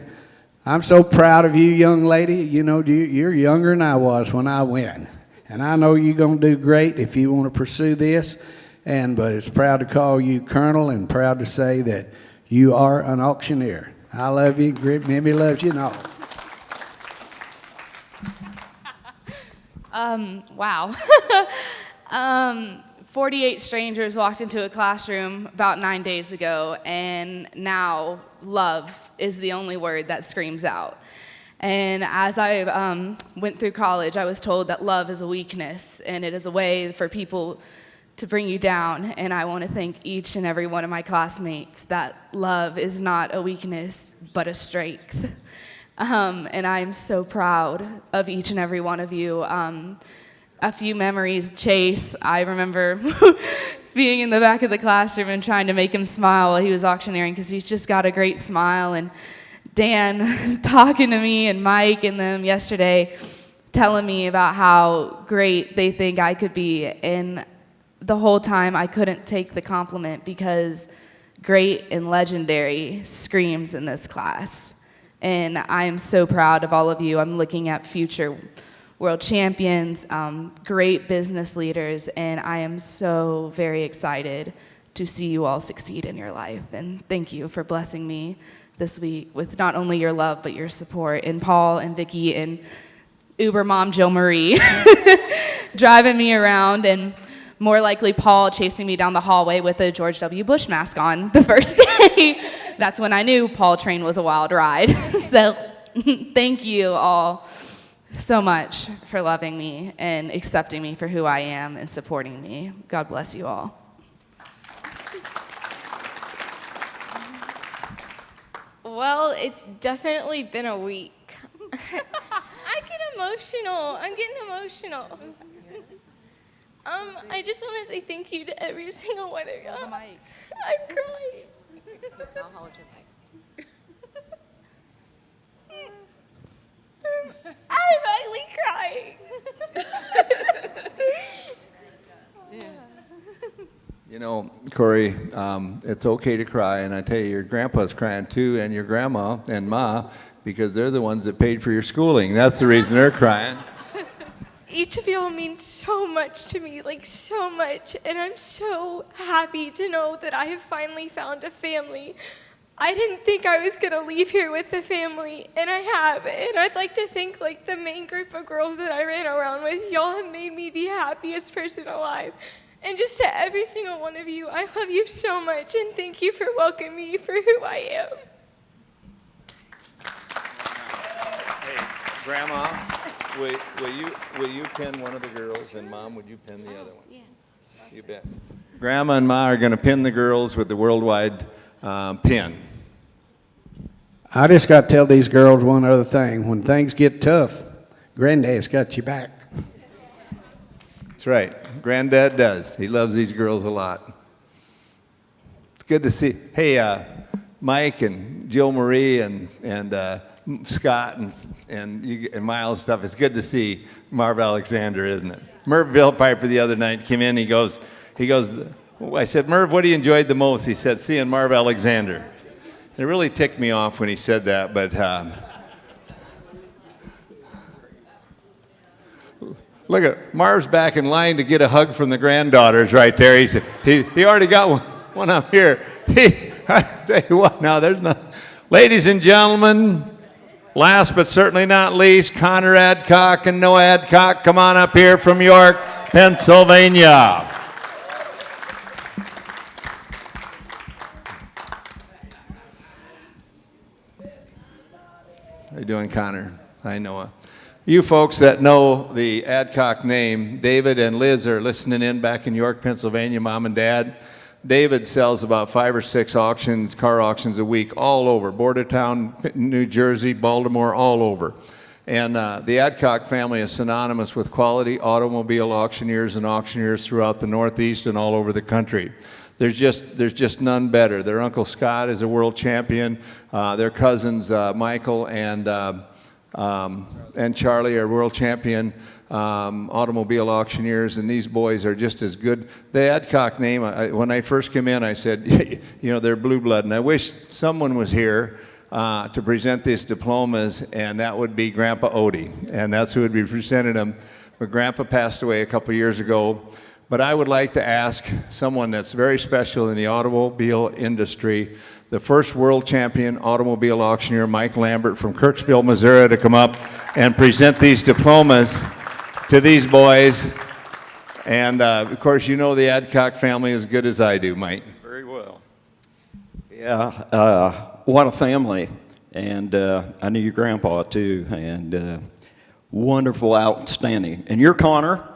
I'm so proud of you, young lady. You know, you're younger than I was when I went. And I know you're going to do great if you want to pursue this. But it's proud to call you Colonel and proud to say that you are an auctioneer. I love you. Mimi loves you and all. Wow. 48 strangers walked into a classroom about 9 days ago, and now love is the only word that screams out. And as I went through college, I was told that love is a weakness, and it is a way for people to bring you down. And I want to thank each and every one of my classmates that love is not a weakness, but a strength. And I am so proud of each and every one of you. A few memories, Chase, I remember being in the back of the classroom and trying to make him smile while he was auctioneering because he's just got a great smile. And Dan talking to me and Mike and them yesterday telling me about how great they think I could be. And the whole time I couldn't take the compliment because great and legendary screams in this class. And I am so proud of all of you. I'm looking at future world champions, great business leaders, and I am so very excited to see you all succeed in your life. And thank you for blessing me this week with not only your love, but your support. And Paul and Vicki and Uber Mom Jill Marie driving me around, and more likely Paul chasing me down the hallway with a George W. Bush mask on the first day. That's when I knew Paul Train was a wild ride. So thank you all so much for loving me and accepting me for who I am and supporting me. God bless you all. Well, it's definitely been a week. I get emotional. I'm getting emotional. I just want to say thank you to every single one of you. I'm crying. I'll hold your mic. I'm finally crying. You know, Corey, it's okay to cry, and I tell you, your grandpa's crying too, and your grandma and ma, because they're the ones that paid for your schooling. That's the reason they're crying. Each of y'all means so much to me, like so much, and I'm so happy to know that I have finally found a family. I didn't think I was gonna leave here with a family, and I have, and I'd like to think like the main group of girls that I ran around with, y'all have made me the happiest person alive. And just to every single one of you, I love you so much, and thank you for welcoming me for who I am. Hey, Grandma, will you pin one of the girls, and Mom, would you pin the other one? Yeah. You bet. Grandma and Ma are going to pin the girls with the worldwide pin. I just got to tell these girls one other thing. When things get tough, Granddad's got you back. That's right. Granddad does. He loves these girls a lot. It's good to see. Hey, Mike and Jill Marie and Scott and Miles stuff. It's good to see Marv Alexander, isn't it? Merv Vilpiper the other night came in. He goes. I said, Merv, what do you enjoyed the most? He said, seeing Marv Alexander. It really ticked me off when he said that, but look at Marv's back in line to get a hug from the granddaughters right there. He already got one up here. I tell you what, now there's no. Ladies and gentlemen, last but certainly not least, Connor Adcock and Noah Adcock, come on up here from York, Pennsylvania. How you doing, Connor? Hi, Noah. You folks that know the Adcock name, David and Liz are listening in back in York, Pennsylvania, Mom and Dad. David sells about 5 or 6 auctions, car auctions a week, all over, Bordertown, New Jersey, Baltimore, all over. And the Adcock family is synonymous with quality automobile auctioneers and auctioneers throughout the Northeast and all over the country. There's just none better. Their Uncle Scott is a world champion. Their cousins Michael and Charlie are world champion automobile auctioneers, and these boys are just as good. The Adcock name, when I first came in, I said, you know, they're blue blood, and I wish someone was here to present these diplomas, and that would be Grandpa Odie, and that's who would be presenting them. But Grandpa passed away a couple years ago. But I would like to ask someone that's very special in the automobile industry, the first world champion automobile auctioneer, Mike Lambert from Kirksville, Missouri, to come up and present these diplomas to these boys. And of course, you know the Adcock family as good as I do, Mike. Very well. Yeah, what a family. And I knew your grandpa too, and wonderful, outstanding. And you're Connor.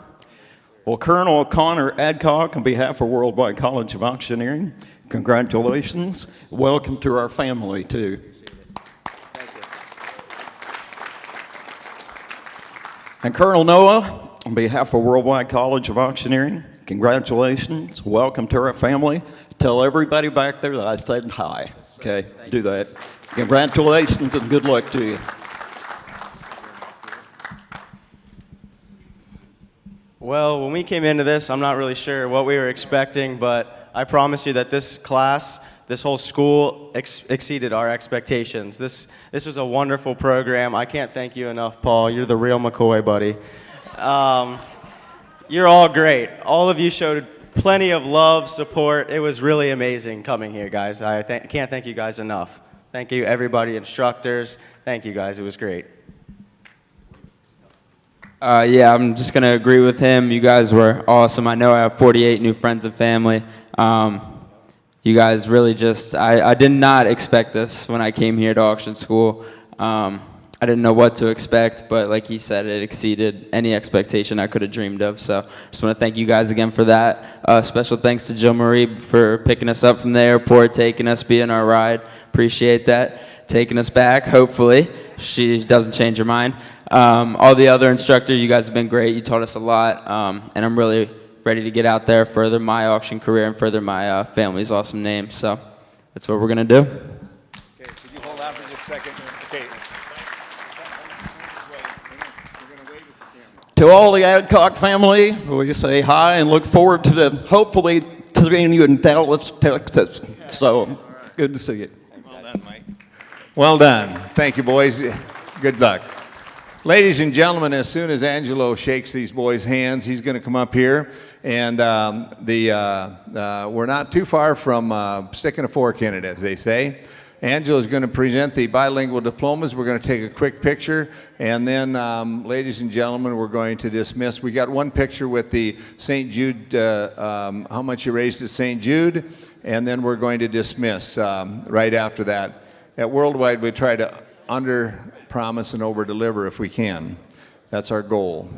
Well, Colonel Connor Adcock, on behalf of Worldwide College of Auctioneering, congratulations. Welcome to our family, too. And Colonel Noah, on behalf of Worldwide College of Auctioneering, congratulations. Welcome to our family. Tell everybody back there that I said hi. Okay, do that. Congratulations and good luck to you. Well, when we came into this, I'm not really sure what we were expecting, but I promise you that this class, this whole school exceeded our expectations. This was a wonderful program. I can't thank you enough, Paul. You're the real McCoy, buddy. You're all great. All of you showed plenty of love, support. It was really amazing coming here, guys. I can't thank you guys enough. Thank you, everybody, instructors. Thank you, guys. It was great. Yeah, I'm just going to agree with him. You guys were awesome. I know I have 48 new friends and family. You guys really just, I did not expect this when I came here to auction school. I didn't know what to expect, but like he said, it exceeded any expectation I could have dreamed of. So just want to thank you guys again for that. Special thanks to Jill Marie for picking us up from the airport, taking us, being our ride. Appreciate that. Taking us back, hopefully. She doesn't change her mind. All the other instructors, you guys have been great. You taught us a lot, and I'm really ready to get out there, further my auction career, and further my family's awesome name. So that's what we're going to do. Okay, could you hold on for just a second? Okay. To all the Adcock family, we say hi and look forward to hopefully seeing you in Dallas, Texas. So good to see you. Well done, Mike. Well done. Thank you, boys. Good luck. Ladies and gentlemen, as soon as Angelo shakes these boys' hands, he's going to come up here, and we're not too far from sticking a fork in it, as they say. Angelo is going to present the bilingual diplomas. We're going to take a quick picture, and then, ladies and gentlemen, we're going to dismiss. We got one picture with the St. Jude, how much you raised at St. Jude, and then we're going to dismiss right after that. At Worldwide, we try to under-promise and over-deliver if we can. That's our goal.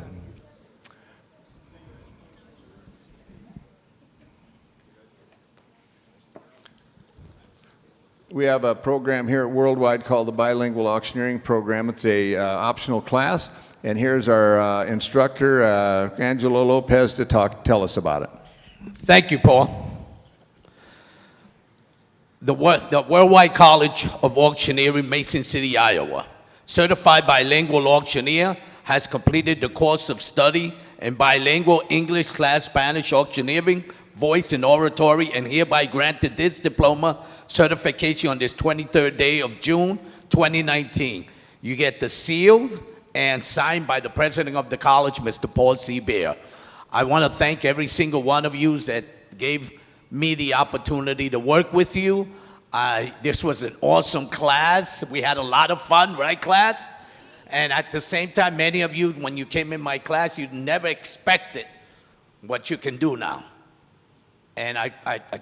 We have a program here at Worldwide called the Bilingual Auctioneering Program. It's a optional class, and here's our instructor, Angelo Lopez, to tell us about it. Thank you, Paul. The Worldwide College of Auctioneering, Mason City, Iowa. Certified bilingual auctioneer, has completed the course of study in bilingual English/Spanish auctioneering, voice and oratory, and hereby granted this diploma certification on this 23rd day of June 2019. You get the sealed and signed by the president of the college, Mr. Paul C. Bear. I want to thank every single one of you that gave me the opportunity to work with you. This was an awesome class. We had a lot of fun, right, class? And at the same time, many of you, when you came in my class, you never expected what you can do now. And I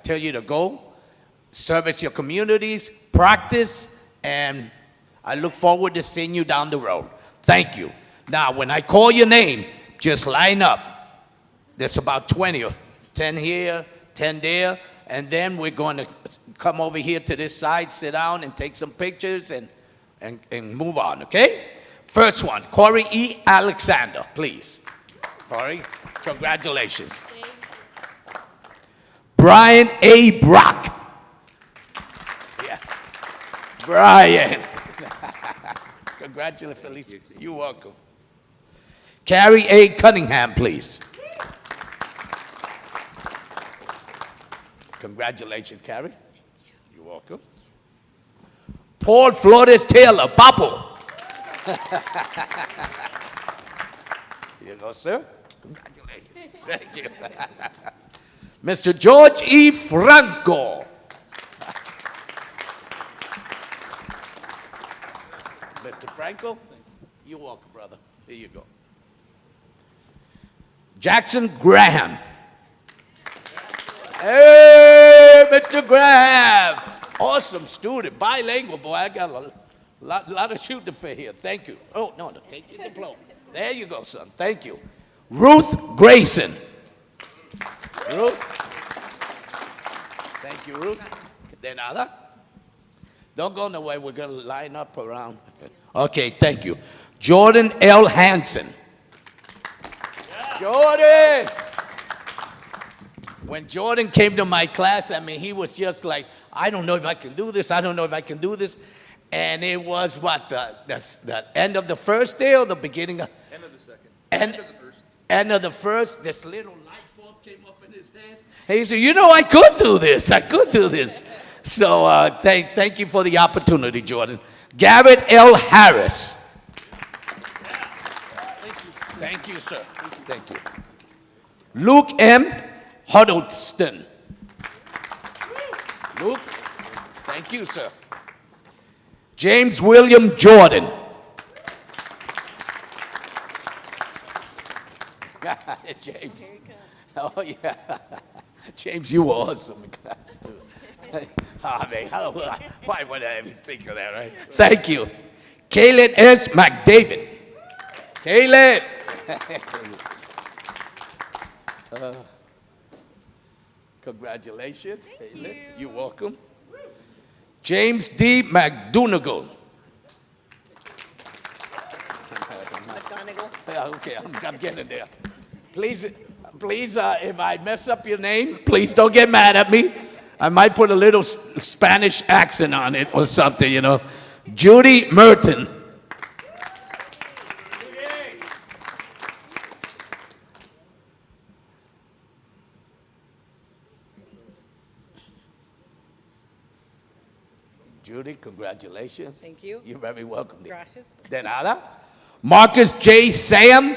tell you to go, service your communities, practice, and I look forward to seeing you down the road. Thank you. Now, when I call your name, just line up. There's about 20, 10 here, 10 there, and then we're going to come over here to this side, sit down, and take some pictures and move on, okay? First one, Corey E. Alexander, please. Corey, congratulations. Brian A. Brock. Yes. Brian. Congratulations. You're welcome. Carrie A. Cunningham, please. Congratulations, Carrie. You're welcome. Paul Flores Taylor, Papo. Here you go, sir. Congratulations. Thank you. Mr. George E. Franco. Mr. Franco, you're welcome, brother. Here you go. Jackson Graham. Hey, Mr. Graham. Awesome student, bilingual, boy. I got a lot of shooting for here. Thank you. Oh, no, take your diploma. There you go, son. Thank you. Ruth Grayson. Ruth. Thank you, Ruth. De nada. Don't go nowhere. We're going to line up around. Okay, thank you. Jordan L. Hansen. Yeah. Jordan! When Jordan came to my class, I mean, he was just like, I don't know if I can do this. I don't know if I can do this. And it was what, the end of the first day or the beginning of? End of the second. End of the first. End of the first. This little light bulb came up in his hand. And he said, you know, I could do this. I could do this. So thank you for the opportunity, Jordan. Garrett L. Harris. Thank you, sir. Thank you. Luke M. Huddleston. Luke, thank you, sir. James William Jordan. James. Oh, yeah. James, you were awesome in class, too. Oh, man, why would I even think of that, right? Thank you. Kaylin S. McDavid. Kaylin. Congratulations. Thank you. You're welcome. James D. McDonegal. Okay, I'm getting there. Please, if I mess up your name, please don't get mad at me. I might put a little Spanish accent on it or something, you know. Judy Merton. Judy, congratulations. Thank you. You're very welcome. Dear. Gracias. De nada. Marcus J. Sam.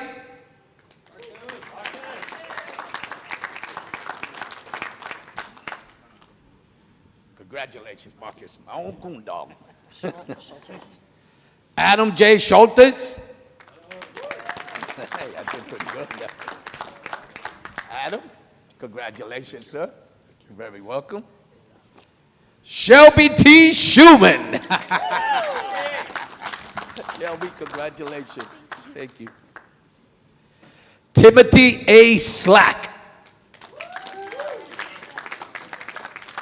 Congratulations, Marcus. My own coon dog. Adam J. Schultes. Hey, I did pretty good there. Adam, congratulations, sir. You're very welcome. Shelby T. Schumann. Shelby, congratulations. Thank you. Timothy A. Slack.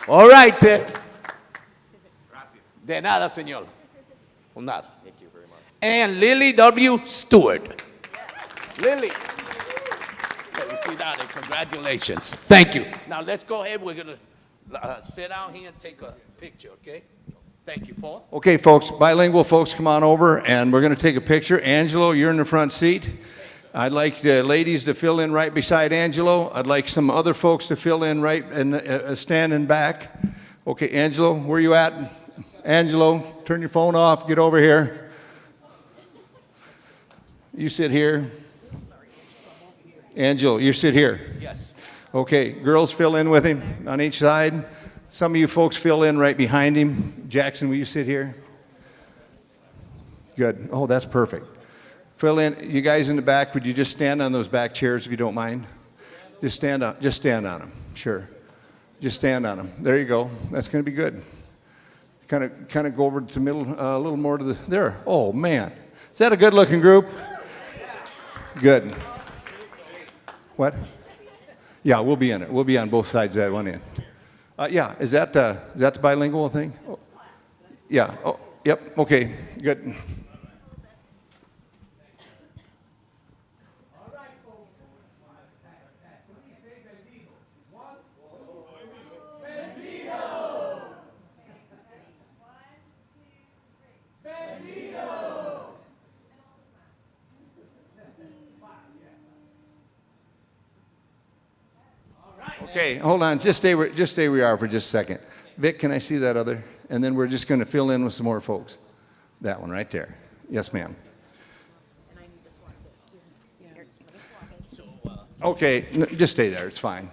All right, then. De nada, señor. Por nada. Thank you very much. And Lily W. Stewart. Lily. Felicidades. Congratulations. Thank you. Now let's go ahead. We're going to sit down here and take a picture, okay? Thank you, Paul. Okay, folks, bilingual folks, come on over, and we're going to take a picture. Angelo, you're in the front seat. I'd like the ladies to fill in right beside Angelo. I'd like some other folks to fill in right and standing back. Okay, Angelo, where you at? Angelo, turn your phone off. Get over here. You sit here. Angelo, you sit here. Yes. Okay, girls fill in with him on each side. Some of you folks fill in right behind him. Jackson, will you sit here? Good. Oh, that's perfect. Fill in. You guys in the back, would you just stand on those back chairs if you don't mind? Just stand on them. Sure. Just stand on them. There you go. That's going to be good. Kind of go over to the middle, a little more to the, there. Oh, man. Is that a good-looking group? Good. What? Yeah, we'll be in it. We'll be on both sides of that one end. Yeah, is that the bilingual thing? Oh, yeah. Oh, yep. Okay. Good. Okay, hold on. Just stay where you are for just a second. Vic, can I see that other? And then we're just going to fill in with some more folks. That one right there. Yes, ma'am. Okay, just stay there. It's fine.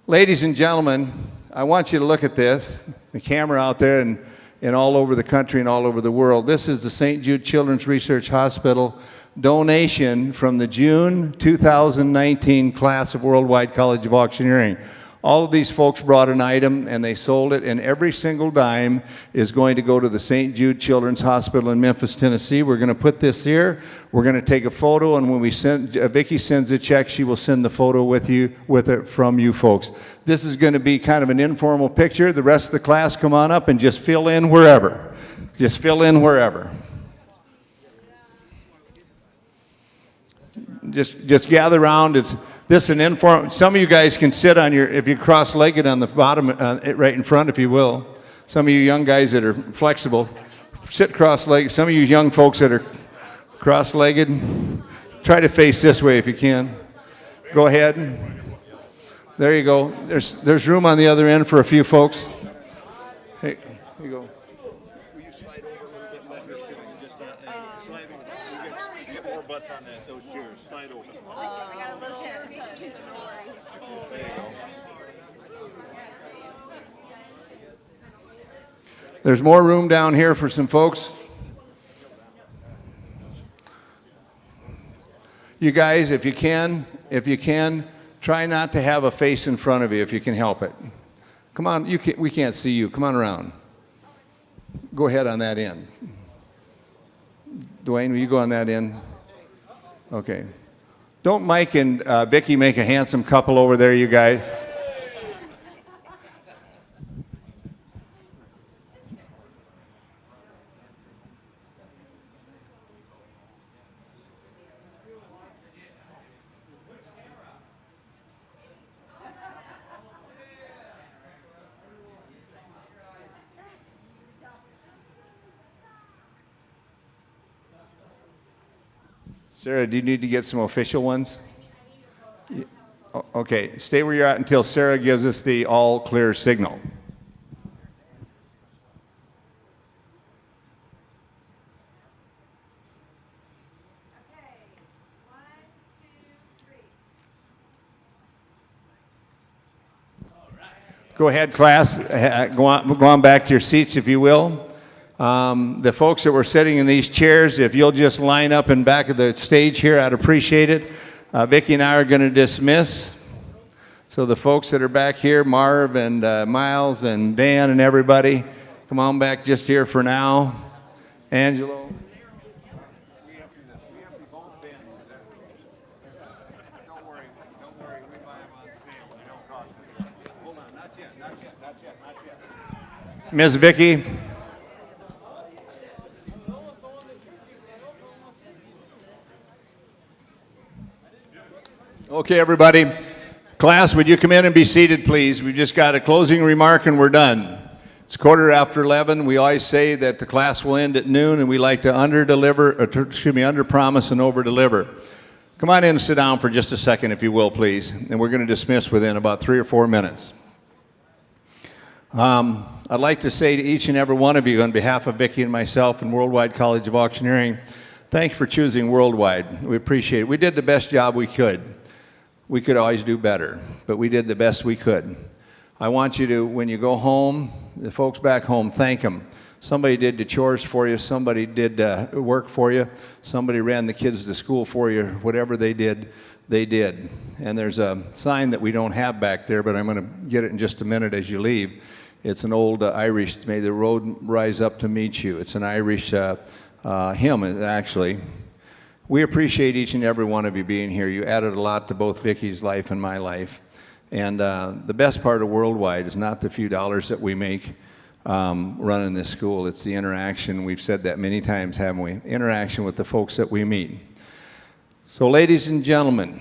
Ladies and gentlemen, I want you to look at this. The camera out there and all over the country and all over the world. This is the St. Jude Children's Research Hospital donation from the June 2019 class of Worldwide College of Auctioneering. All of these folks brought an item and they sold it, and every single dime is going to go to the St. Jude Children's Hospital in Memphis, Tennessee. We're going to put this here. We're going to take a photo, and when we send, Vicki sends a check, she will send the photo with it from you folks. This is going to be kind of an informal picture. The rest of the class, come on up and just fill in wherever. Just fill in wherever. Just gather around. It's this an informal. Some of you guys can sit on your, if you're cross-legged on the bottom, right in front, if you will. Some of you young guys that are flexible, sit cross-legged. Some of you young folks that are cross-legged, try to face this way if you can. Go ahead. There you go. There's room on the other end for a few folks. Hey, here you go. Will you slide over a little bit and let her sit? Just slide over. You get more butts on those chairs. Slide over. I got a little hair touch, so no worries. There you go. There's more room down here for some folks. You guys, if you can, try not to have a face in front of you if you can help it. Come on, we can't see you. Come on around. Go ahead on that end. Dwayne, will you go on that end? Okay. Don't Mike and Vicki make a handsome couple over there, you guys? Sarah, do you need to get some official ones? Okay, stay where you're at until Sarah gives us the all clear signal. Go ahead, class. Go on back to your seats, if you will. The folks that were sitting in these chairs, if you'll just line up in back of the stage here, I'd appreciate it. Vicki and I are going to dismiss. So the folks that are back here, Marv and Miles and Dan and everybody, come on back just here for now. Angelo. Ms. Vicki. Okay, everybody. Class, would you come in and be seated, please? We've just got a closing remark and we're done. It's 11:15. We always say that the class will end at noon, and we like to under-promise and over-deliver. Come on in and sit down for just a second, if you will, please. And we're going to dismiss within about 3 or 4 minutes. I'd like to say to each and every one of you, on behalf of Vicki and myself and Worldwide College of Auctioneering, thanks for choosing Worldwide. We appreciate it. We did the best job we could. We could always do better, but we did the best we could. I want you to, when you go home, the folks back home, thank them. Somebody did the chores for you. Somebody did work for you. Somebody ran the kids to school for you. Whatever they did, they did. And there's a sign that we don't have back there, but I'm going to get it in just a minute as you leave. It's an old Irish, "May the road rise up to meet you." It's an Irish hymn, actually. We appreciate each and every one of you being here. You added a lot to both Vicki's life and my life. And the best part of Worldwide is not the few dollars that we make running this school. It's the interaction. We've said that many times, haven't we? Interaction with the folks that we meet. So, ladies and gentlemen,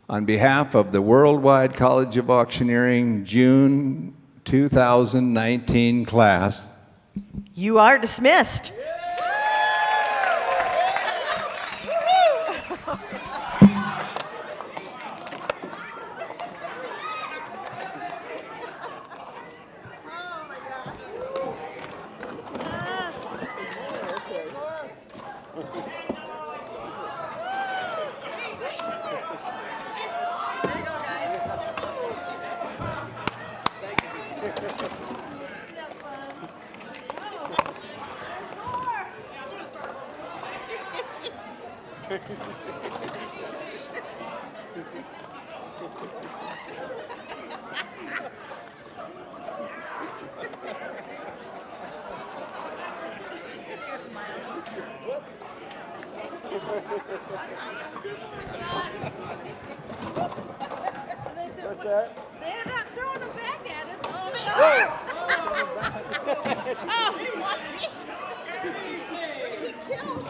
on behalf of the Worldwide College of Auctioneering June 2019 class, you are dismissed. What's that? They're not throwing them back at us. Oh, they are! Oh, watch it. You're gonna get killed.